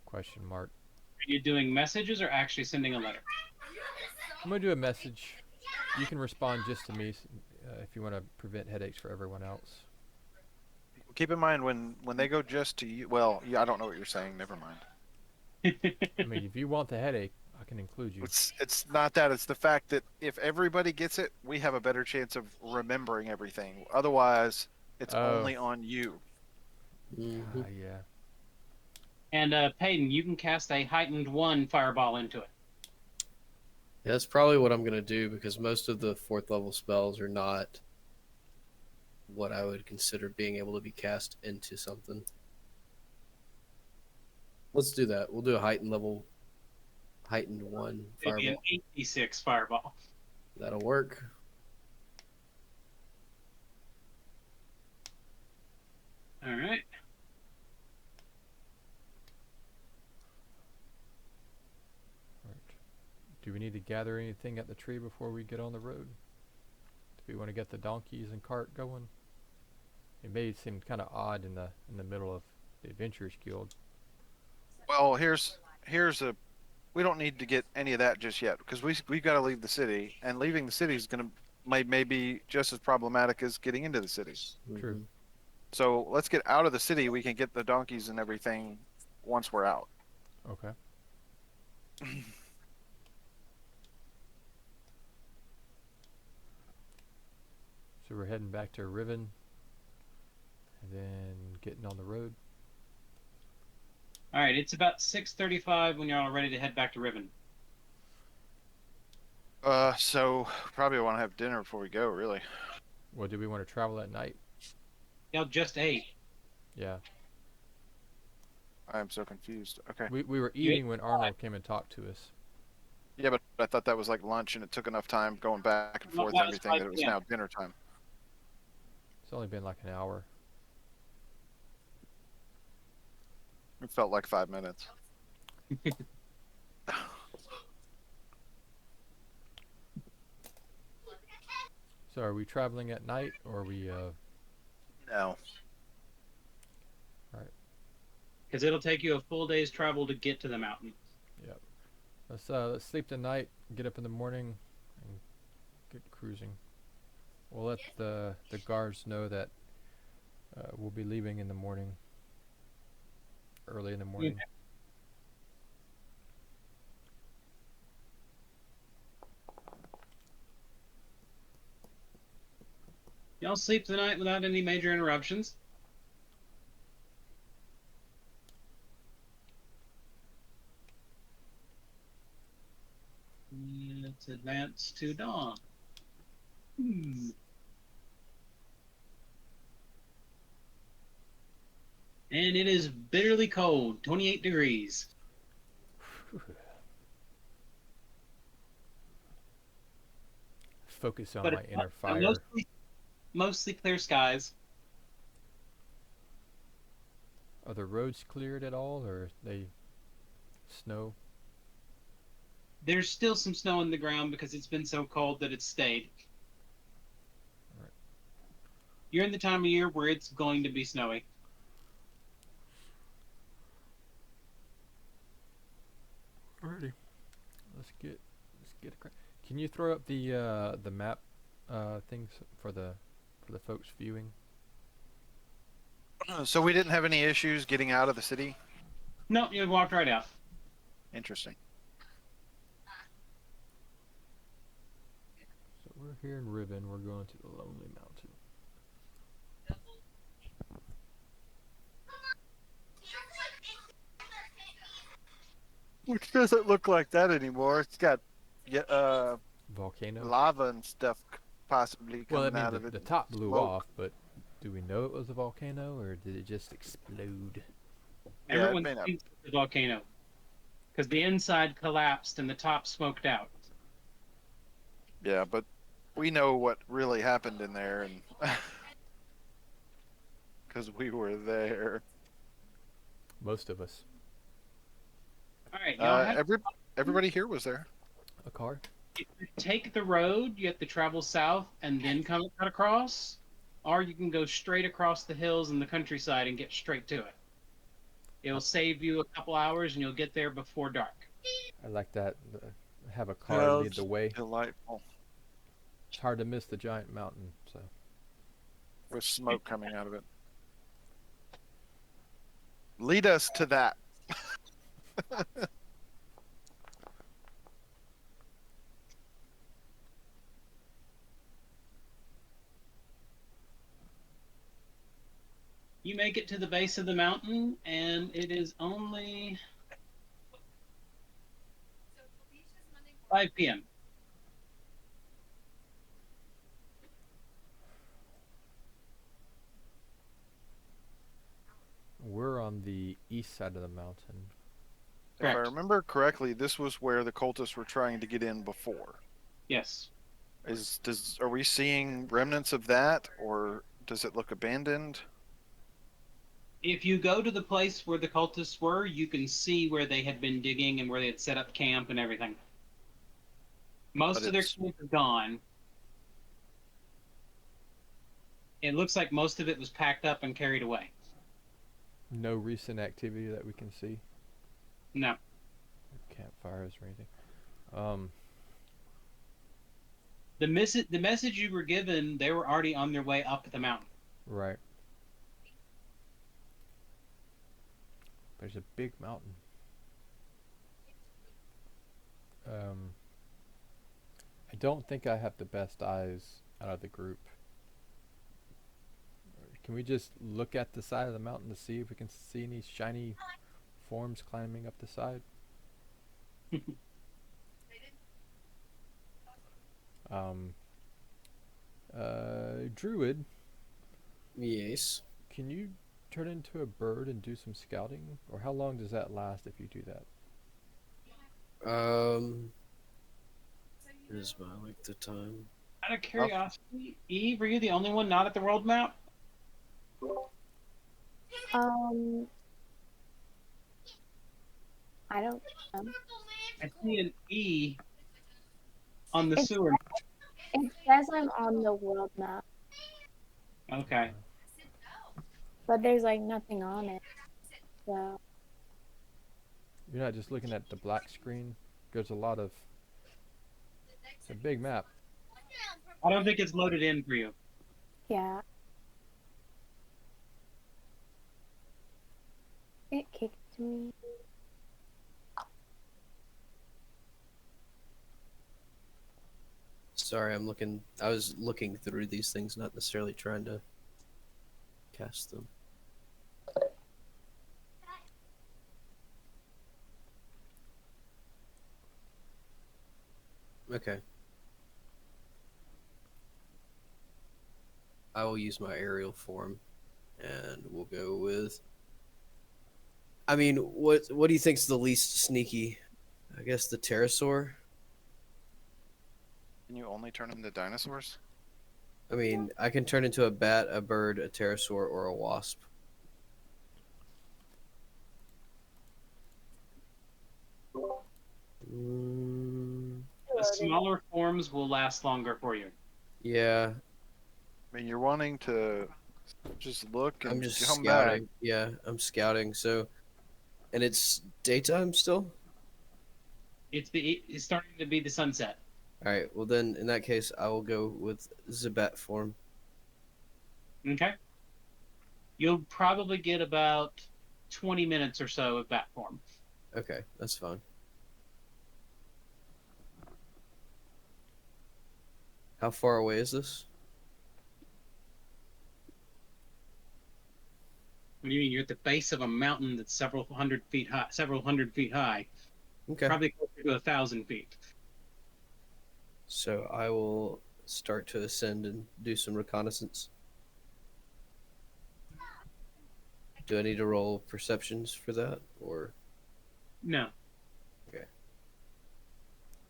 [SPEAKER 1] Question mark.
[SPEAKER 3] Are you doing messages or actually sending a letter?
[SPEAKER 1] I'm gonna do a message. You can respond just to me if you want to prevent headaches for everyone else.
[SPEAKER 2] Keep in mind when they go just to you. Well, yeah, I don't know what you're saying. Never mind.
[SPEAKER 1] I mean, if you want the headache, I can include you.
[SPEAKER 2] It's not that. It's the fact that if everybody gets it, we have a better chance of remembering everything. Otherwise, it's
[SPEAKER 1] Oh.
[SPEAKER 2] only on you.
[SPEAKER 4] Mm-hmm.
[SPEAKER 1] Yeah.
[SPEAKER 3] And Peyton, you can cast a heightened 1 fireball into it.
[SPEAKER 4] Yeah, that's probably what I'm gonna do because most of the 4th level spells are not what I would consider being able to be cast into something. Let's do that. We'll do a heightened 1
[SPEAKER 3] It'd be an
[SPEAKER 4] Fireball.
[SPEAKER 3] 8d6 fireball.
[SPEAKER 4] That'll work.
[SPEAKER 3] All right.
[SPEAKER 1] Right. Do we need to gather anything at the tree before we get on the road? Do we want to get the donkeys and cart going? It may seem kind of odd in the middle of the Adventurers Guild.
[SPEAKER 2] Well, here's a. We don't need to get any of that just yet because we've got to leave the city, and leaving the city is gonna may be just as problematic as getting into the city.
[SPEAKER 1] True.
[SPEAKER 4] Mhm.
[SPEAKER 2] So let's get out of the city. We can get the donkeys and everything once we're out.
[SPEAKER 1] Okay. So we're heading back to Riven, and then getting on the road.
[SPEAKER 3] All right. It's about 6:35 when you're all ready to head back to Riven.
[SPEAKER 2] So probably want to have dinner before we go. Really.
[SPEAKER 1] Well, do we want to travel at night?
[SPEAKER 3] Y'all just ate.
[SPEAKER 1] Yeah.
[SPEAKER 2] I am so confused. Okay.
[SPEAKER 1] We were
[SPEAKER 3] You ate
[SPEAKER 1] eating when Arnold came and talked to us.
[SPEAKER 2] Yeah, but I thought that was like lunch, and it took enough time going back and
[SPEAKER 3] No,
[SPEAKER 2] forth
[SPEAKER 3] that
[SPEAKER 2] and
[SPEAKER 3] was
[SPEAKER 2] everything that
[SPEAKER 3] 5
[SPEAKER 2] it was
[SPEAKER 3] p.m.
[SPEAKER 2] now dinner time.
[SPEAKER 1] It's only been like an hour.
[SPEAKER 2] It felt like 5 minutes.
[SPEAKER 1] So are we traveling at night, or are we?
[SPEAKER 2] No.
[SPEAKER 3] Because it'll take you a full day's travel to get to the mountain.
[SPEAKER 1] Let's sleep the night, get up in the morning, and get cruising. We'll let the guards know that we'll be leaving in the morning, early in the morning.
[SPEAKER 3] Y'all sleep the night without any major interruptions. Let's advance to dawn. And it is bitterly cold, 28 degrees.
[SPEAKER 1] Focus on
[SPEAKER 3] But
[SPEAKER 1] my
[SPEAKER 3] it's
[SPEAKER 1] inner
[SPEAKER 3] not-
[SPEAKER 1] fire.
[SPEAKER 3] mostly clear skies.
[SPEAKER 1] Are the roads cleared at all, or they snow?
[SPEAKER 3] There's still some snow in the ground because it's been so cold that it's stayed.
[SPEAKER 1] Alright.
[SPEAKER 3] You're in the time of year where it's going to be snowy.
[SPEAKER 1] Alrighty. Let's get Can you throw up the map things for the folks viewing?
[SPEAKER 2] So we didn't have any issues getting out of the city.
[SPEAKER 3] No, you walked right out.
[SPEAKER 2] Interesting.
[SPEAKER 1] So we're here in Riven. We're going to the Lonely Mountain.
[SPEAKER 2] Which doesn't look like that anymore. It's got
[SPEAKER 1] Volcano.
[SPEAKER 2] lava and stuff possibly
[SPEAKER 1] Well, I
[SPEAKER 2] coming
[SPEAKER 1] mean,
[SPEAKER 2] out of it.
[SPEAKER 1] the top blew
[SPEAKER 2] Smoke.
[SPEAKER 1] off, but do we know it was a volcano or did it just explode?
[SPEAKER 2] Yeah, it
[SPEAKER 3] Everyone
[SPEAKER 2] may not.
[SPEAKER 3] thinks it's a volcano because the inside collapsed and the top smoked out.
[SPEAKER 2] Yeah, but we know what really happened in there, and because we were there.
[SPEAKER 1] Most of us.
[SPEAKER 3] All right, y'all have
[SPEAKER 2] Everybody here was there.
[SPEAKER 1] A car?
[SPEAKER 3] you take the road. You have to travel south and then come cut across, or you can go straight across the hills and the countryside and get straight to it. It'll save you a couple hours, and you'll get there before dark.
[SPEAKER 1] I like that. Have a car lead
[SPEAKER 2] Sounds
[SPEAKER 1] the way.
[SPEAKER 2] delightful.
[SPEAKER 1] It's hard to miss the giant mountain, so.
[SPEAKER 2] With smoke coming out of it. Lead us to that.
[SPEAKER 3] You make it to the base of the mountain, and it is only 5 p.m.
[SPEAKER 1] We're on the east side of the mountain.
[SPEAKER 2] If I
[SPEAKER 3] Correct.
[SPEAKER 2] remember correctly, this was where the cultists were trying to get in before.
[SPEAKER 3] Yes.
[SPEAKER 2] Are we seeing remnants of that, or does it look abandoned?
[SPEAKER 3] If you go to the place where the cultists were, you can see where they had been digging and where they had set up camp and everything. Most
[SPEAKER 2] But
[SPEAKER 3] of their
[SPEAKER 2] it's-
[SPEAKER 3] camp is gone. It looks like most of it was packed up and carried away.
[SPEAKER 1] No recent activity that we can see.
[SPEAKER 3] No.
[SPEAKER 1] Campfires or anything. Um,
[SPEAKER 3] The message you were given, they were already on their way up the mountain.
[SPEAKER 1] right. There's a big mountain. I don't think I have the best eyes out of the group. Can we just look at the side of the mountain to see if we can see any shiny forms climbing up the side? Druid,
[SPEAKER 4] Yes.
[SPEAKER 1] can you turn into a bird and do some scouting? Or how long does that last if you do that?
[SPEAKER 4] Is my like the time?
[SPEAKER 3] Out of curiosity, Eve, were you the only one not at the world map?
[SPEAKER 5] I don't know.
[SPEAKER 3] I see an E on the
[SPEAKER 5] It's-
[SPEAKER 3] sewer.
[SPEAKER 5] It says I'm on the world map,
[SPEAKER 3] Okay.
[SPEAKER 5] but there's like nothing on it. So
[SPEAKER 1] You're not just looking at the black screen. There's a lot of. It's a big map.
[SPEAKER 3] I don't think it's loaded in for you.
[SPEAKER 5] yeah. It kicked me.
[SPEAKER 4] Sorry, I'm looking. I was looking through these things, not necessarily trying to cast them. Okay. I will use my aerial form, and we'll go with. I mean, what do you think's the least sneaky? I guess the pterosaur.
[SPEAKER 2] Can you only turn into dinosaurs?
[SPEAKER 4] I mean, I can turn into a bat, a bird, a pterosaur, or a wasp. Mm,
[SPEAKER 3] The smaller forms will last longer for you.
[SPEAKER 4] yeah,
[SPEAKER 2] I mean, you're wanting to just look and
[SPEAKER 4] I'm just
[SPEAKER 2] come back.
[SPEAKER 4] scouting. Yeah, I'm scouting. So, and it's daytime still.
[SPEAKER 3] It's starting to be the sunset.
[SPEAKER 4] All right. Well, then in that case, I will go with Zebat form.
[SPEAKER 3] Okay. You'll probably get about 20 minutes or so of bat form.
[SPEAKER 4] Okay, that's fine. How far away is this?
[SPEAKER 3] What do you mean? You're at the base of a mountain that's several hundred feet high.
[SPEAKER 4] Okay.
[SPEAKER 3] Probably closer to 1,000 feet.
[SPEAKER 4] So I will start to ascend and do some reconnaissance. Do I need to roll perceptions for that, or
[SPEAKER 3] No.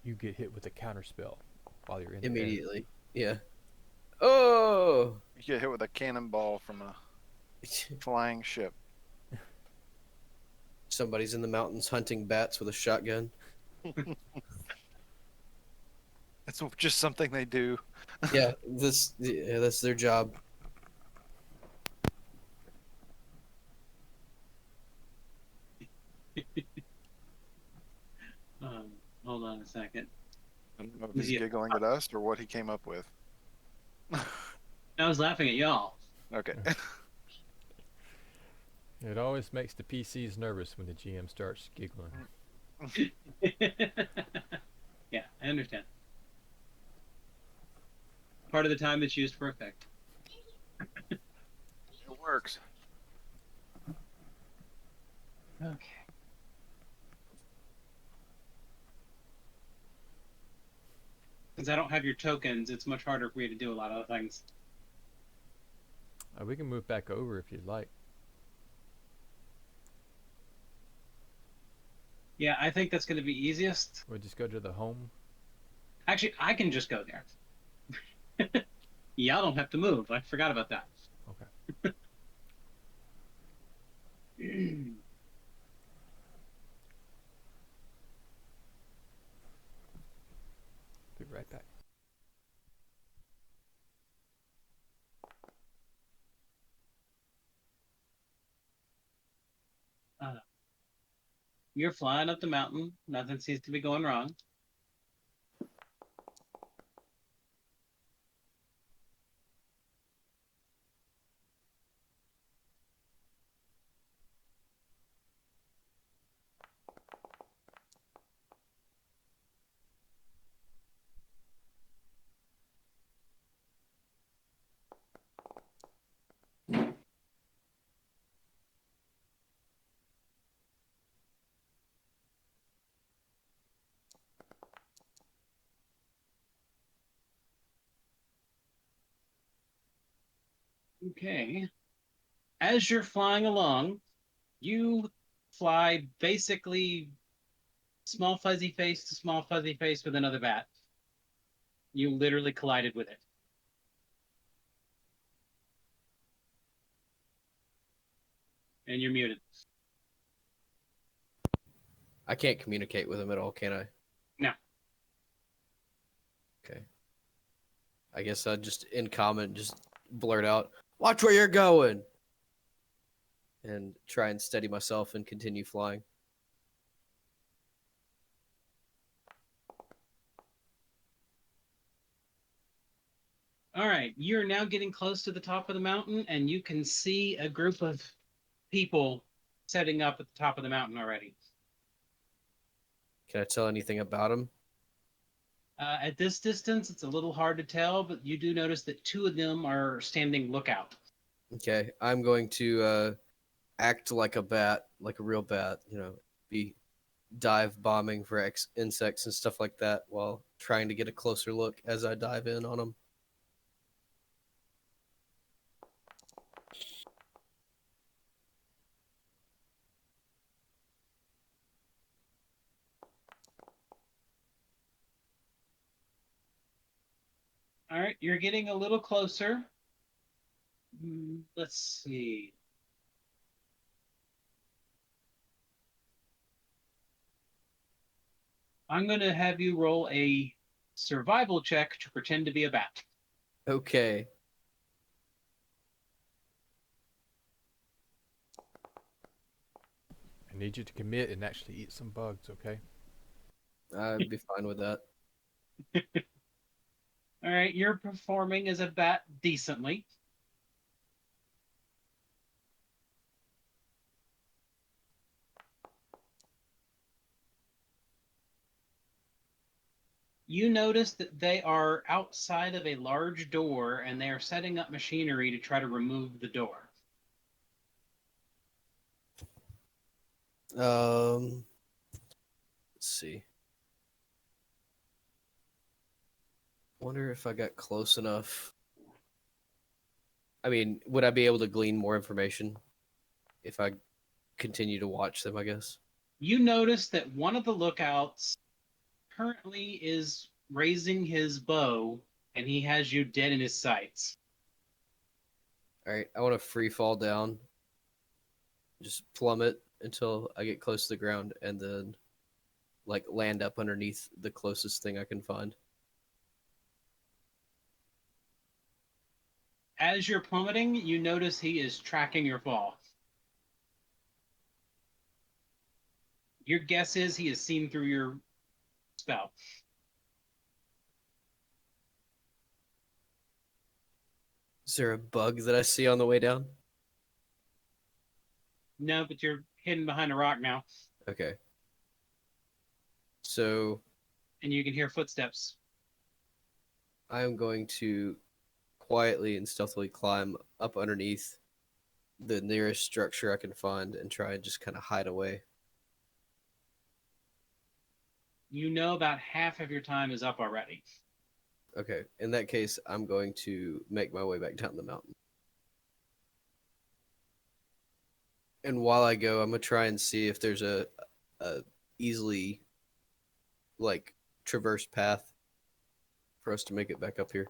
[SPEAKER 1] You get hit with a counter spell while you're in the air.
[SPEAKER 4] immediately? Yeah. Oh!
[SPEAKER 2] You get hit with a cannonball from a flying ship.
[SPEAKER 4] Somebody's in the mountains hunting bats with a shotgun.
[SPEAKER 2] It's just something they do.
[SPEAKER 4] Yeah, that's their job.
[SPEAKER 3] Hold on a second.
[SPEAKER 2] I don't know if he's
[SPEAKER 3] Yeah.
[SPEAKER 2] giggling at us or what he came up with.
[SPEAKER 3] I was laughing at y'all.
[SPEAKER 2] Okay.
[SPEAKER 1] It always makes the PCs nervous when the GM starts giggling.
[SPEAKER 3] Yeah, I understand. Part of the time it's used for effect.
[SPEAKER 2] It works.
[SPEAKER 3] Okay. Since I don't have your tokens, it's much harder for me to do a lot of things.
[SPEAKER 1] We can move back over if you'd like.
[SPEAKER 3] Yeah, I think that's going to be easiest.
[SPEAKER 1] We'll just go to the home.
[SPEAKER 3] Actually, I can just go there. Y'all don't have to move. I forgot about that.
[SPEAKER 1] Okay. Be right back.
[SPEAKER 3] You're flying up the mountain. Nothing seems to be going wrong. Okay. As you're flying along, you fly basically small fuzzy face to small fuzzy face with another bat. You literally collided with it. And you're muted.
[SPEAKER 4] I can't communicate with him at all, can I?
[SPEAKER 3] No.
[SPEAKER 4] Okay. I guess I'd just in comment just blurt out, "Watch where you're going," and try and steady myself and continue flying.
[SPEAKER 3] All right, you're now getting close to the top of the mountain, and you can see a group of people setting up at the top of the mountain already.
[SPEAKER 4] Can I tell anything about him?
[SPEAKER 3] At this distance, it's a little hard to tell, but you do notice that two of them are standing lookout.
[SPEAKER 4] Okay, I'm going to act like a bat, like a real bat, be dive bombing for insects and stuff like that while trying to get a closer look as I dive in on them.
[SPEAKER 3] All right, you're getting a little closer. Let's see. I'm going to have you roll a survival check to pretend to be a bat.
[SPEAKER 4] Okay.
[SPEAKER 1] I need you to commit and actually eat some bugs, okay?
[SPEAKER 4] I'd be fine with that.
[SPEAKER 3] All right, you're performing as a bat decently. You notice that they are outside of a large door and they are setting up machinery to try to remove the door.
[SPEAKER 4] Um, Let's see. Wonder if I got close enough. I mean, would I be able to glean more information if I continue to watch them, I guess?
[SPEAKER 3] You notice that one of the lookouts currently is raising his bow, and he has you dead in his sights.
[SPEAKER 4] All right, I want to free fall down, just plummet until I get close to the ground, and then like land up underneath the closest thing I can find.
[SPEAKER 3] As you're plummeting, you notice he is tracking your fall. Your guess is he has seen through your spell.
[SPEAKER 4] Is there a bug that I see on the way down?
[SPEAKER 3] No, but you're hidden behind a rock now,
[SPEAKER 4] Okay. So
[SPEAKER 3] and you can hear footsteps.
[SPEAKER 4] I am going to quietly and stealthily climb up underneath the nearest structure I can find and try and just kind of hide away.
[SPEAKER 3] You know about half of your time is up already.
[SPEAKER 4] Okay. In that case, I'm going to make my way back down the mountain. And while I go, I'm gonna try and see if there's a easily like traversed path for us to make it back up here.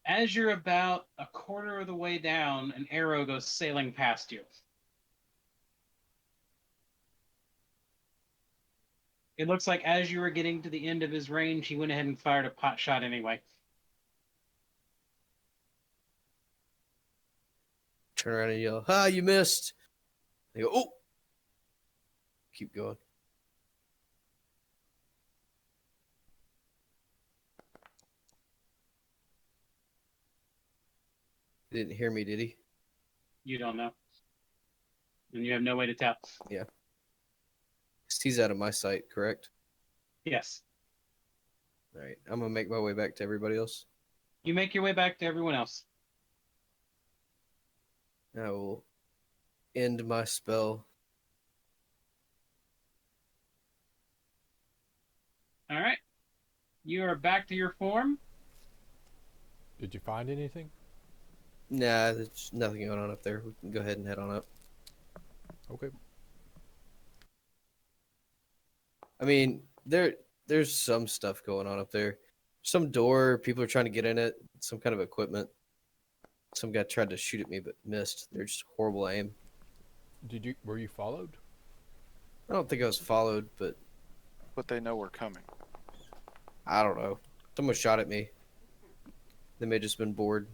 [SPEAKER 3] As you're about a quarter of the way down, an arrow goes sailing past you. It looks like as you were getting to the end of his range, he went ahead and fired a pot shot anyway.
[SPEAKER 4] Turn around and yell, "Ha, you missed!" They go, "Oh!" Keep going. He didn't hear me, did he?
[SPEAKER 3] You don't know. And you have no way to tell.
[SPEAKER 4] Yeah. He's out of my sight, correct?
[SPEAKER 3] Yes.
[SPEAKER 4] All right. I'm gonna make my way back to everybody else.
[SPEAKER 3] You make your way back to everyone else.
[SPEAKER 4] I will end my spell.
[SPEAKER 3] All right. You are back to your form.
[SPEAKER 1] Did you find anything?
[SPEAKER 4] Nah, there's nothing going on up there. We can go ahead and head on up.
[SPEAKER 1] Okay.
[SPEAKER 4] I mean, there's some stuff going on up there. Some door, people are trying to get in it, some kind of equipment. Some guy tried to shoot at me but missed. They're just horrible aim.
[SPEAKER 1] Were you followed?
[SPEAKER 4] I don't think I was followed, but
[SPEAKER 2] But they know we're coming.
[SPEAKER 4] I don't know. Someone shot at me. They may have just been bored.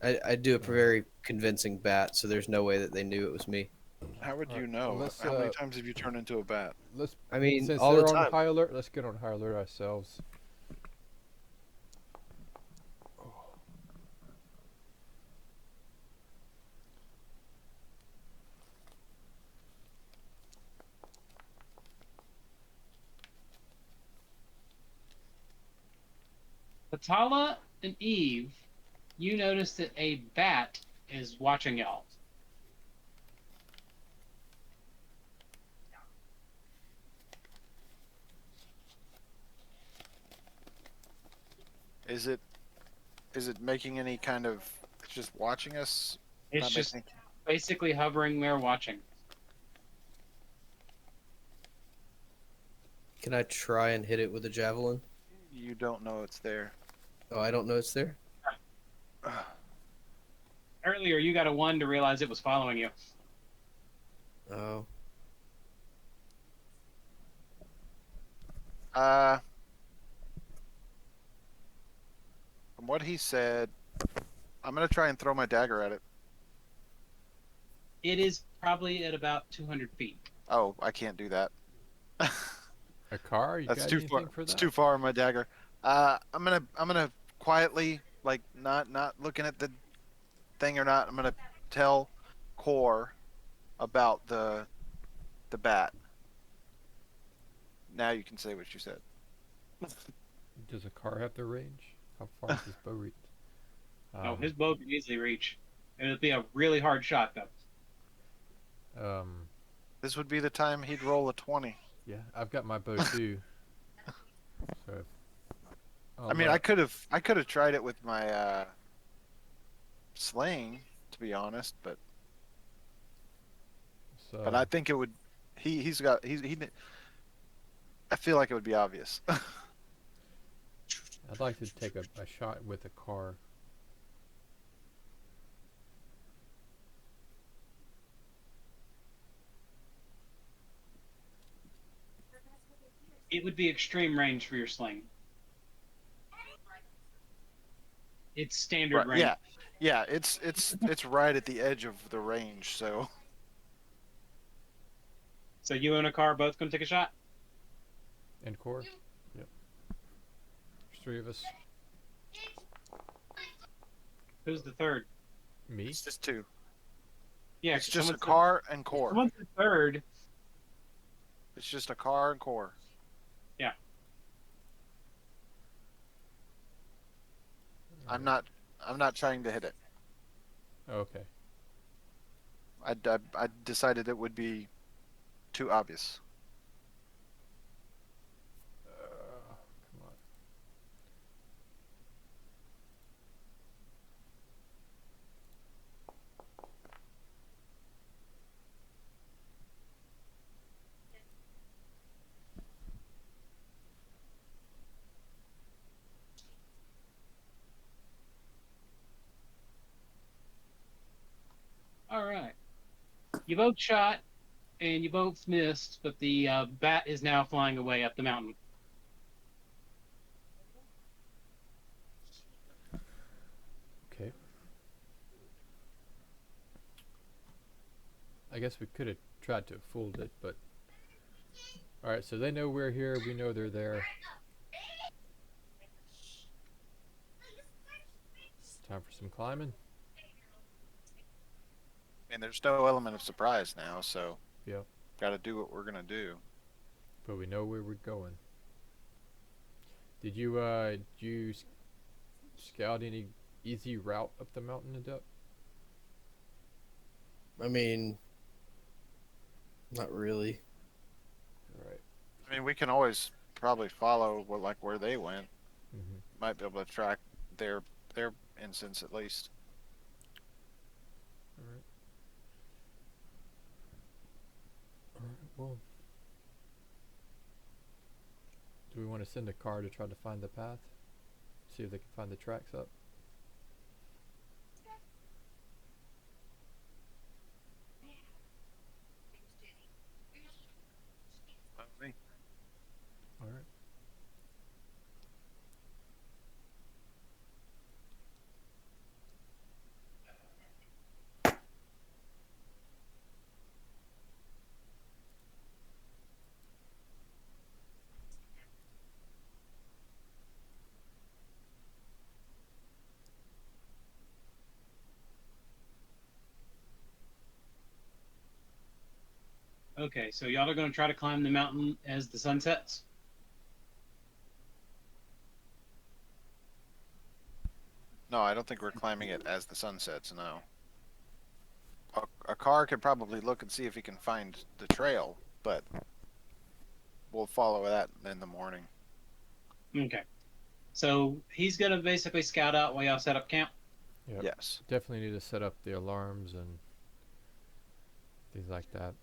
[SPEAKER 4] I do a very convincing bat, so there's no way that they knew it was me.
[SPEAKER 2] How would you
[SPEAKER 1] Alright,
[SPEAKER 2] know?
[SPEAKER 1] well, let's,
[SPEAKER 2] How many times have you turned into a bat?
[SPEAKER 1] Let's.
[SPEAKER 4] I mean,
[SPEAKER 1] Since
[SPEAKER 4] all
[SPEAKER 1] they're
[SPEAKER 4] the
[SPEAKER 1] on
[SPEAKER 4] time.
[SPEAKER 1] high alert, let's get on high alert ourselves.
[SPEAKER 3] Patala and Eve, you notice that a bat is watching y'all.
[SPEAKER 2] Is it making any kind of? It's just watching us.
[SPEAKER 3] It's
[SPEAKER 2] Not
[SPEAKER 3] just
[SPEAKER 2] making-
[SPEAKER 3] basically hovering there watching.
[SPEAKER 4] Can I try and hit it with a javelin?
[SPEAKER 2] You don't know it's there.
[SPEAKER 4] Oh, I don't know it's there?
[SPEAKER 3] Earlier, you got a 1 to realize it was following you.
[SPEAKER 4] Oh.
[SPEAKER 2] From what he said, I'm gonna try and throw my dagger at it.
[SPEAKER 3] It is probably at about 200 feet.
[SPEAKER 2] Oh, I can't do that.
[SPEAKER 1] A car? You
[SPEAKER 2] That's
[SPEAKER 1] got
[SPEAKER 2] too
[SPEAKER 1] anything
[SPEAKER 2] far.
[SPEAKER 1] for
[SPEAKER 2] It's
[SPEAKER 1] that?
[SPEAKER 2] too far. My dagger. I'm gonna quietly, like not looking at the thing or not. I'm gonna tell Core about the bat. Now you can say what you said.
[SPEAKER 1] Does a car have the range? How far does this bow reach?
[SPEAKER 3] No, his bow can easily reach. It'll be a really hard shot, though.
[SPEAKER 2] This would be the time he'd roll a 20.
[SPEAKER 1] Yeah, I've got my bow too. So
[SPEAKER 2] I mean, I could have tried it with my sling, to be honest, but
[SPEAKER 1] so
[SPEAKER 2] I think it would. He's got he. I feel like it would be obvious.
[SPEAKER 1] I'd like to take a shot with a car.
[SPEAKER 3] It would be extreme range for your sling. It's standard
[SPEAKER 2] Right?
[SPEAKER 3] range.
[SPEAKER 2] Yeah. It's right at the edge of the range. So
[SPEAKER 3] So you and a car both gonna take a shot?
[SPEAKER 1] And core? Yep. There's three of us.
[SPEAKER 3] Who's the third?
[SPEAKER 1] Me?
[SPEAKER 2] it's just two.
[SPEAKER 3] Yeah,
[SPEAKER 2] It's just a
[SPEAKER 3] someone's the-
[SPEAKER 2] car and core.
[SPEAKER 3] Someone's the third.
[SPEAKER 2] It's just a car and core. I'm not trying to hit it.
[SPEAKER 1] Okay.
[SPEAKER 2] I decided it would be too obvious.
[SPEAKER 1] Come on.
[SPEAKER 3] All right. You both shot, and you both missed, but the bat is now flying away up the mountain.
[SPEAKER 1] Okay. I guess we could have tried to have fooled it, but alright, so they know we're here, we know they're there. Time for some climbing.
[SPEAKER 2] I mean, there's no element of surprise now, so
[SPEAKER 1] Yep.
[SPEAKER 2] got to do what we're gonna do.
[SPEAKER 1] But we know where we're going. Did you scout any easy route up the mountain and up?
[SPEAKER 4] I mean, not really.
[SPEAKER 1] Alright.
[SPEAKER 2] I mean, we can always probably follow where they went.
[SPEAKER 1] Mm-hmm.
[SPEAKER 2] Might be able to track their instance at least.
[SPEAKER 1] Alright. Alright, well. Do we want to send a car to try to find the path? See if they can find the tracks up? Alright.
[SPEAKER 3] Okay, so y'all are gonna try to climb the mountain as the sun sets.
[SPEAKER 2] No, I don't think we're climbing it as the sun sets. No. A car could probably look and see if he can find the trail, but we'll follow that in the morning.
[SPEAKER 3] Okay. So he's gonna basically scout out while y'all set up camp.
[SPEAKER 1] Yep.
[SPEAKER 2] Yes.
[SPEAKER 1] Definitely need to set up the alarms and things like that.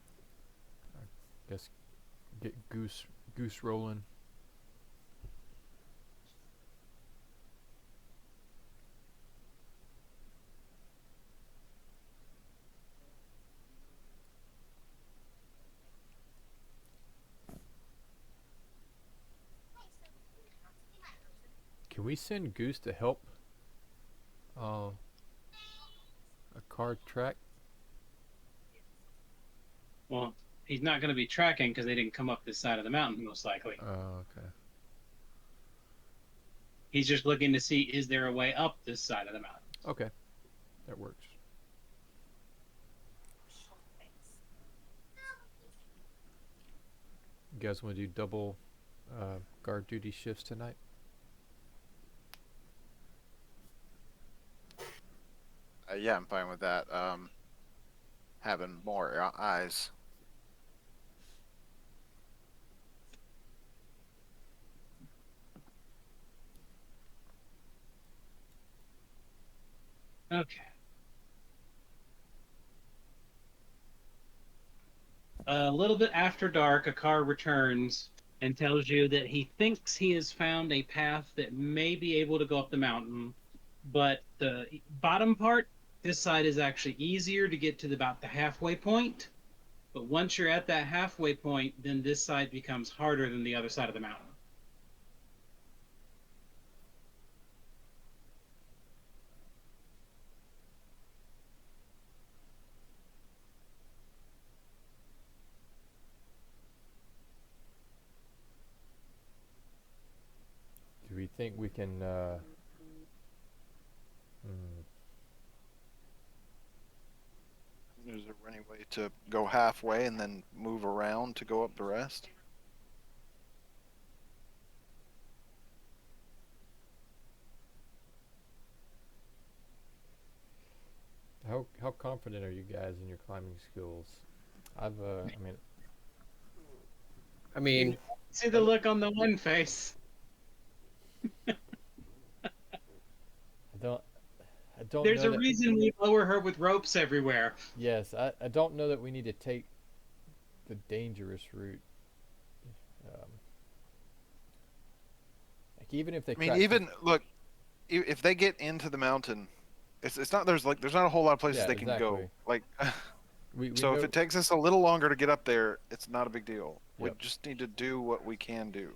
[SPEAKER 1] I guess get goose rolling. Can we send Goose to help a car track?
[SPEAKER 3] Well, he's not gonna be tracking because they didn't come up this side of the mountain, most likely.
[SPEAKER 1] Oh, okay.
[SPEAKER 3] He's just looking to see is there a way up this side of the mountain.
[SPEAKER 1] Okay. That works. You guys want to do double guard duty shifts tonight?
[SPEAKER 2] Yeah, I'm fine with that. Having more eyes.
[SPEAKER 3] Okay. A little bit after dark, a car returns and tells you that he thinks he has found a path that may be able to go up the mountain, but the bottom part, this side is actually easier to get to about the halfway point. But once you're at that halfway point, then this side becomes harder than the other side of the mountain.
[SPEAKER 1] Do we think we can? Hmm,
[SPEAKER 2] Is there any way to go halfway and then move around to go up the rest?
[SPEAKER 1] how confident are you guys in your climbing skills? I mean,
[SPEAKER 4] I mean,
[SPEAKER 3] See the look on the one face.
[SPEAKER 1] I don't. I don't
[SPEAKER 3] There's
[SPEAKER 1] know
[SPEAKER 3] a
[SPEAKER 1] that.
[SPEAKER 3] reason we lower her with ropes everywhere.
[SPEAKER 1] Yes, I don't know that we need to take the dangerous route. Um, like even if they
[SPEAKER 2] I mean,
[SPEAKER 1] crack the-
[SPEAKER 2] even look, if they get into the mountain, it's not there's not a whole lot of places
[SPEAKER 1] Yeah,
[SPEAKER 2] they can
[SPEAKER 1] exactly.
[SPEAKER 2] go. Like,
[SPEAKER 1] we
[SPEAKER 2] so if
[SPEAKER 1] know.
[SPEAKER 2] it takes us a little longer to get up there, it's not a big deal. We
[SPEAKER 1] Yep.
[SPEAKER 2] just need to do what we can do.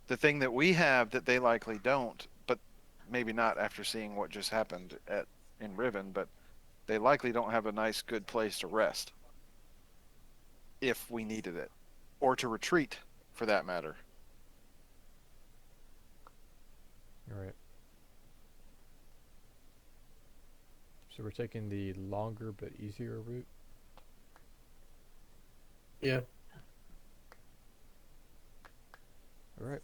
[SPEAKER 2] The thing that we have that they likely don't, but maybe not after seeing what just happened in Riven, but they likely don't have a nice, good place to rest if we needed it, or to retreat, for that matter.
[SPEAKER 1] All right. So we're taking the longer but easier route.
[SPEAKER 4] yeah.
[SPEAKER 1] All right.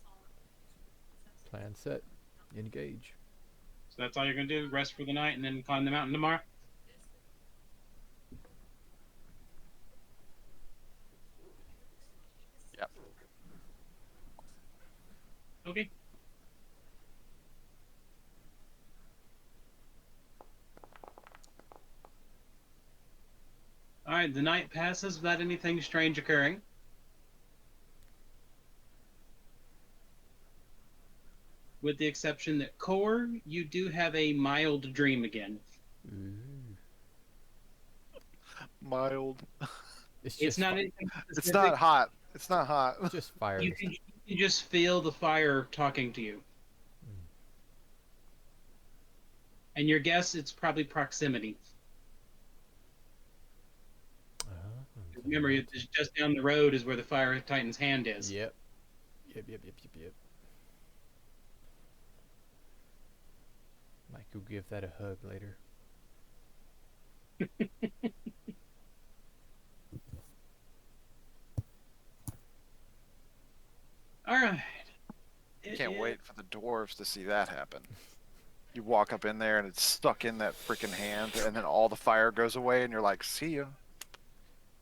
[SPEAKER 1] Plan set. Engage.
[SPEAKER 3] So that's all you're gonna do. Rest for the night and then climb the mountain tomorrow.
[SPEAKER 2] Yep.
[SPEAKER 3] Okay. All right. The night passes without anything strange occurring. With the exception that Core, you do have a mild dream again.
[SPEAKER 1] Ooh.
[SPEAKER 2] Mild.
[SPEAKER 1] It's
[SPEAKER 3] It's
[SPEAKER 1] just
[SPEAKER 3] not
[SPEAKER 1] fi-
[SPEAKER 3] anything
[SPEAKER 2] It's
[SPEAKER 3] specific.
[SPEAKER 2] not hot. It's not hot.
[SPEAKER 1] just fire.
[SPEAKER 3] You can just feel the fire talking to you.
[SPEAKER 1] Mm.
[SPEAKER 3] And your guess, it's probably proximity. Remember, it's just down the road is where the Fire Titan's hand is.
[SPEAKER 1] Yep. Yep. Might go give that a hug later.
[SPEAKER 3] All right.
[SPEAKER 2] Can't wait for the dwarves to see that happen. You walk up in there and it's stuck in that freaking hand, and then all the fire goes away, and you're like, "See ya."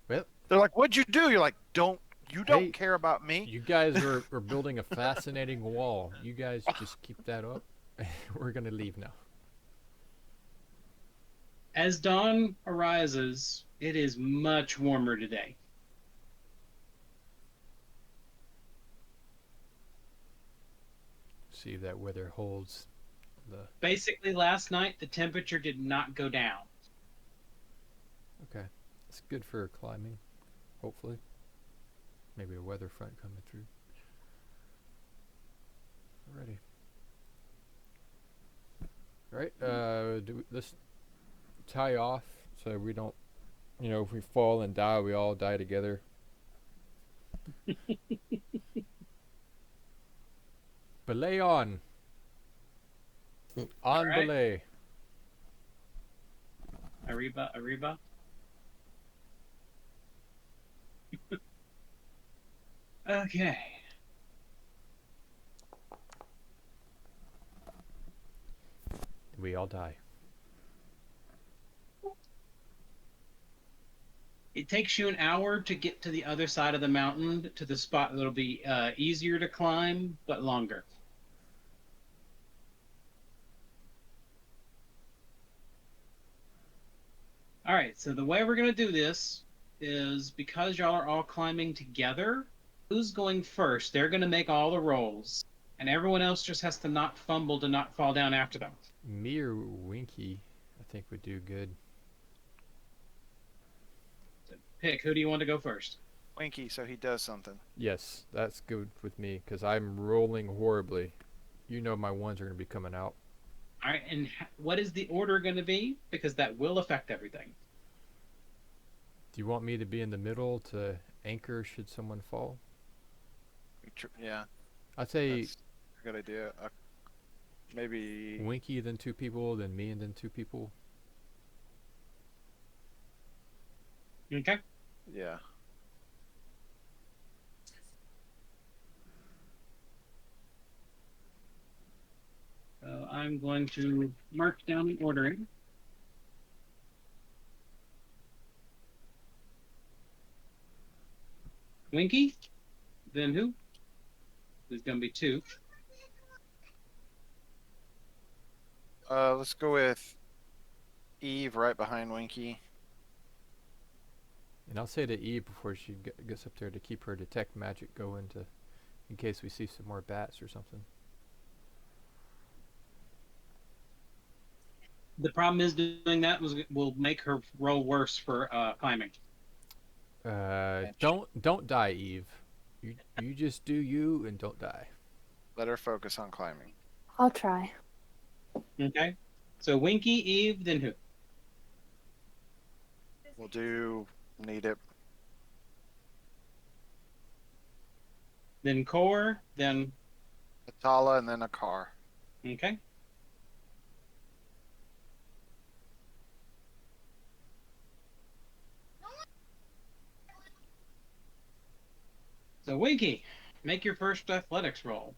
[SPEAKER 1] Well,
[SPEAKER 2] They're like, "What'd you do?" You're like, "Don't
[SPEAKER 1] Hey,
[SPEAKER 2] care about me."
[SPEAKER 1] you guys are building a fascinating wall. You guys just keep that up. We're gonna leave now.
[SPEAKER 3] As dawn arises, it is much warmer today.
[SPEAKER 1] See if that weather holds.
[SPEAKER 3] Basically, last night the temperature did not go down.
[SPEAKER 1] Okay, it's good for climbing. Hopefully, maybe a weather front coming through. Alrighty. Alright, let's tie off so we don't, if we fall and die, we all die together. Belay on. On
[SPEAKER 3] Alright.
[SPEAKER 1] belay.
[SPEAKER 3] Arriba. Okay.
[SPEAKER 1] We all die.
[SPEAKER 3] It takes you an hour to get to the other side of the mountain to the spot that'll be easier to climb, but longer. All right, so the way we're going to do this is because y'all are all climbing together, who's going first? They're going to make all the rolls, and everyone else just has to not fumble to not fall down after them.
[SPEAKER 1] Me or Winky, I think would do good.
[SPEAKER 3] So pick, who do you want to go first?
[SPEAKER 2] Winky, so he does something.
[SPEAKER 1] Yes, that's good with me because I'm rolling horribly. You know my ones are going to be coming out.
[SPEAKER 3] All right, and what is the order going to be? Because that will affect everything.
[SPEAKER 1] Do you want me to be in the middle to anchor should someone fall?
[SPEAKER 2] Yeah,
[SPEAKER 1] I'd say
[SPEAKER 2] that's a good idea. Maybe.
[SPEAKER 1] Winky, then two people, then me, and then two people.
[SPEAKER 3] Okay.
[SPEAKER 2] Yeah.
[SPEAKER 3] So I'm going to mark down the ordering. Winky, then who? There's going to be two.
[SPEAKER 2] Let's go with Eve right behind Winky.
[SPEAKER 1] And I'll say to Eve before she gets up there to keep her detect magic going to, in case we see some more bats or something.
[SPEAKER 3] The problem is doing that will make her roll worse for climbing.
[SPEAKER 1] Don't die, Eve. You just do you and don't die.
[SPEAKER 2] Let her focus on climbing.
[SPEAKER 5] I'll try.
[SPEAKER 3] Okay. So Winky, Eve, then who?
[SPEAKER 2] We'll do Need It.
[SPEAKER 3] Then Core, then
[SPEAKER 2] Atala, and then a car.
[SPEAKER 3] okay. So Winky, make your first athletics roll.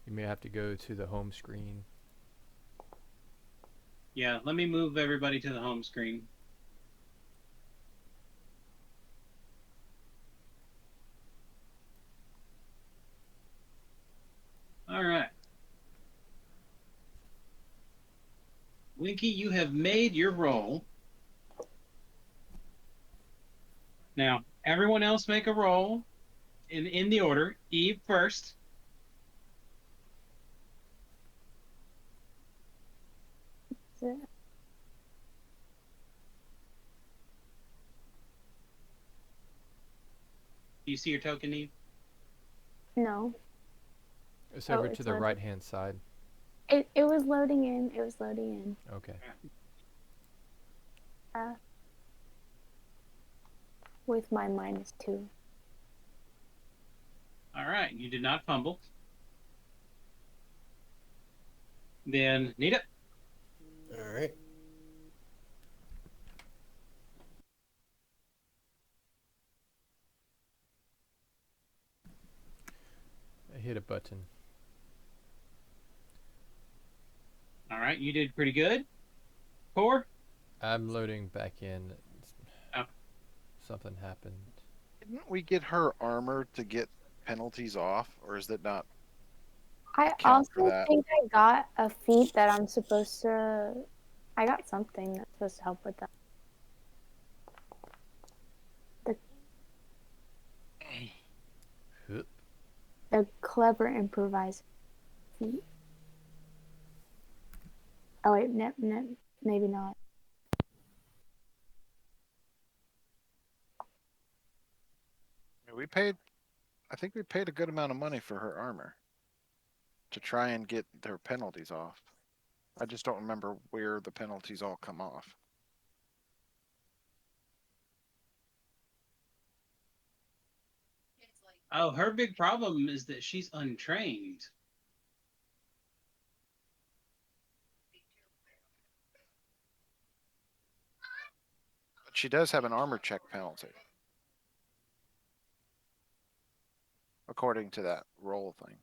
[SPEAKER 1] You may have to go to the home screen.
[SPEAKER 3] Yeah, let me move everybody to the home screen. All right. Winky, you have made your roll. Now, everyone else make a roll in the order. Eve first.
[SPEAKER 5] Is it?
[SPEAKER 3] Do you see your token, Eve?
[SPEAKER 5] No.
[SPEAKER 1] It's
[SPEAKER 5] Oh,
[SPEAKER 1] over
[SPEAKER 5] it's
[SPEAKER 1] to the
[SPEAKER 5] loading.
[SPEAKER 1] right hand side.
[SPEAKER 5] It was loading in. It was loading in.
[SPEAKER 1] Okay.
[SPEAKER 5] With my -2.
[SPEAKER 3] All right, you did not fumble. Then Nita.
[SPEAKER 4] All right.
[SPEAKER 1] I hit a button.
[SPEAKER 3] All right, you did pretty good. Core.
[SPEAKER 1] I'm loading back in.
[SPEAKER 3] Oh.
[SPEAKER 1] Something happened.
[SPEAKER 2] Didn't we get her armor to get penalties off, or is that not?
[SPEAKER 5] I
[SPEAKER 2] Account for
[SPEAKER 5] also
[SPEAKER 2] that.
[SPEAKER 5] think I got a feat that I'm supposed to. I got something that's supposed to help with that.
[SPEAKER 1] Hup.
[SPEAKER 5] The clever improviser feat. Oh wait, maybe not.
[SPEAKER 2] We paid. I think we paid a good amount of money for her armor to try and get their penalties off. I just don't remember where the penalties all come off.
[SPEAKER 3] Oh, her big problem is that she's untrained.
[SPEAKER 2] But she does have an armor check penalty, according to that roll thing.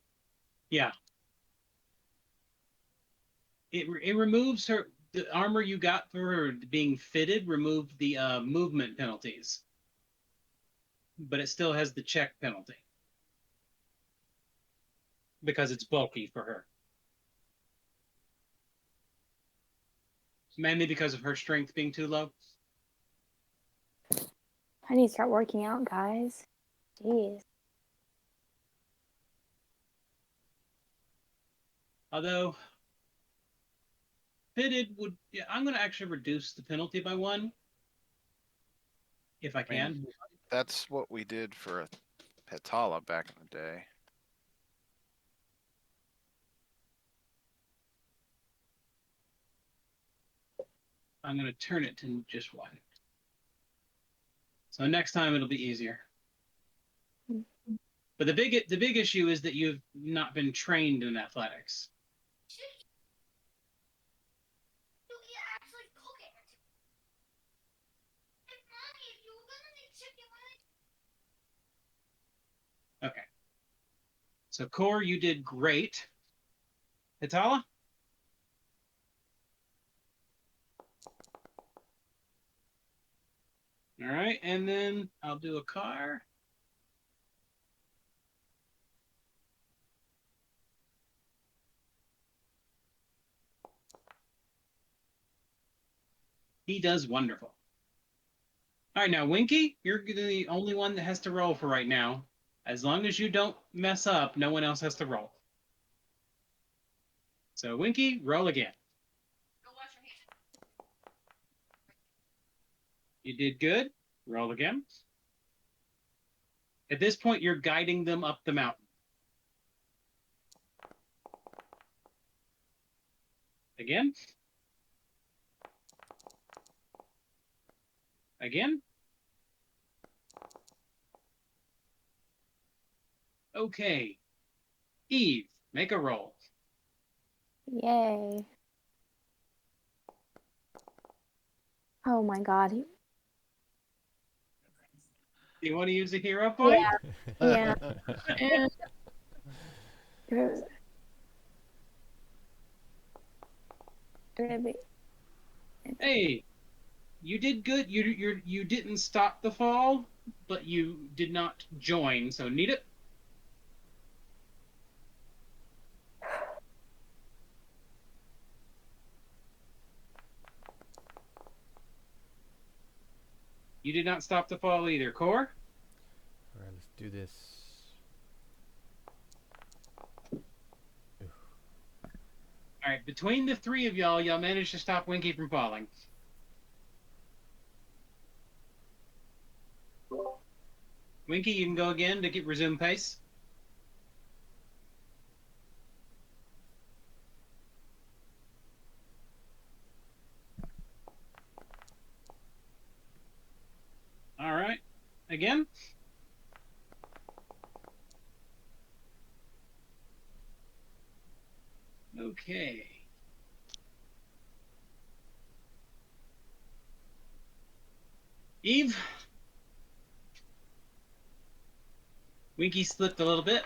[SPEAKER 3] Yeah. It removes her. the armor you got for being fitted removed the movement penalties, but it still has the check penalty because it's bulky for her. Mainly because of her strength being too low.
[SPEAKER 5] I need to start working out, guys. Jeez.
[SPEAKER 3] Although fitted would, yeah, I'm going to actually reduce the penalty by 1 if I can.
[SPEAKER 2] That's what we did for Petala back in the day.
[SPEAKER 3] I'm going to turn it to just 1. So next time it'll be easier. But the big issue is that you've not been trained in athletics. Okay. So Core, you did great. Hitala? All right, and then I'll do a car. He does wonderful. All right, now Winky, you're the only one that has to roll for right now. As long as you don't mess up, no one else has to roll. So Winky, roll again. You did good. Roll again. At this point, you're guiding them up the mountain. Again. Again. Okay. Eve, make a roll.
[SPEAKER 5] Yay. Oh my god.
[SPEAKER 3] Do you want to use a hero point?
[SPEAKER 5] Yeah. And gonna be
[SPEAKER 3] Hey, you did good. You didn't stop the fall, but you did not join. So need it. You did not stop the fall either, Core.
[SPEAKER 1] All right, let's do this.
[SPEAKER 3] All right, between the 3 of y'all managed to stop Winky from falling. Winky, you can go again to get resume pace. All right, again. Okay. Eve. Winky slipped a little bit.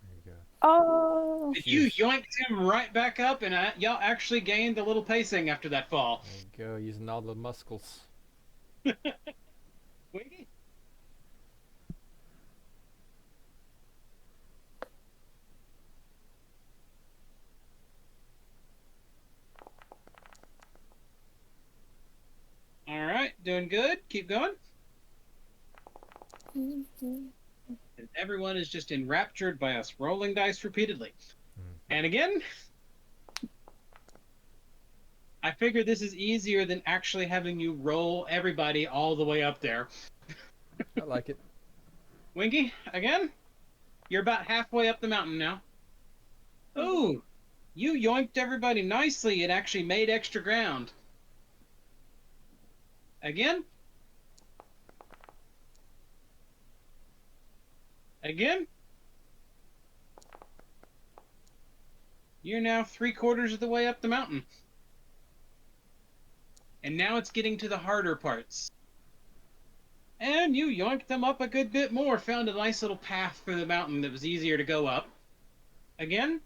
[SPEAKER 1] There you go.
[SPEAKER 5] Oh.
[SPEAKER 3] But you yoinked him right back up, and y'all actually gained a little pacing after that fall.
[SPEAKER 1] There you go, using all the muscles.
[SPEAKER 3] Winky? All right, doing good. Keep going. And everyone is just enraptured by us rolling dice repeatedly. And again, I figure this is easier than actually having you roll everybody all the way up there.
[SPEAKER 1] I like it.
[SPEAKER 3] Winky, again? You're about halfway up the mountain now. Ooh, you yoinked everybody nicely and actually made extra ground. Again? Again? You're now 3/4 of the way up the mountain. And now it's getting to the harder parts. And you yoinked them up a good bit more, found a nice little path through the mountain that was easier to go up. Again?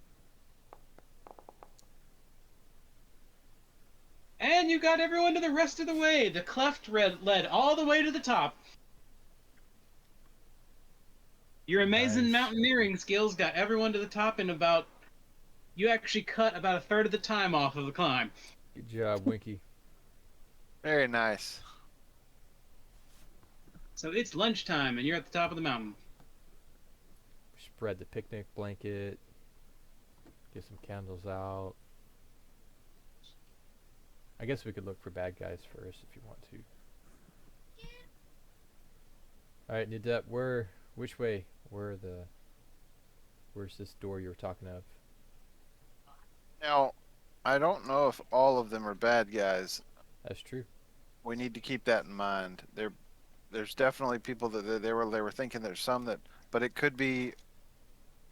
[SPEAKER 3] And you got everyone to the rest of the way. The cleft led all the way to the top. Your amazing
[SPEAKER 1] Nice.
[SPEAKER 3] mountaineering skills got everyone to the top in about... You actually cut about a third of the time off of the climb.
[SPEAKER 1] Good job, Winky.
[SPEAKER 2] Very nice.
[SPEAKER 3] So it's lunchtime, and you're at the top of the mountain.
[SPEAKER 1] Spread the picnic blanket. Get some candles out. I guess we could look for bad guys first if you want to. Alright, Nadep, which way? Where's this door you were talking of?
[SPEAKER 2] Now, I don't know if all of them are bad guys.
[SPEAKER 1] That's true.
[SPEAKER 2] We need to keep that in mind. There's definitely people that they were thinking there's some that, but it could be.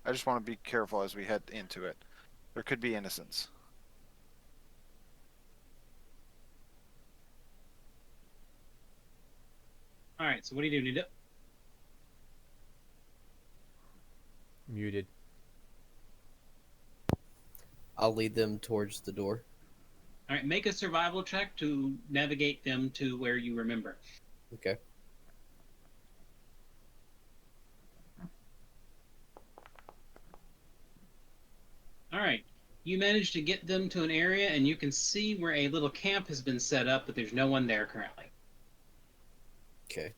[SPEAKER 2] I just want to be careful as we head into it. There could be innocents.
[SPEAKER 3] All right, so what do you do? Need it?
[SPEAKER 1] Muted.
[SPEAKER 4] I'll lead them towards the door.
[SPEAKER 3] All right, make a survival check to navigate them to where you remember.
[SPEAKER 4] Okay.
[SPEAKER 3] All right, you manage to get them to an area, and you can see where a little camp has been set up, but there's no one there currently.
[SPEAKER 4] Okay.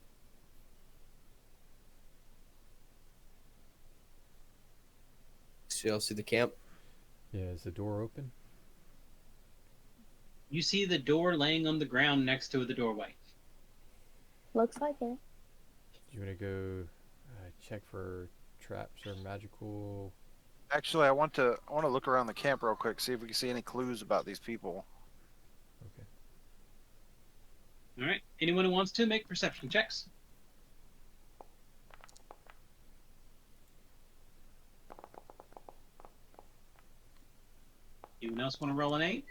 [SPEAKER 4] So y'all see the camp?
[SPEAKER 1] Yeah, is the door open?
[SPEAKER 3] You see the door laying on the ground next to the doorway.
[SPEAKER 5] Looks like it.
[SPEAKER 1] Do you want to go check for traps or magical?
[SPEAKER 2] Actually, I want to look around the camp real quick, see if we can see any clues about these people.
[SPEAKER 1] Okay.
[SPEAKER 3] All right, anyone who wants to make perception checks. Anyone else want to roll an 8?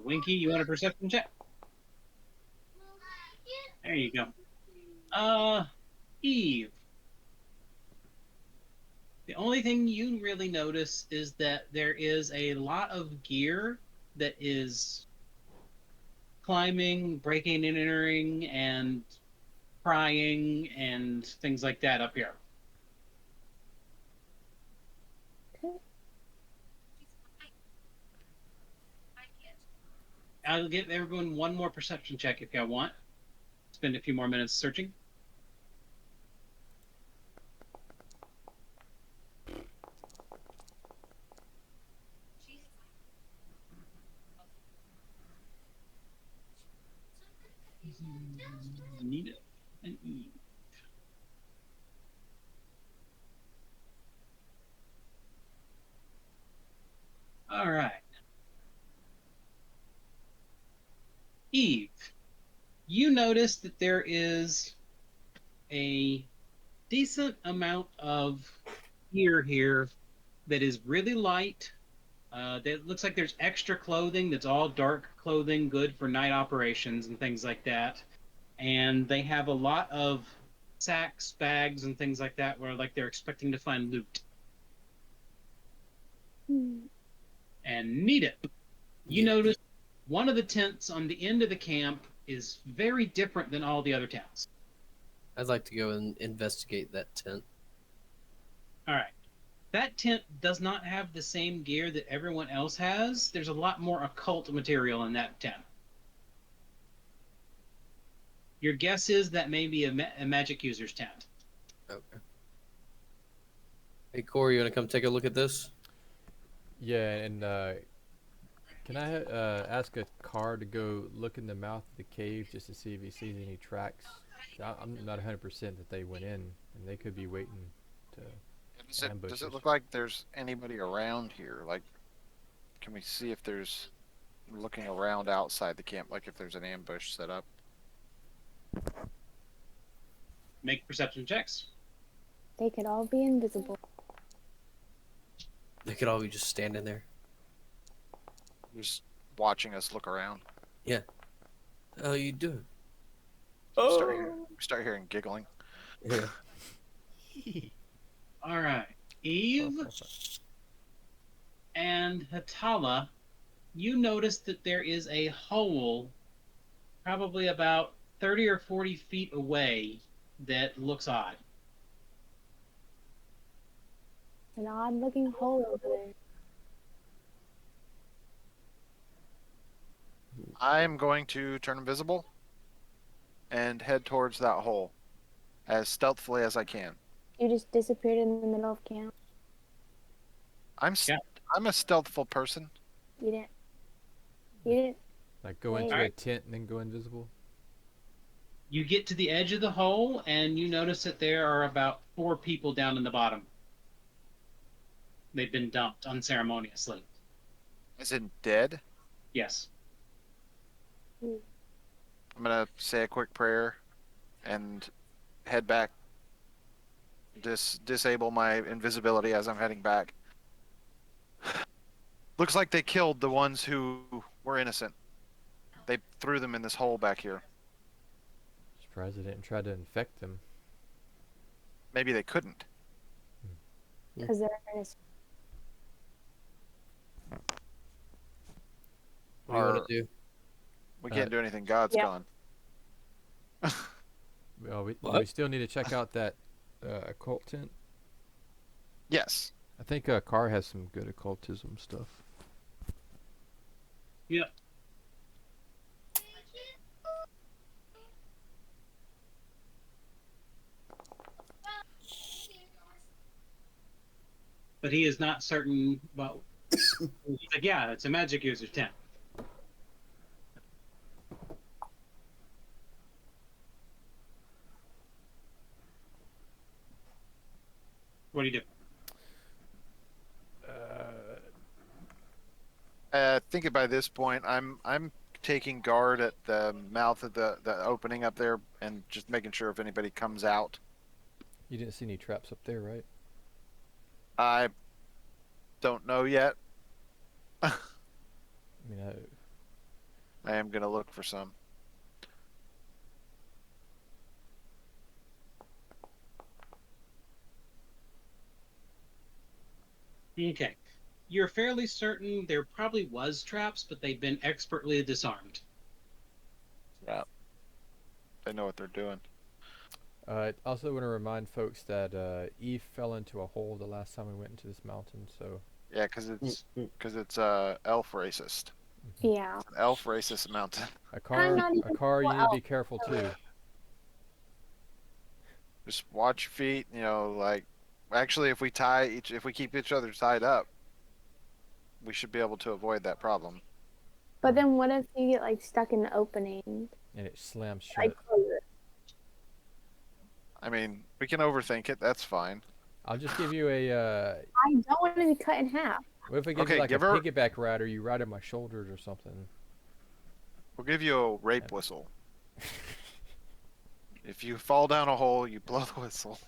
[SPEAKER 3] Winky, you want a perception check? There you go. Eve. The only thing you really notice is that there is a lot of gear that is climbing, breaking and entering, and prying, and things like that up here.
[SPEAKER 5] Okay.
[SPEAKER 3] I'll give everyone one more perception check if y'all want. Spend a few more minutes searching. Nita and Eve. All right. Eve, you notice that there is a decent amount of gear here that is really light. That looks like there's extra clothing that's all dark clothing, good for night operations and things like that. And they have a lot of sacks, bags, and things like that where like they're expecting to find loot. And Nita, you notice one of the tents on the end of the camp is very different than all the other tents.
[SPEAKER 4] I'd like to go and investigate that tent.
[SPEAKER 3] All right. That tent does not have the same gear that everyone else has. There's a lot more occult material in that tent. Your guess is that may be a magic user's tent.
[SPEAKER 4] Okay. Hey, Corey, you want to come take a look at this?
[SPEAKER 1] Yeah, and can I ask a car to go look in the mouth of the cave just to see if he sees any tracks? I'm not 100% that they went in, and they could be waiting to ambush
[SPEAKER 2] Does
[SPEAKER 1] us.
[SPEAKER 2] it look like there's anybody around here? Like, can we see if there's looking around outside the camp, like if there's an ambush set up?
[SPEAKER 3] Make perception checks.
[SPEAKER 5] They could all be invisible.
[SPEAKER 4] They could all be just standing there.
[SPEAKER 2] Just watching us look around.
[SPEAKER 4] How you doing?
[SPEAKER 2] We start hearing giggling.
[SPEAKER 4] Yeah.
[SPEAKER 3] All right. Eve and Hatala, you notice that there is a hole probably about 30 or 40 feet away that looks odd.
[SPEAKER 5] An odd looking hole over there.
[SPEAKER 2] I'm going to turn invisible and head towards that hole as stealthily as I can.
[SPEAKER 5] You just disappeared in the middle of camp.
[SPEAKER 3] Yeah.
[SPEAKER 2] I'm a stealthful person.
[SPEAKER 5] You didn't. You didn't.
[SPEAKER 1] Like go
[SPEAKER 5] Hey.
[SPEAKER 1] into a
[SPEAKER 3] Alright.
[SPEAKER 1] tent and then go invisible.
[SPEAKER 3] You get to the edge of the hole, and you notice that there are about 4 people down in the bottom. They've been dumped unceremoniously.
[SPEAKER 2] As in dead.
[SPEAKER 3] Yes.
[SPEAKER 2] I'm gonna say a quick prayer and head back. Disable my invisibility as I'm heading back. Looks like they killed the ones who were innocent. They threw them in this hole back here.
[SPEAKER 1] Surprised they didn't try to infect them.
[SPEAKER 2] Maybe they couldn't.
[SPEAKER 5] Because they're innocent.
[SPEAKER 4] What do you want
[SPEAKER 2] Or-
[SPEAKER 4] to do?
[SPEAKER 2] We can't do anything. God's
[SPEAKER 5] Yeah.
[SPEAKER 2] gone.
[SPEAKER 1] Well, we
[SPEAKER 4] What?
[SPEAKER 1] still need to check out that occult tent.
[SPEAKER 2] Yes.
[SPEAKER 1] I think Carr has some good occultism stuff.
[SPEAKER 3] Yep. But he is not certain. Well, he's like, yeah, it's a magic user's tent. What do you do?
[SPEAKER 2] I think by this point, I'm taking guard at the mouth of the opening up there and just making sure if anybody comes out.
[SPEAKER 1] You didn't see any traps up there, right?
[SPEAKER 2] I don't know yet.
[SPEAKER 1] I mean,
[SPEAKER 2] I am gonna look for some.
[SPEAKER 3] Okay. You're fairly certain there probably was traps, but they've been expertly disarmed.
[SPEAKER 2] Yeah. They know what they're doing.
[SPEAKER 1] I also want to remind folks that Eve fell into a hole the last time we went into this mountain, so
[SPEAKER 2] Yeah, because it's elf racist.
[SPEAKER 5] Yeah.
[SPEAKER 2] It's an elf racist mountain.
[SPEAKER 5] I'm not
[SPEAKER 1] a
[SPEAKER 5] even
[SPEAKER 1] car, you
[SPEAKER 5] full
[SPEAKER 1] need to be
[SPEAKER 5] elf.
[SPEAKER 1] careful too.
[SPEAKER 2] Just watch your feet. You know, like actually, if we keep each other tied up, we should be able to avoid that problem.
[SPEAKER 5] But then what if you get like stuck in the opening?
[SPEAKER 1] And it slams shut.
[SPEAKER 5] Like close it.
[SPEAKER 2] I mean, we can overthink it. That's fine.
[SPEAKER 1] I'll just give you a.
[SPEAKER 5] I don't want to be cut in half.
[SPEAKER 1] What if I give
[SPEAKER 2] Okay,
[SPEAKER 1] you like a
[SPEAKER 2] give her-
[SPEAKER 1] piggyback rider? You ride on my shoulders or something.
[SPEAKER 2] We'll give you a rape whistle. If you fall down a hole, you blow the whistle.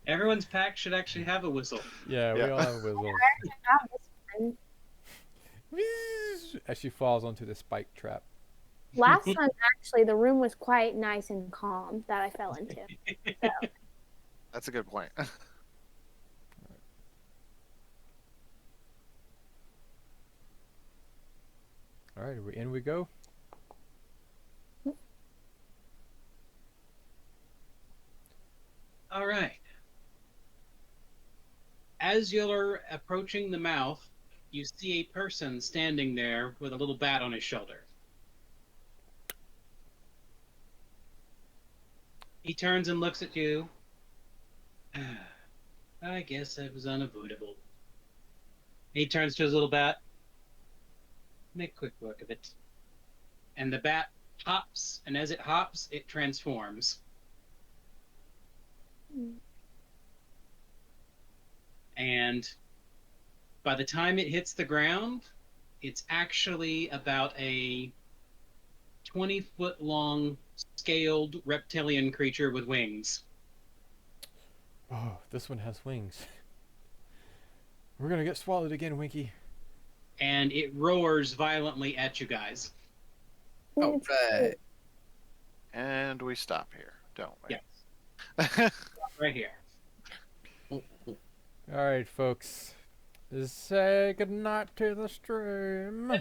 [SPEAKER 3] Everyone's pack should actually have a whistle.
[SPEAKER 1] Yeah, we
[SPEAKER 2] Yeah.
[SPEAKER 1] all have whistles.
[SPEAKER 5] Have this one.
[SPEAKER 1] As she falls onto the spike trap.
[SPEAKER 5] Last time, actually, the room was quite nice and calm that I fell into. So,
[SPEAKER 2] That's a good point.
[SPEAKER 1] All right, in we go.
[SPEAKER 3] All right. As you're approaching the mouth, you see a person standing there with a little bat on his shoulder. He turns and looks at you. I guess it was unavoidable. He turns to his little bat. Make quick work of it. And the bat hops, and as it hops, it transforms. And by the time it hits the ground, it's actually about a 20-foot long scaled reptilian creature with wings.
[SPEAKER 1] Oh, this one has wings. We're gonna get swallowed again, Winky.
[SPEAKER 3] And it roars violently at you guys.
[SPEAKER 4] All right.
[SPEAKER 2] And we stop here, don't we?
[SPEAKER 3] Yes. Right here.
[SPEAKER 1] All right, folks. Say goodnight to the stream.